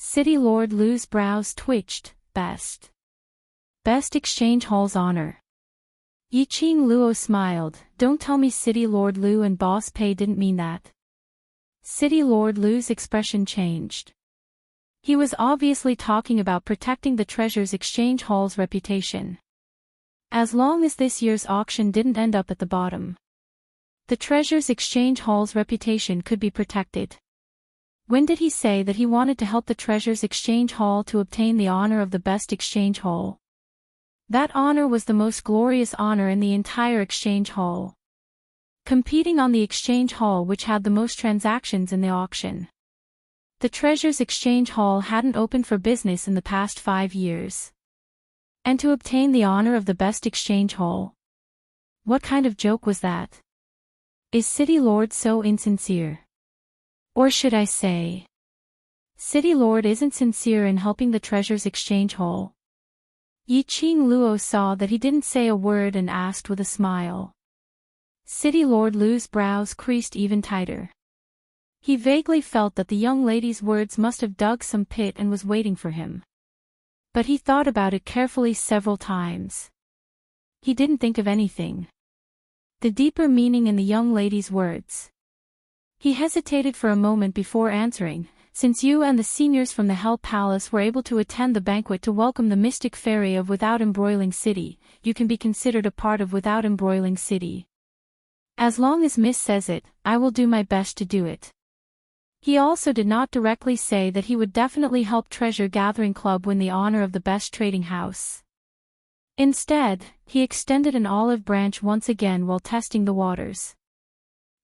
S1: City Lord Lu's brows twitched. Best exchange hall's honor. Yiqing Luo smiled. Don't tell me City Lord Lu and Boss Pei didn't mean that. City Lord Lu's expression changed. He was obviously talking about protecting the Treasures Exchange Hall's reputation. As long as this year's auction didn't end up at the bottom, the Treasures Exchange Hall's reputation could be protected. When did he say that he wanted to help the Treasures Exchange Hall to obtain the honor of the best exchange hall? That honor was the most glorious honor in the entire exchange hall, competing on the exchange hall which had the most transactions in the auction. The Treasures Exchange Hall hadn't opened for business in the past 5 years. And to obtain the honor of the best exchange hall? What kind of joke was that? Is City Lord so insincere? Or should I say, City Lord isn't sincere in helping the Treasures Exchange Hall? Yiqing Luo saw that he didn't say a word and asked with a smile. City Lord Lu's brows creased even tighter. He vaguely felt that the young lady's words must have dug some pit and was waiting for him. But he thought about it carefully several times. He didn't think of anything. The deeper meaning in the young lady's words. He hesitated for a moment before answering. Since you and the seniors from the Hell Palace were able to attend the banquet to welcome the mystic fairy of Without Embroiling City, you can be considered a part of Without Embroiling City. As long as Miss says it, I will do my best to do it. He also did not directly say that he would definitely help Treasure Gathering Club win the honor of the best trading house. Instead, he extended an olive branch once again while testing the waters.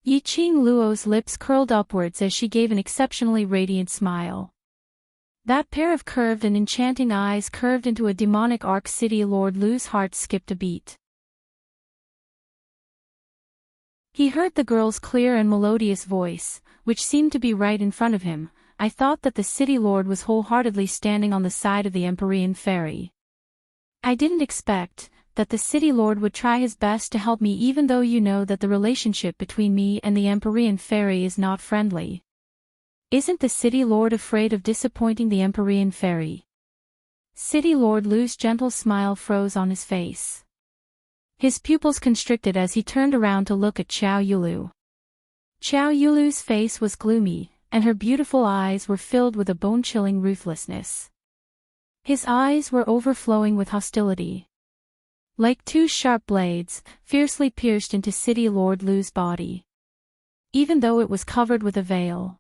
S1: Yiqing Luo's lips curled upwards as she gave an exceptionally radiant smile. That pair of curved and enchanting eyes curved into a demonic arc. City Lord Lu's heart skipped a beat. He heard the girl's clear and melodious voice, which seemed to be right in front of him. I thought that the City Lord was wholeheartedly standing on the side of the Empyrean Fairy. I didn't expect that the City Lord would try his best to help me, even though you know that the relationship between me and the Empyrean Fairy is not friendly. Isn't the City Lord afraid of disappointing the Empyrean Fairy? City Lord Lu's gentle smile froze on his face. His pupils constricted as he turned around to look at Xiao Yulu. Xiao Yulu's face was gloomy, and her beautiful eyes were filled with a bone-chilling ruthlessness. His eyes were overflowing with hostility. Like two sharp blades, fiercely pierced into City Lord Lu's body. Even though it was covered with a veil.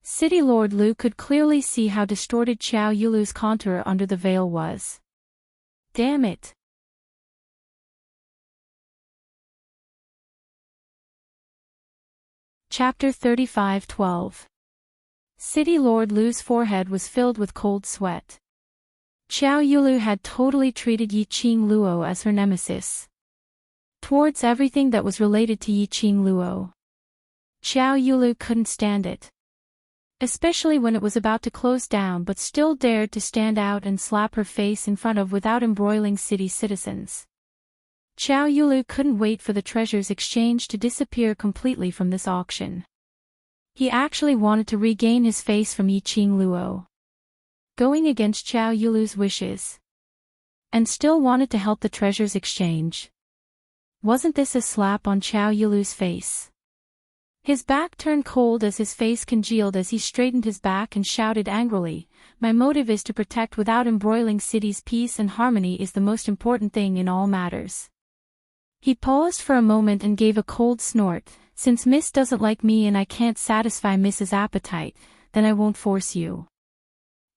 S1: City Lord Lu could clearly see how distorted Xiao Yulu's contour under the veil was. Damn it! Chapter 35:12. City Lord Lu's forehead was filled with cold sweat. Xiao Yulu had totally treated Yiqing Luo as her nemesis. Towards everything that was related to Yiqing Luo, Xiao Yulu couldn't stand it. Especially when it was about to close down, but still dared to stand out and slap her face in front of Without Embroiling City citizens. Xiao Yulu couldn't wait for the Treasures Exchange to disappear completely from this auction. He actually wanted to regain his face from Yiqing Luo, going against Xiao Yulu's wishes, and still wanted to help the Treasures Exchange. Wasn't this a slap on Xiao Yulu's face? His back turned cold as his face congealed as he straightened his back and shouted angrily, "My motive is to protect Without Embroiling City's peace and harmony is the most important thing in all matters." He paused for a moment and gave a cold snort. "Since Miss doesn't like me and I can't satisfy Miss's appetite, then I won't force you.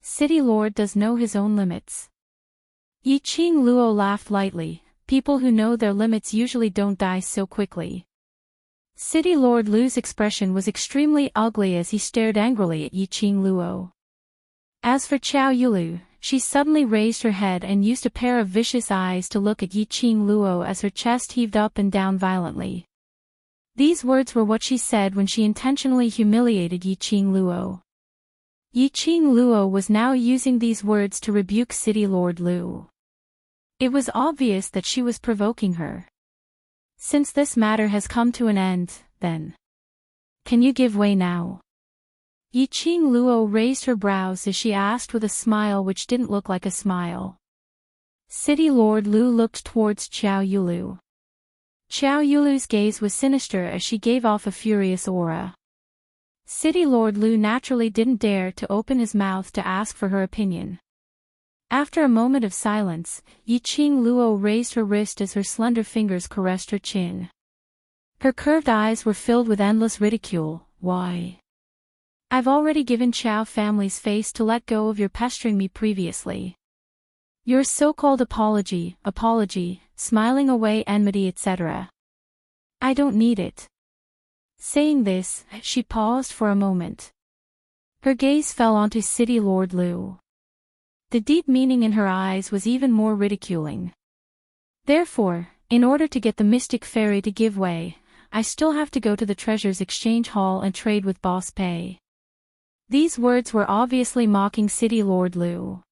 S1: City Lord does know his own limits." Yiqing Luo laughed lightly. People who know their limits usually don't die so quickly. City Lord Lu's expression was extremely ugly as he stared angrily at Yiqing Luo. As for Xiao Yulu, she suddenly raised her head and used a pair of vicious eyes to look at Yiqing Luo as her chest heaved up and down violently. These words were what she said when she intentionally humiliated Yiqing Luo. Yiqing Luo was now using these words to rebuke City Lord Lu. It was obvious that she was provoking her. "Since this matter has come to an end, then can you give way now?" Yiqing Luo raised her brows as she asked with a smile which didn't look like a smile. City Lord Lu looked towards Xiao Yulu. Xiao Yulu's gaze was sinister as she gave off a furious aura. City Lord Lu naturally didn't dare to open his mouth to ask for her opinion. After a moment of silence, Yiqing Luo raised her wrist as her slender fingers caressed her chin. Her curved eyes were filled with endless ridicule. Why? I've already given Chao family's face to let go of your pestering me previously. Your so-called apology, smiling away enmity etc. I don't need it. Saying this, she paused for a moment. Her gaze fell onto City Lord Lu. The deep meaning in her eyes was even more ridiculing. Therefore, in order to get the mystic fairy to give way, I still have to go to the Treasures Exchange Hall and trade with Boss Pei. These words were obviously mocking City Lord Lu.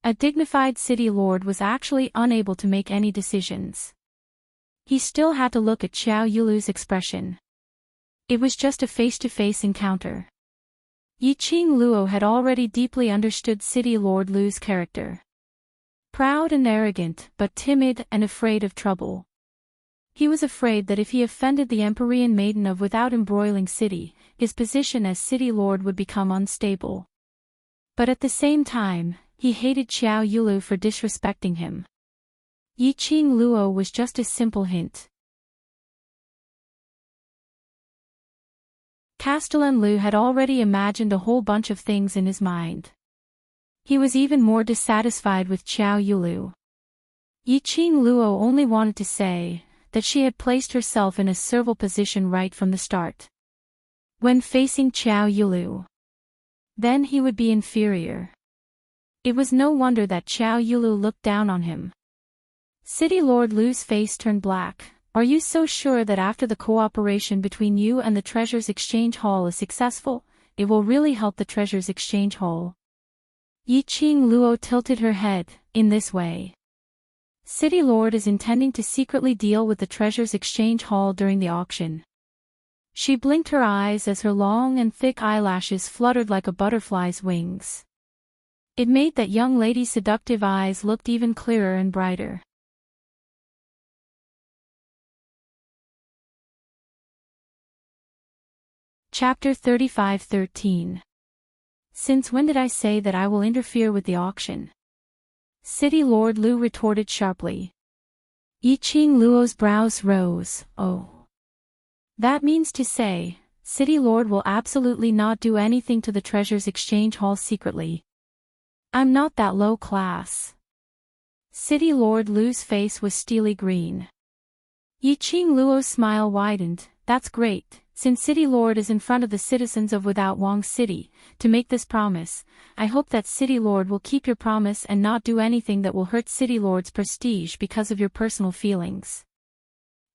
S1: A dignified city lord was actually unable to make any decisions. He still had to look at Xiao Yulu's expression. It was just a face-to-face encounter. Yiqing Luo had already deeply understood City Lord Lu's character. Proud and arrogant, but timid and afraid of trouble. He was afraid that if he offended the Empyrean maiden of Without Embroiling City, his position as City Lord would become unstable. But at the same time, he hated Xiao Yulu for disrespecting him. Yiqing Luo was just a simple hint. Castellan Lu had already imagined a whole bunch of things in his mind. He was even more dissatisfied with Xiao Yulu. Yiqing Luo only wanted to say that she had placed herself in a servile position right from the start. When facing Xiao Yulu, then he would be inferior. It was no wonder that Xiao Yulu looked down on him. City Lord Lu's face turned black. Are you so sure that after the cooperation between you and the Treasures Exchange Hall is successful, it will really help the Treasures Exchange Hall? Yiqing Luo tilted her head. In this way, City Lord is intending to secretly deal with the Treasures Exchange Hall during the auction. She blinked her eyes as her long and thick eyelashes fluttered like a butterfly's wings. It made that young lady's seductive eyes look even clearer and brighter. Chapter 35:13. Since when did I say that I will interfere with the auction? City Lord Lu retorted sharply. Yiqing Luo's brows rose. Oh. That means to say, City Lord will absolutely not do anything to the Treasures Exchange Hall secretly. I'm not that low class. City Lord Lu's face was steely green. Yiqing Luo's smile widened. That's great. Since City Lord is in front of the citizens of Without Wong City, to make this promise, I hope that City Lord will keep your promise and not do anything that will hurt City Lord's prestige because of your personal feelings.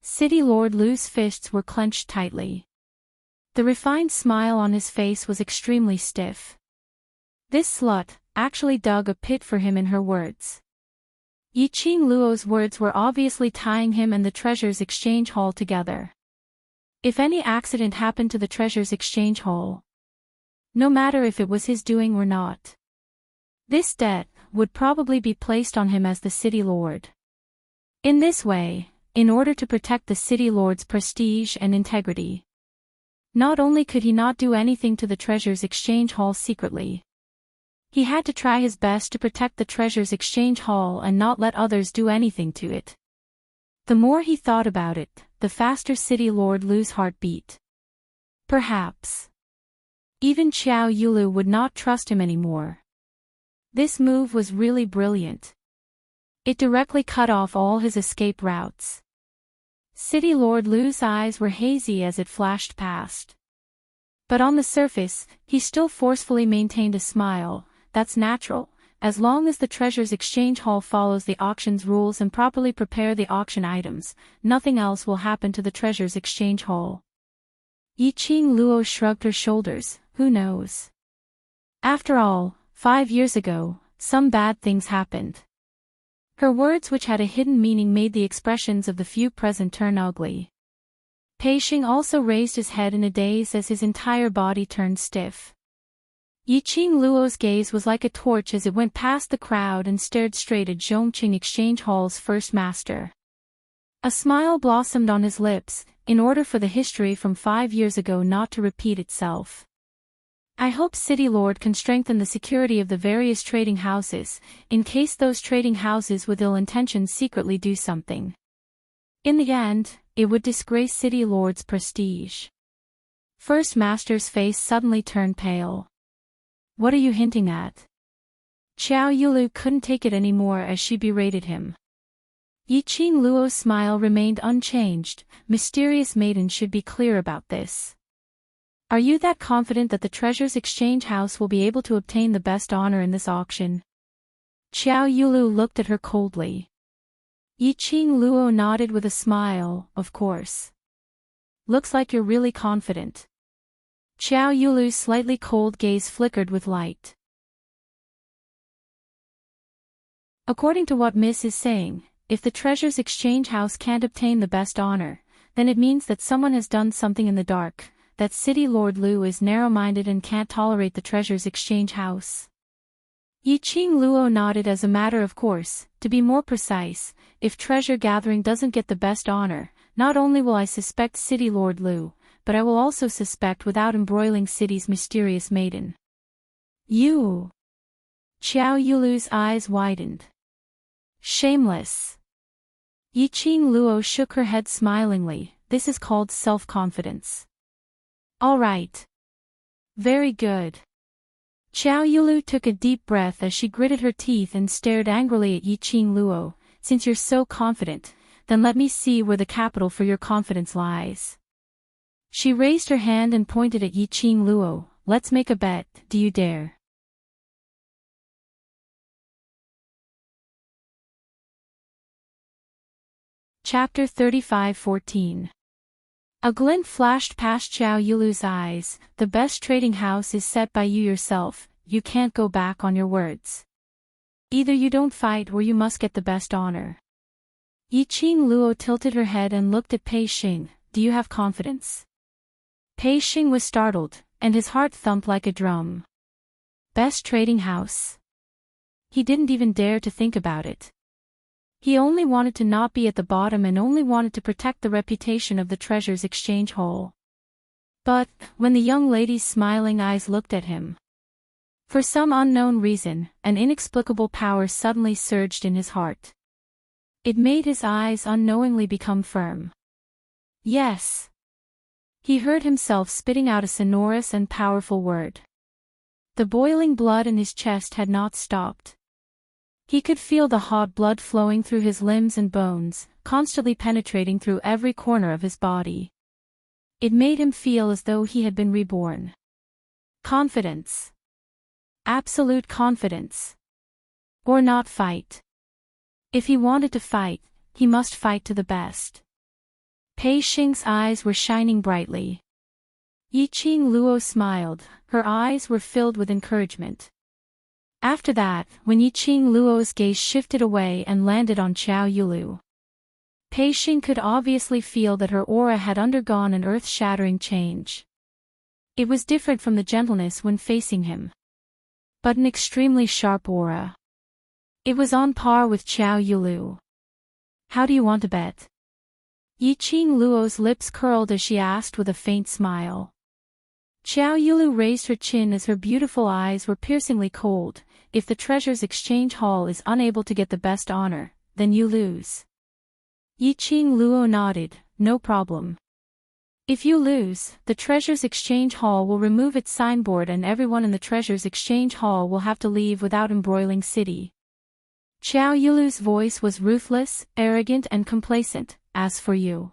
S1: City Lord Lu's fists were clenched tightly. The refined smile on his face was extremely stiff. This slut actually dug a pit for him in her words. Yiqing Luo's words were obviously tying him and the Treasures Exchange Hall together. If any accident happened to the Treasures Exchange Hall, no matter if it was his doing or not, this debt would probably be placed on him as the City Lord. In this way, in order to protect the City Lord's prestige and integrity, not only could he not do anything to the Treasures Exchange Hall secretly, he had to try his best to protect the Treasures Exchange Hall and not let others do anything to it. The more he thought about it, the faster City Lord Lu's heart beat. Perhaps even Xiao Yulu would not trust him anymore. This move was really brilliant. It directly cut off all his escape routes. City Lord Lu's eyes were hazy as it flashed past. But on the surface, he still forcefully maintained a smile. That's natural. As long as the Treasures Exchange Hall follows the auction's rules and properly prepare the auction items, nothing else will happen to the Treasures Exchange Hall. Yiqing Luo shrugged her shoulders. Who knows? After all, 5 years ago, some bad things happened. Her words, which had a hidden meaning, made the expressions of the few present turn ugly. Pei Xing also raised his head in a daze as his entire body turned stiff. Yiqing Luo's gaze was like a torch as it went past the crowd and stared straight at Zhongqing Exchange Hall's first master. A smile blossomed on his lips, in order for the history from 5 years ago not to repeat itself. I hope City Lord can strengthen the security of the various trading houses, in case those trading houses with ill intentions secretly do something. In the end, it would disgrace City Lord's prestige. First Master's face suddenly turned pale. What are you hinting at? Xiao Yulu couldn't take it anymore as she berated him. Yiqing Luo's smile remained unchanged. Mysterious maiden should be clear about this. Are you that confident that the Treasures Exchange House will be able to obtain the best honor in this auction? Xiao Yulu looked at her coldly. Yiqing Luo nodded with a smile, of course. Looks like you're really confident. Xiao Yulu's slightly cold gaze flickered with light. According to what Miss is saying, if the Treasures Exchange House can't obtain the best honor, then it means that someone has done something in the dark, that City Lord Lu is narrow-minded and can't tolerate the Treasures Exchange House. Yiqing Luo nodded as a matter of course. To be more precise, if treasure gathering doesn't get the best honor, not only will I suspect City Lord Lu, but I will also suspect without embroiling City's mysterious maiden. You! Xiao Yulu's eyes widened. Shameless! Yiqing Luo shook her head smilingly. This is called self-confidence. All right. Very good. Xiao Yulu took a deep breath as she gritted her teeth and stared angrily at Yiqing Luo. Since you're so confident, then let me see where the capital for your confidence lies. She raised her hand and pointed at Yiqing Luo. Let's make a bet, do you dare? Chapter 35:14. A glint flashed past Xiao Yulu's eyes. The best trading house is set by you yourself. You can't go back on your words. Either you don't fight or you must get the best honor. Yiqing Luo tilted her head and looked at Pei Xing. Do you have confidence? Pei Xing was startled, and his heart thumped like a drum. Best trading house. He didn't even dare to think about it. He only wanted to not be at the bottom and only wanted to protect the reputation of the Treasures Exchange Hall. But, when the young lady's smiling eyes looked at him, for some unknown reason, an inexplicable power suddenly surged in his heart. It made his eyes unknowingly become firm. Yes. He heard himself spitting out a sonorous and powerful word. The boiling blood in his chest had not stopped. He could feel the hot blood flowing through his limbs and bones, constantly penetrating through every corner of his body. It made him feel as though he had been reborn. Confidence. Absolute confidence. Or not fight. If he wanted to fight, he must fight to the best. Pei Xing's eyes were shining brightly. Yiqing Luo smiled, her eyes were filled with encouragement. After that, when Yiqing Luo's gaze shifted away and landed on Xiao Yulu, Pei Xing could obviously feel that her aura had undergone an earth-shattering change. It was different from the gentleness when facing him, but an extremely sharp aura. It was on par with Xiao Yulu. How do you want to bet? Yiqing Luo's lips curled as she asked with a faint smile. Xiao Yulu raised her chin as her beautiful eyes were piercingly cold. If the Treasures Exchange Hall is unable to get the best honor, then you lose. Yiqing Luo nodded. No problem. If you lose, the Treasures Exchange Hall will remove its signboard and everyone in the Treasures Exchange Hall will have to leave without embroiling City. Xiao Yulu's voice was ruthless, arrogant and complacent. As for you,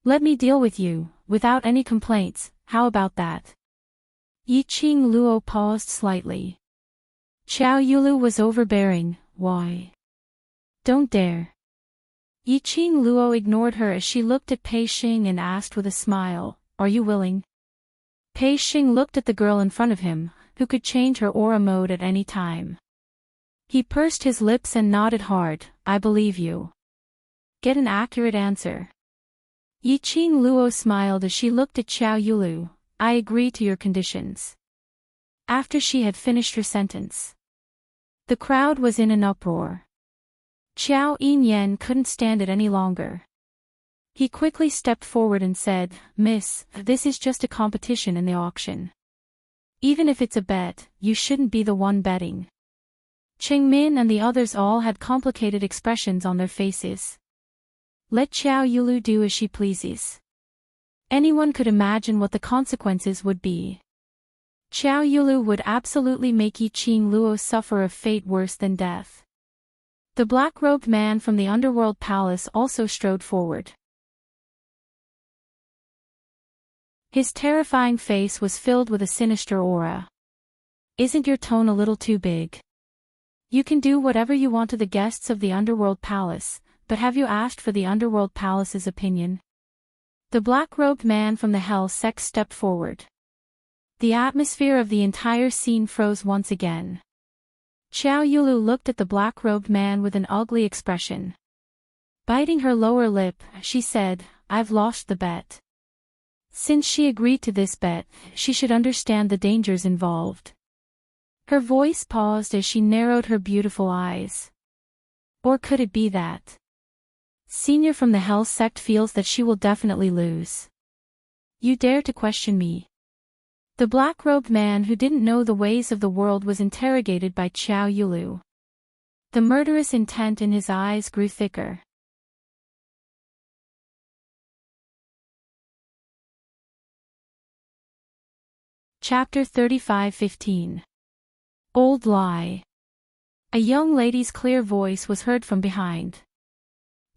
S1: let me deal with you, without any complaints. How about that? Yiqing Luo paused slightly. Xiao Yulu was overbearing. Why? Don't dare. Yiqing Luo ignored her as she looked at Pei Xing and asked with a smile, are you willing? Pei Xing looked at the girl in front of him, who could change her aura mode at any time. He pursed his lips and nodded hard. I believe you. Get an accurate answer. Yiqing Luo smiled as she looked at Xiao Yulu. I agree to your conditions. After she had finished her sentence, the crowd was in an uproar. Xiao Yin couldn't stand it any longer. He quickly stepped forward and said, "Miss, this is just a competition in the auction. Even if it's a bet, you shouldn't be the one betting." Chengmin and the others all had complicated expressions on their faces. Let Xiao Yulu do as she pleases. Anyone could imagine what the consequences would be. Xiao Yulu would absolutely make Yiqing Luo suffer a fate worse than death. The black-robed man from the underworld palace also strode forward. His terrifying face was filled with a sinister aura. "Isn't your tone a little too big? You can do whatever you want to the guests of the underworld palace, but have you asked for the underworld palace's opinion?" The black-robed man from the hell sect stepped forward. The atmosphere of the entire scene froze once again. Xiao Yulu looked at the black-robed man with an ugly expression. Biting her lower lip, she said, "I've lost the bet." Since she agreed to this bet, she should understand the dangers involved. Her voice paused as she narrowed her beautiful eyes. Or could it be that Senior from the Hell sect feels that she will definitely lose? "You dare to question me?" The black-robed man who didn't know the ways of the world was interrogated by Xiao Yulu. The murderous intent in his eyes grew thicker. Chapter 35:15. Old Lie. A young lady's clear voice was heard from behind.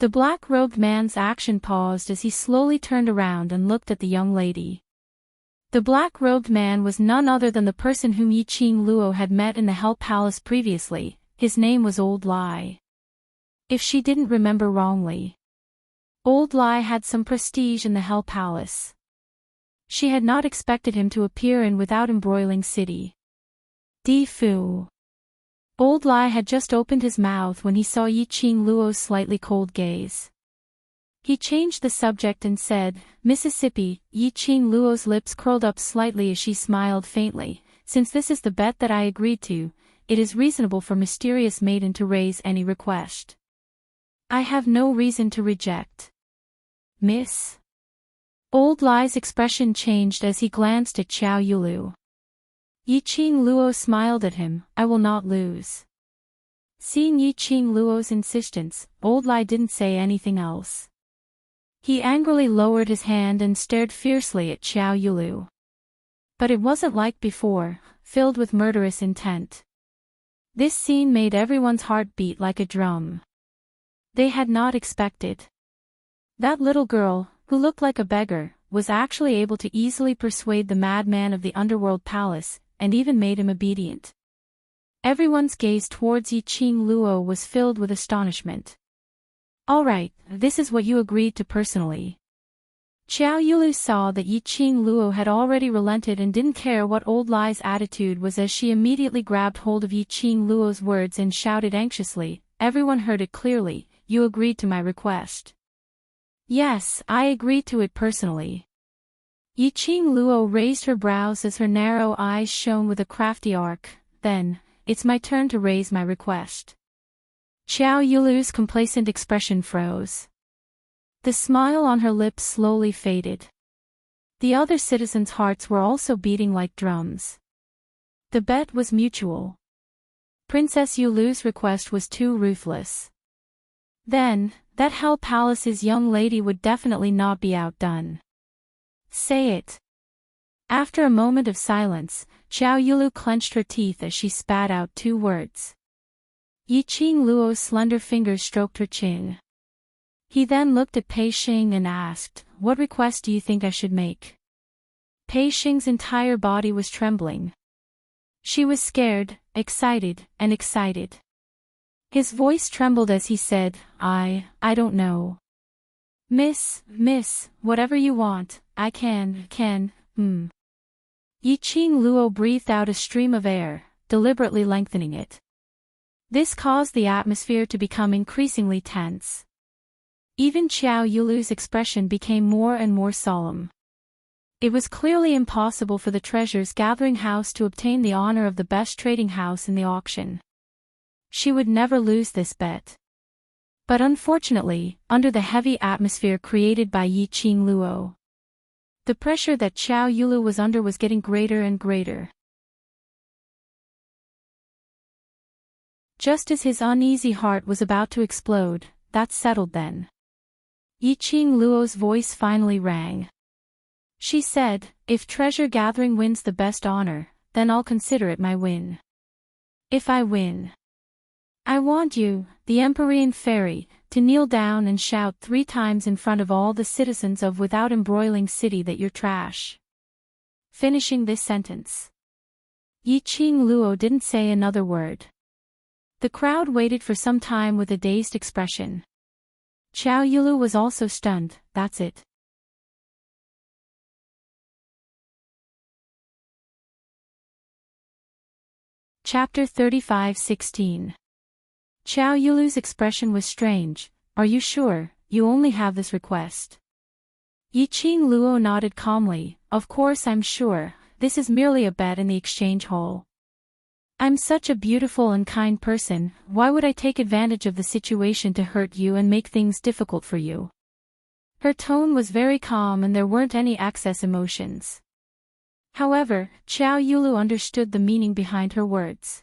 S1: The black-robed man's action paused as he slowly turned around and looked at the young lady. The black-robed man was none other than the person whom Yiqing Luo had met in the Hell Palace previously. His name was Old Lie. If she didn't remember wrongly, Old Lie had some prestige in the Hell Palace. She had not expected him to appear in Without Embroiling City. Di Fu. Old Lie had just opened his mouth when he saw Yiqing Luo's slightly cold gaze. He changed the subject and said, "Mississippi." Yiqing Luo's lips curled up slightly as she smiled faintly. "Since this is the bet that I agreed to, it is reasonable for Mysterious Maiden to raise any request. I have no reason to reject." "Miss?" Old Lie's expression changed as he glanced at Xiao Yulu. Yiqing Luo smiled at him. "I will not lose." Seeing Yiqing Luo's insistence, Old Lie didn't say anything else. He angrily lowered his hand and stared fiercely at Xiao Yulu. But it wasn't like before, filled with murderous intent. This scene made everyone's heart beat like a drum. They had not expected. That little girl, who looked like a beggar, was actually able to easily persuade the madman of the underworld palace, and even made him obedient. Everyone's gaze towards Yiqing Luo was filled with astonishment. "All right, this is what you agreed to personally." Xiao Yulu saw that Yiqing Luo had already relented and didn't care what Old Lie's attitude was as she immediately grabbed hold of Yiqing Luo's words and shouted anxiously. Everyone heard it clearly, "You agreed to my request." "Yes, I agreed to it personally." Yiqing Luo raised her brows as her narrow eyes shone with a crafty arc. "Then, it's my turn to raise my request." Xiao Yulu's complacent expression froze. The smile on her lips slowly faded. The other citizens' hearts were also beating like drums. The bet was mutual. Princess Yulu's request was too ruthless. Then, that Hell Palace's young lady would definitely not be outdone. "Say it." After a moment of silence, Xiao Yulu clenched her teeth as she spat out two words. Yiqing Luo's slender fingers stroked her chin. He then looked at Pei Xing and asked, "What request do you think I should make?" Pei Xing's entire body was trembling. She was scared, excited, and excited. His voice trembled as he said, I don't know. Miss, whatever you want, I can. Yiqing Luo breathed out a stream of air, deliberately lengthening it. This caused the atmosphere to become increasingly tense. Even Xiao Yulu's expression became more and more solemn. It was clearly impossible for the Treasures Gathering House to obtain the honor of the best trading house in the auction. She would never lose this bet. But unfortunately, under the heavy atmosphere created by Yiqing Luo, the pressure that Xiao Yulu was under was getting greater and greater. Just as his uneasy heart was about to explode, that settled then. Yiqing Luo's voice finally rang. She said, "If treasure gathering wins the best honor, then I'll consider it my win. If I win, I want you, the Empyrean Fairy, to kneel down and shout 3 times in front of all the citizens of Without Embroiling City that you're trash." Finishing this sentence, Yiqing Luo didn't say another word. The crowd waited for some time with a dazed expression. Xiao Yulu was also stunned. That's it. Chapter 35:16. Xiao Yulu's expression was strange. "Are you sure, you only have this request?" Yiqing Luo nodded calmly. "Of course I'm sure, this is merely a bet in the exchange hall. I'm such a beautiful and kind person, why would I take advantage of the situation to hurt you and make things difficult for you?" Her tone was very calm and there weren't any excess emotions. However, Xiao Yulu understood the meaning behind her words.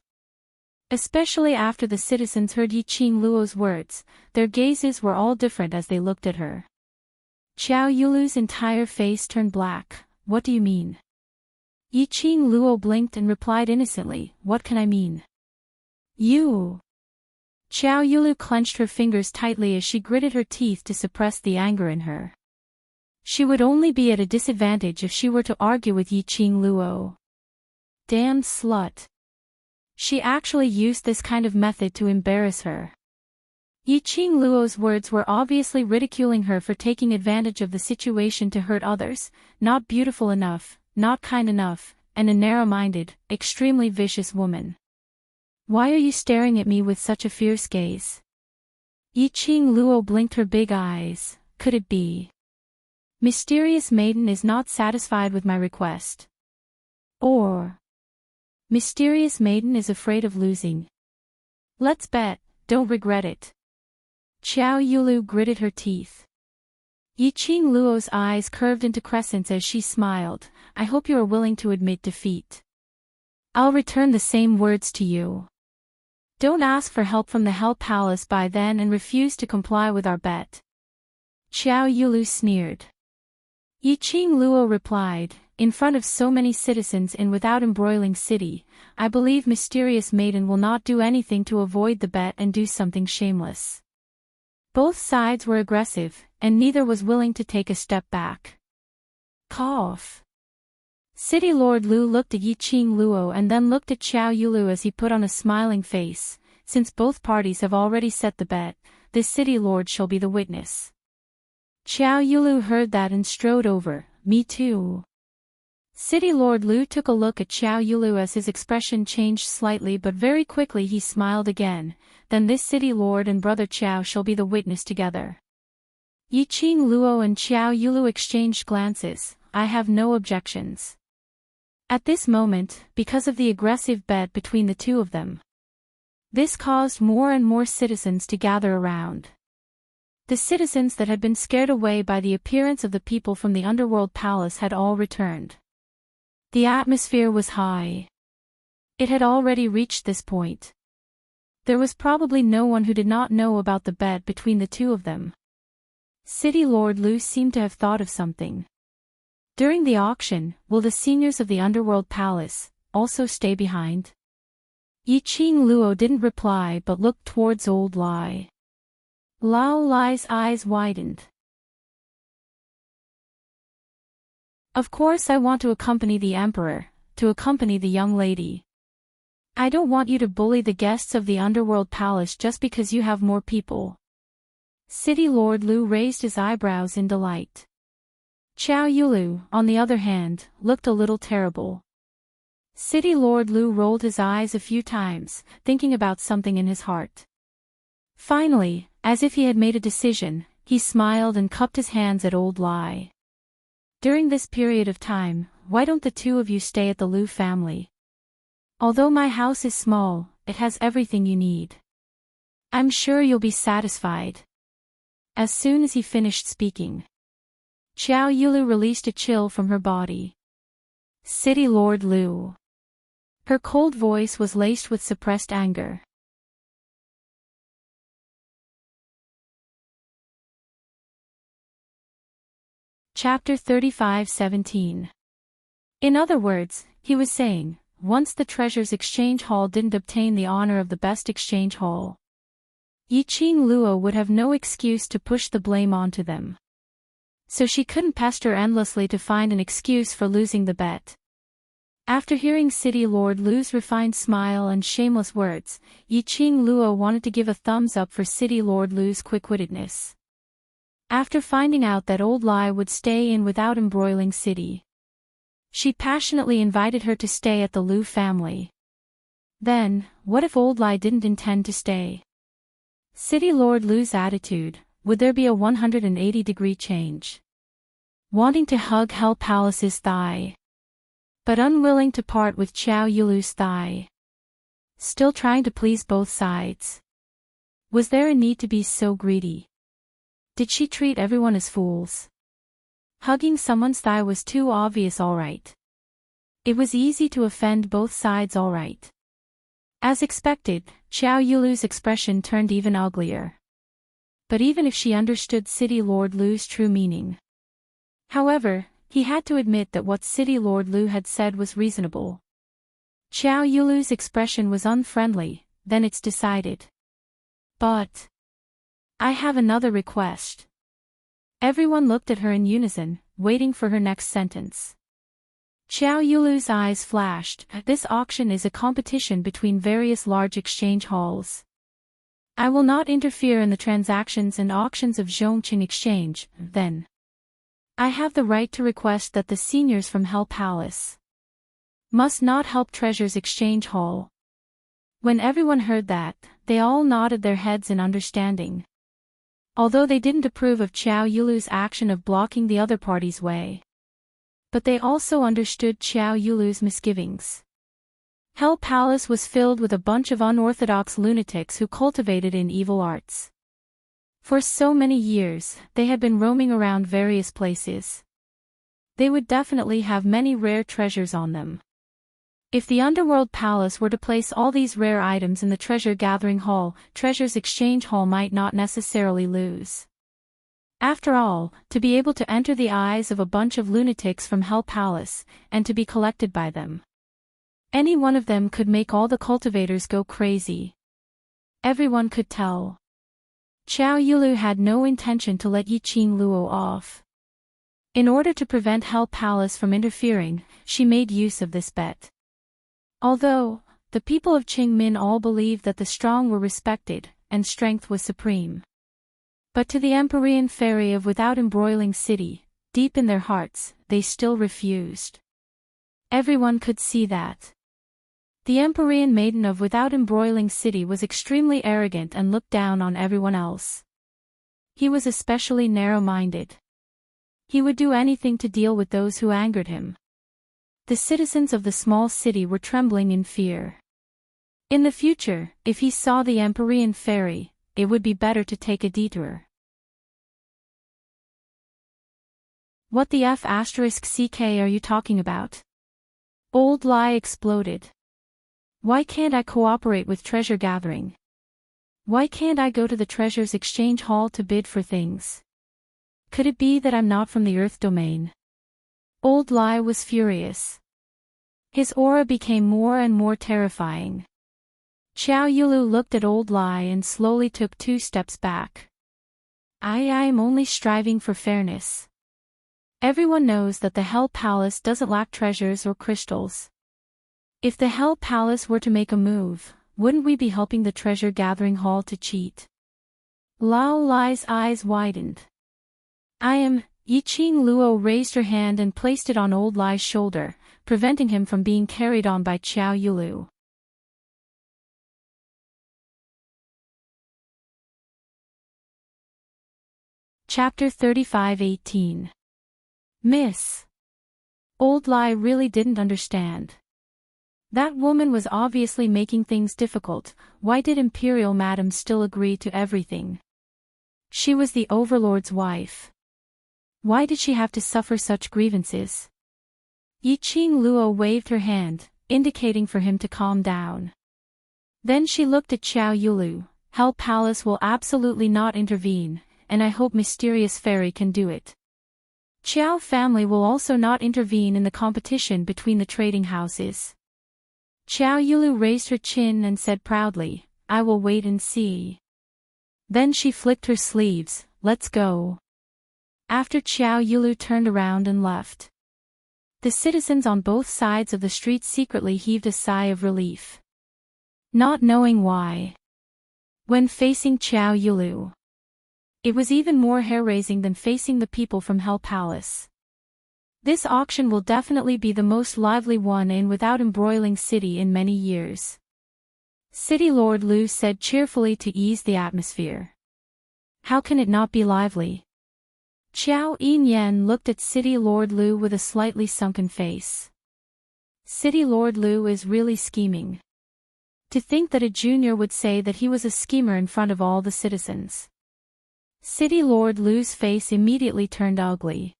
S1: Especially after the citizens heard Yiqing Luo's words, their gazes were all different as they looked at her. Xiao Yulu's entire face turned black. "What do you mean?" Yiqing Luo blinked and replied innocently, "What can I mean?" "You." Xiao Yulu clenched her fingers tightly as she gritted her teeth to suppress the anger in her. She would only be at a disadvantage if she were to argue with Yiqing Luo. Damned slut. She actually used this kind of method to embarrass her. Yiqing Luo's words were obviously ridiculing her for taking advantage of the situation to hurt others, not beautiful enough, not kind enough, and a narrow-minded, extremely vicious woman. "Why are you staring at me with such a fierce gaze?" Yiqing Luo blinked her big eyes. "Could it be? Mysterious Maiden is not satisfied with my request. Or Mysterious Maiden is afraid of losing. Let's bet, don't regret it." Xiao Yulu gritted her teeth. Yiqing Luo's eyes curved into crescents as she smiled. "I hope you are willing to admit defeat. I'll return the same words to you. Don't ask for help from the Hell Palace by then and refuse to comply with our bet." Xiao Yulu sneered. Yiqing Luo replied, "In front of so many citizens in Without Embroiling City, I believe Mysterious Maiden will not do anything to avoid the bet and do something shameless." Both sides were aggressive, and neither was willing to take a step back. Cough. City Lord Lu looked at Yiqing Luo and then looked at Xiao Yulu as he put on a smiling face. "Since both parties have already set the bet, this City Lord shall be the witness." Xiao Yulu heard that and strode over. "Me too." City Lord Lu took a look at Xiao Yulu as his expression changed slightly, but very quickly he smiled again. "Then this City Lord and Brother Xiao shall be the witness together." Yiqing Luo and Xiao Yulu exchanged glances. "I have no objections." At this moment, because of the aggressive bet between the two of them, this caused more and more citizens to gather around. The citizens that had been scared away by the appearance of the people from the Underworld Palace had all returned. The atmosphere was high. It had already reached this point. There was probably no one who did not know about the bet between the two of them. City Lord Lu seemed to have thought of something. "During the auction, will the seniors of the Underworld Palace also stay behind?" Yiqing Luo didn't reply but looked towards Old Lai. Lao Lai's eyes widened. "Of course I want to accompany the Emperor, to accompany the young lady. I don't want you to bully the guests of the Underworld Palace just because you have more people." City Lord Lu raised his eyebrows in delight. Xiao Yulu, on the other hand, looked a little terrible. City Lord Lu rolled his eyes a few times, thinking about something in his heart. Finally, as if he had made a decision, he smiled and cupped his hands at Old Lai. "During this period of time, why don't the two of you stay at the Lu family? Although my house is small, it has everything you need. I'm sure you'll be satisfied. As soon as he finished speaking, Xiao Yulu released a chill from her body. City Lord Lu. Her cold voice was laced with suppressed anger. Chapter 35:17. In other words, he was saying, once the Treasures Exchange Hall didn't obtain the honor of the best exchange hall, Yiqing Luo would have no excuse to push the blame onto them. So she couldn't pester endlessly to find an excuse for losing the bet. After hearing City Lord Lu's refined smile and shameless words, Yiqing Luo wanted to give a thumbs up for City Lord Lu's quick-wittedness. After finding out that Old Lai would stay in without embroiling City, she passionately invited her to stay at the Lu family. Then, what if Old Lai didn't intend to stay? City Lord Lu's attitude, would there be a 180-degree change? Wanting to hug Hell Palace's thigh, but unwilling to part with Xiao Yulu's thigh. Still trying to please both sides. Was there a need to be so greedy? Did she treat everyone as fools? Hugging someone's thigh was too obvious, alright. It was easy to offend both sides, alright. As expected, Xiao Yulu's expression turned even uglier. But even if she understood City Lord Lu's true meaning. However, he had to admit that what City Lord Lu had said was reasonable. Xiao Yulu's expression was unfriendly, then it's decided. But I have another request. Everyone looked at her in unison, waiting for her next sentence. Xiao Yulu's eyes flashed. This auction is a competition between various large exchange halls. I will not interfere in the transactions and auctions of Zhongqing Exchange, then. I have the right to request that the seniors from Hell Palace must not help Treasures Exchange Hall. When everyone heard that, they all nodded their heads in understanding. Although they didn't approve of Xiao Yulu's action of blocking the other party's way. But they also understood Xiao Yulu's misgivings. Hell Palace was filled with a bunch of unorthodox lunatics who cultivated in evil arts. For so many years, they had been roaming around various places. They would definitely have many rare treasures on them. If the Underworld Palace were to place all these rare items in the Treasure Gathering Hall, Treasures Exchange Hall might not necessarily lose. After all, to be able to enter the eyes of a bunch of lunatics from Hell Palace, and to be collected by them. Any one of them could make all the cultivators go crazy. Everyone could tell. Xiao Yulu had no intention to let Yiqing Luo off. In order to prevent Hell Palace from interfering, she made use of this bet. Although, the people of Qingmin all believed that the strong were respected, and strength was supreme. But to the Empyrean fairy of Without Embroiling City, deep in their hearts, they still refused. Everyone could see that. The Empyrean maiden of Without Embroiling City was extremely arrogant and looked down on everyone else. He was especially narrow-minded. He would do anything to deal with those who angered him. The citizens of the small city were trembling in fear. In the future, if he saw the Empyrean fairy, it would be better to take a detour. What the F***ck are you talking about? Old Lai exploded. Why can't I cooperate with treasure gathering? Why can't I go to the Treasures Exchange Hall to bid for things? Could it be that I'm not from the Earth domain? Old Lai was furious. His aura became more and more terrifying. Xiao Yulu looked at Old Lai and slowly took 2 steps back. I am only striving for fairness. Everyone knows that the Hell Palace doesn't lack treasures or crystals. If the Hell Palace were to make a move, wouldn't we be helping the Treasure Gathering Hall to cheat? Lao Lai's eyes widened. Yiqing Luo raised her hand and placed it on Old Lai's shoulder, preventing him from being carried on by Xiao Yulu. Chapter 35:18. Miss. Old Lai really didn't understand. That woman was obviously making things difficult. Why did Imperial Madam still agree to everything? She was the Overlord's wife. Why did she have to suffer such grievances? Yiqing Luo waved her hand, indicating for him to calm down. Then she looked at Xiao Yulu. Hell Palace will absolutely not intervene, and I hope Mysterious Fairy can do it. Xiao family will also not intervene in the competition between the trading houses. Xiao Yulu raised her chin and said proudly, I will wait and see. Then she flicked her sleeves, let's go. After Xiao Yulu turned around and left. The citizens on both sides of the street secretly heaved a sigh of relief. Not knowing why. When facing Xiao Yulu, it was even more hair-raising than facing the people from Hell Palace. This auction will definitely be the most lively one in Without Embroiling City in many years. City Lord Lu said cheerfully to ease the atmosphere. How can it not be lively? Xiao Yinyan looked at City Lord Lu with a slightly sunken face. City Lord Lu is really scheming. To think that a junior would say that he was a schemer in front of all the citizens. City Lord Lu's face immediately turned ugly.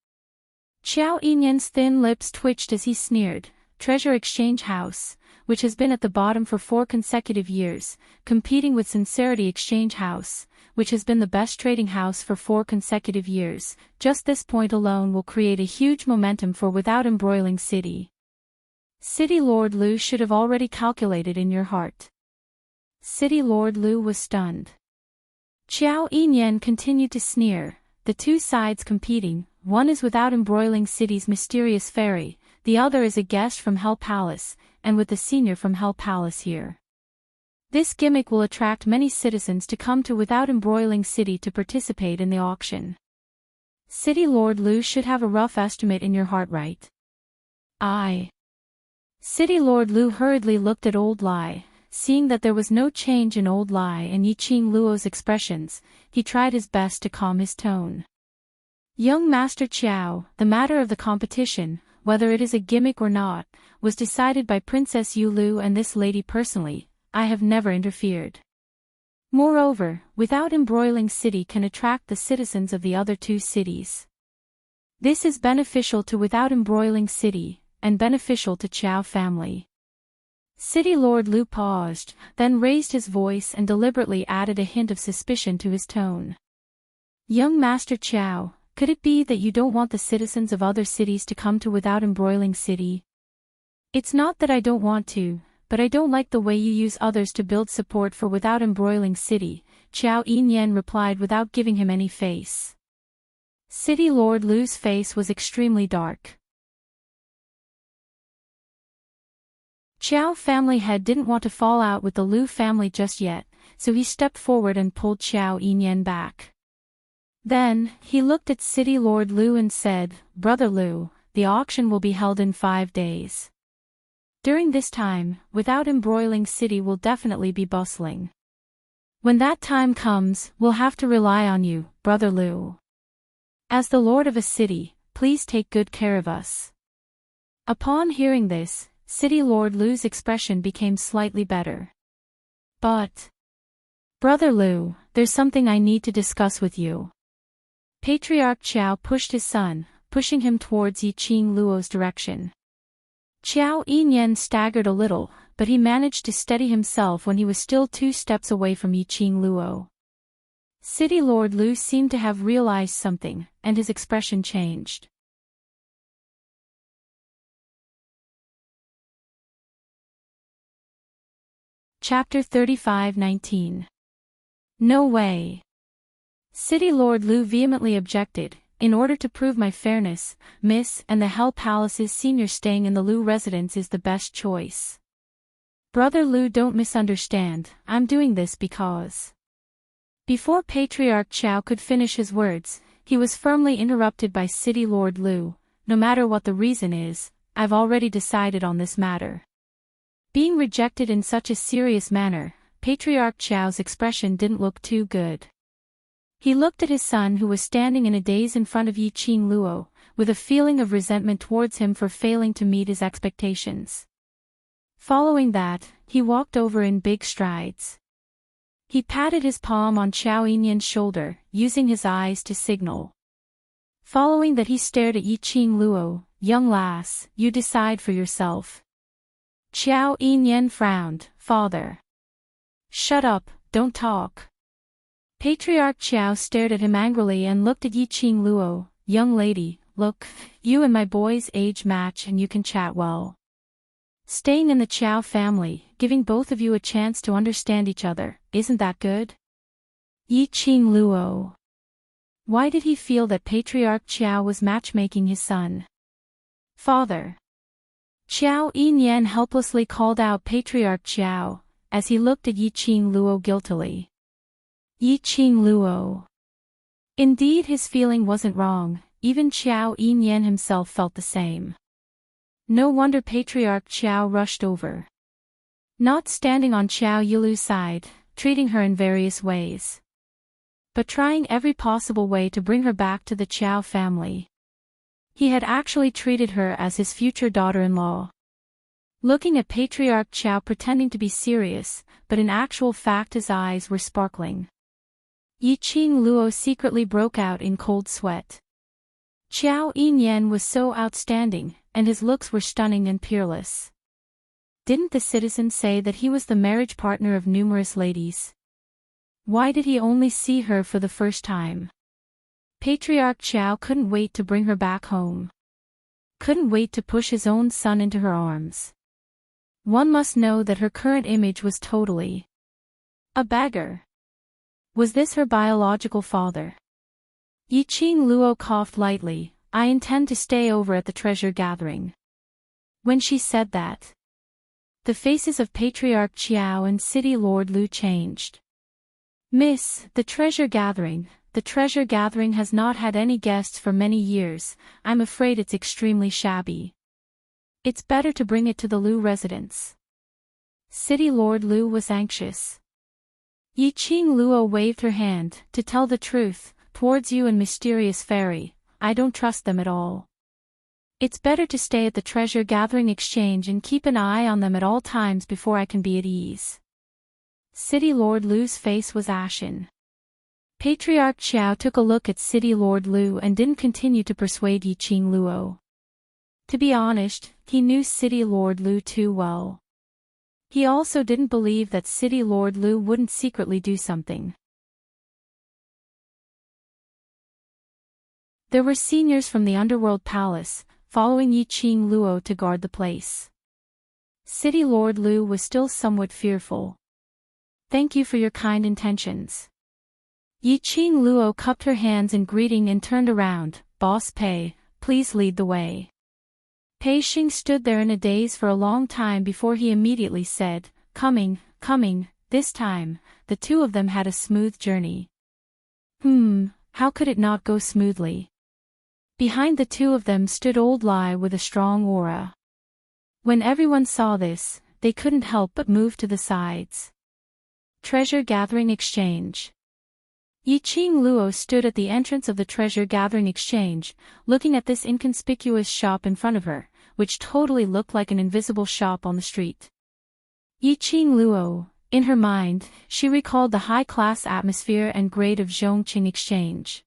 S1: Xiao Yinyan's thin lips twitched as he sneered, Treasure Exchange House, which has been at the bottom for 4 consecutive years, competing with Sincerity Exchange House, which has been the best trading house for 4 consecutive years, just this point alone will create a huge momentum for Without Embroiling City. City Lord Lu should have already calculated in your heart. City Lord Lu was stunned. Xiao Yinyan continued to sneer, the two sides competing, one is Without Embroiling City's Mysterious Fairy, the other is a guest from Hell Palace, and with the senior from Hell Palace here. This gimmick will attract many citizens to come to Without Embroiling City to participate in the auction. City Lord Lu should have a rough estimate in your heart, right? City Lord Lu hurriedly looked at Old Lai. Seeing that there was no change in Old Lai and Yiqing Luo's expressions, he tried his best to calm his tone. Young Master Qiao, the matter of the competition, whether it is a gimmick or not, was decided by Princess Yu Lu and this lady personally. I have never interfered. Moreover, Without Embroiling City can attract the citizens of the other 2 cities. This is beneficial to Without Embroiling City, and beneficial to Qiao family. City Lord Lu paused, then raised his voice and deliberately added a hint of suspicion to his tone. Young Master Qiao, could it be that you don't want the citizens of other cities to come to Without Embroiling City? It's not that I don't want to, but I don't like the way you use others to build support for Without Embroiling City, Xiao Yinyan replied without giving him any face. City Lord Lu's face was extremely dark. Qiao family head didn't want to fall out with the Lu family just yet, so he stepped forward and pulled Xiao Yinyan back. Then, he looked at City Lord Lu and said, Brother Lu, the auction will be held in 5 days. During this time, Without Embroiling City will definitely be bustling. When that time comes, we'll have to rely on you, Brother Lu. As the Lord of a city, please take good care of us. Upon hearing this, City Lord Lu's expression became slightly better. But, Brother Lu, there's something I need to discuss with you. Patriarch Qiao pushed his son, pushing him towards Yiqing Luo's direction. Xiao Yinyan staggered a little, but he managed to steady himself when he was still 2 steps away from Yiqing Luo. City Lord Lu seemed to have realized something, and his expression changed. Chapter 35:19. No way. City Lord Lu vehemently objected. In order to prove my fairness, Miss, and the Hell Palace's senior staying in the Lu residence is the best choice. Brother Lu, don't misunderstand, I'm doing this because... Before Patriarch Qiao could finish his words, he was firmly interrupted by City Lord Lu. No matter what the reason is, I've already decided on this matter. Being rejected in such a serious manner, Patriarch Qiao's expression didn't look too good. He looked at his son who was standing in a daze in front of Yiqing Luo, with a feeling of resentment towards him for failing to meet his expectations. Following that, he walked over in big strides. He patted his palm on Xiao Yinyan's shoulder, using his eyes to signal. Following that, he stared at Yiqing Luo. Young lass, you decide for yourself. Xiao Yinyan frowned. Father. Shut up, don't talk. Patriarch Xiao stared at him angrily and looked at Yiqing Luo. Young lady, look, you and my boy's age match and you can chat well. Staying in the Qiao family, giving both of you a chance to understand each other, isn't that good? Yiqing Luo. Why did he feel that Patriarch Qiao was matchmaking his son? Father. Xiao Yinyan helplessly called out Patriarch Qiao, as he looked at Yiqing Luo guiltily. Yiqing Luo. Indeed, his feeling wasn't wrong, even Xiao Yinyan himself felt the same. No wonder Patriarch Qiao rushed over. Not standing on Xiao Yilu's side, treating her in various ways, but trying every possible way to bring her back to the Qiao family. He had actually treated her as his future daughter-in-law. Looking at Patriarch Qiao pretending to be serious, but in actual fact his eyes were sparkling. Yiqing Luo secretly broke out in cold sweat. Xiao Yinyan was so outstanding, and his looks were stunning and peerless. Didn't the citizen say that he was the marriage partner of numerous ladies? Why did he only see her for the first time? Patriarch Qiao couldn't wait to bring her back home. Couldn't wait to push his own son into her arms. One must know that her current image was totally a beggar. Was this her biological father? Yiqing Luo coughed lightly. I intend to stay over at the treasure gathering. When she said that, the faces of Patriarch Qiao and City Lord Lu changed. Miss, the treasure gathering has not had any guests for many years. I'm afraid it's extremely shabby. It's better to bring it to the Lu residence. City Lord Lu was anxious. Yiqing Luo waved her hand. To tell the truth, towards you and Mysterious Fairy, I don't trust them at all. It's better to stay at the treasure gathering exchange and keep an eye on them at all times before I can be at ease. City Lord Lu's face was ashen. Patriarch Qiao took a look at City Lord Lu and didn't continue to persuade Yiqing Luo. To be honest, he knew City Lord Lu too well. He also didn't believe that City Lord Lu wouldn't secretly do something. There were seniors from the Underworld Palace, following Yiqing Luo to guard the place. City Lord Lu was still somewhat fearful. Thank you for your kind intentions. Yiqing Luo cupped her hands in greeting and turned around. Boss Pei, please lead the way. Pei Xing stood there in a daze for a long time before he immediately said, Coming. This time, the two of them had a smooth journey. How could it not go smoothly? Behind the two of them stood Old Lai with a strong aura. When everyone saw this, they couldn't help but move to the sides. Treasure Gathering Exchange. Yiqing Luo stood at the entrance of the Treasure Gathering Exchange, looking at this inconspicuous shop in front of her, which totally looked like an invisible shop on the street. Yiqing Luo, in her mind, she recalled the high-class atmosphere and grade of Zhongqing Exchange.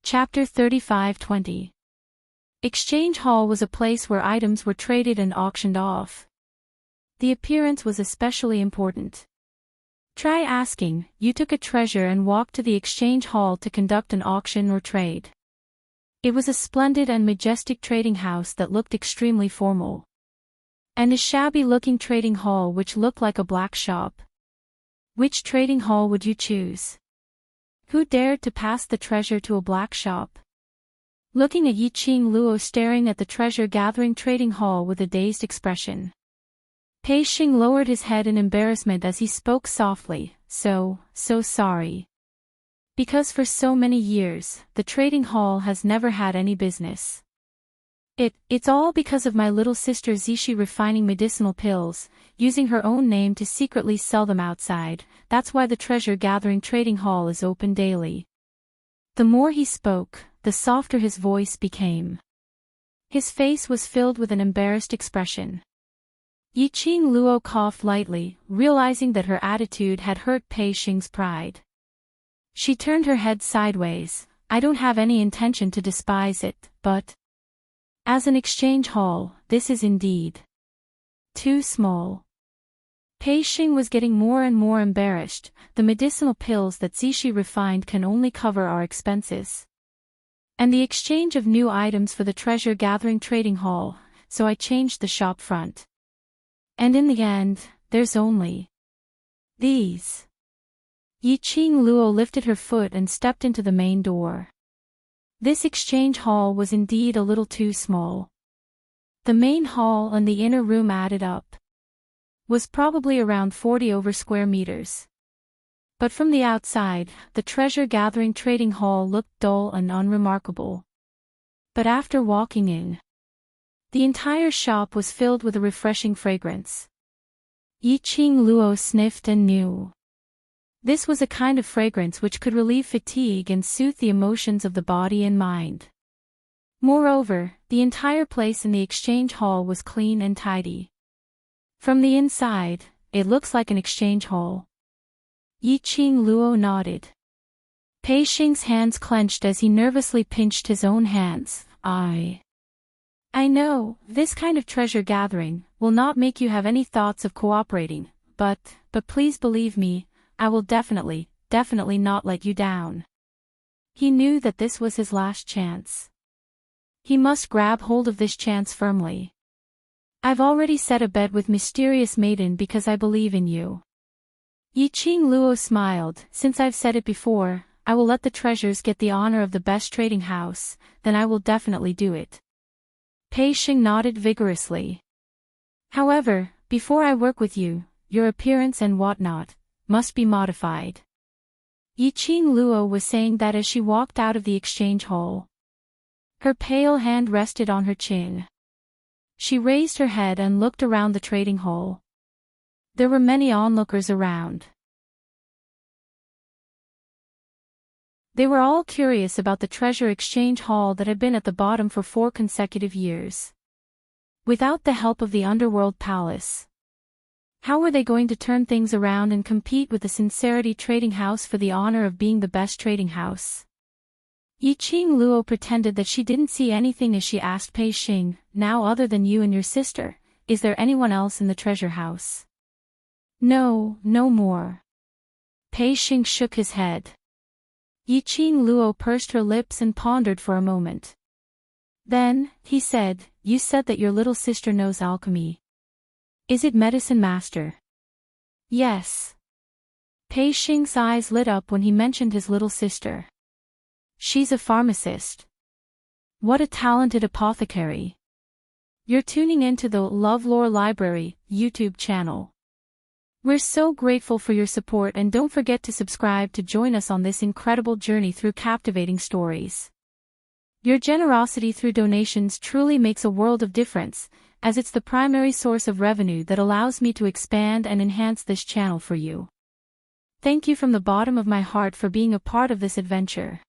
S1: Chapter 35-20. Exchange Hall was a place where items were traded and auctioned off. The appearance was especially important. Try asking, you took a treasure and walked to the exchange hall to conduct an auction or trade. It was a splendid and majestic trading house that looked extremely formal. And a shabby-looking trading hall which looked like a black shop. Which trading hall would you choose? Who dared to pass the treasure to a black shop? Looking at Yiqing Luo staring at the treasure-gathering trading hall with a dazed expression. Pei Xing lowered his head in embarrassment as he spoke softly, so sorry. Because for so many years, the trading hall has never had any business. It's all because of my little sister Zishi refining medicinal pills, using her own name to secretly sell them outside. That's why the treasure-gathering trading hall is open daily. The more he spoke, the softer his voice became. His face was filled with an embarrassed expression. Yiqing Luo coughed lightly, realizing that her attitude had hurt Pei Xing's pride. She turned her head sideways. I don't have any intention to despise it, but as an exchange hall, this is indeed too small. Pei Xing was getting more and more embarrassed. The medicinal pills that Zishi refined can only cover our expenses. And the exchange of new items for the treasure-gathering trading hall, so I changed the shop front. And in the end, there's only these. Yiqing Luo lifted her foot and stepped into the main door. This exchange hall was indeed a little too small. The main hall and the inner room added up was probably around 40 over square meters. But from the outside, the treasure-gathering trading hall looked dull and unremarkable. But after walking in, the entire shop was filled with a refreshing fragrance. Yiqing Luo sniffed and knew. This was a kind of fragrance which could relieve fatigue and soothe the emotions of the body and mind. Moreover, the entire place in the exchange hall was clean and tidy. From the inside, it looks like an exchange hall. Yiqing Luo nodded. Pei Xing's hands clenched as he nervously pinched his own hands. I know, this kind of treasure gathering will not make you have any thoughts of cooperating, but please believe me, I will definitely not let you down. He knew that this was his last chance. He must grab hold of this chance firmly. I've already set a bet with Mysterious Maiden because I believe in you. Yiqing Luo smiled. Since I've said it before, I will let the treasures get the honor of the best trading house, then I will definitely do it. Pei Xing nodded vigorously. However, before I work with you, your appearance and whatnot must be modified. Yiqing Luo was saying that as she walked out of the exchange hall. Her pale hand rested on her chin. She raised her head and looked around the trading hall. There were many onlookers around. They were all curious about the treasure exchange hall that had been at the bottom for 4 consecutive years. Without the help of the underworld palace, how were they going to turn things around and compete with the Sincerity Trading House for the honor of being the best trading house? Yiqing Luo pretended that she didn't see anything as she asked Pei Xing, now other than you and your sister, is there anyone else in the treasure house? No, no more. Pei Xing shook his head. Yiqing Luo pursed her lips and pondered for a moment. Then, he said, you said that your little sister knows alchemy. Is it medicine master? Yes. Pei Xing's eyes lit up when he mentioned his little sister. She's a pharmacist. What a talented apothecary. You're tuning into the LoveLore Library YouTube channel. We're so grateful for your support and don't forget to subscribe to join us on this incredible journey through captivating stories. Your generosity through donations truly makes a world of difference, as it's the primary source of revenue that allows me to expand and enhance this channel for you. Thank you from the bottom of my heart for being a part of this adventure.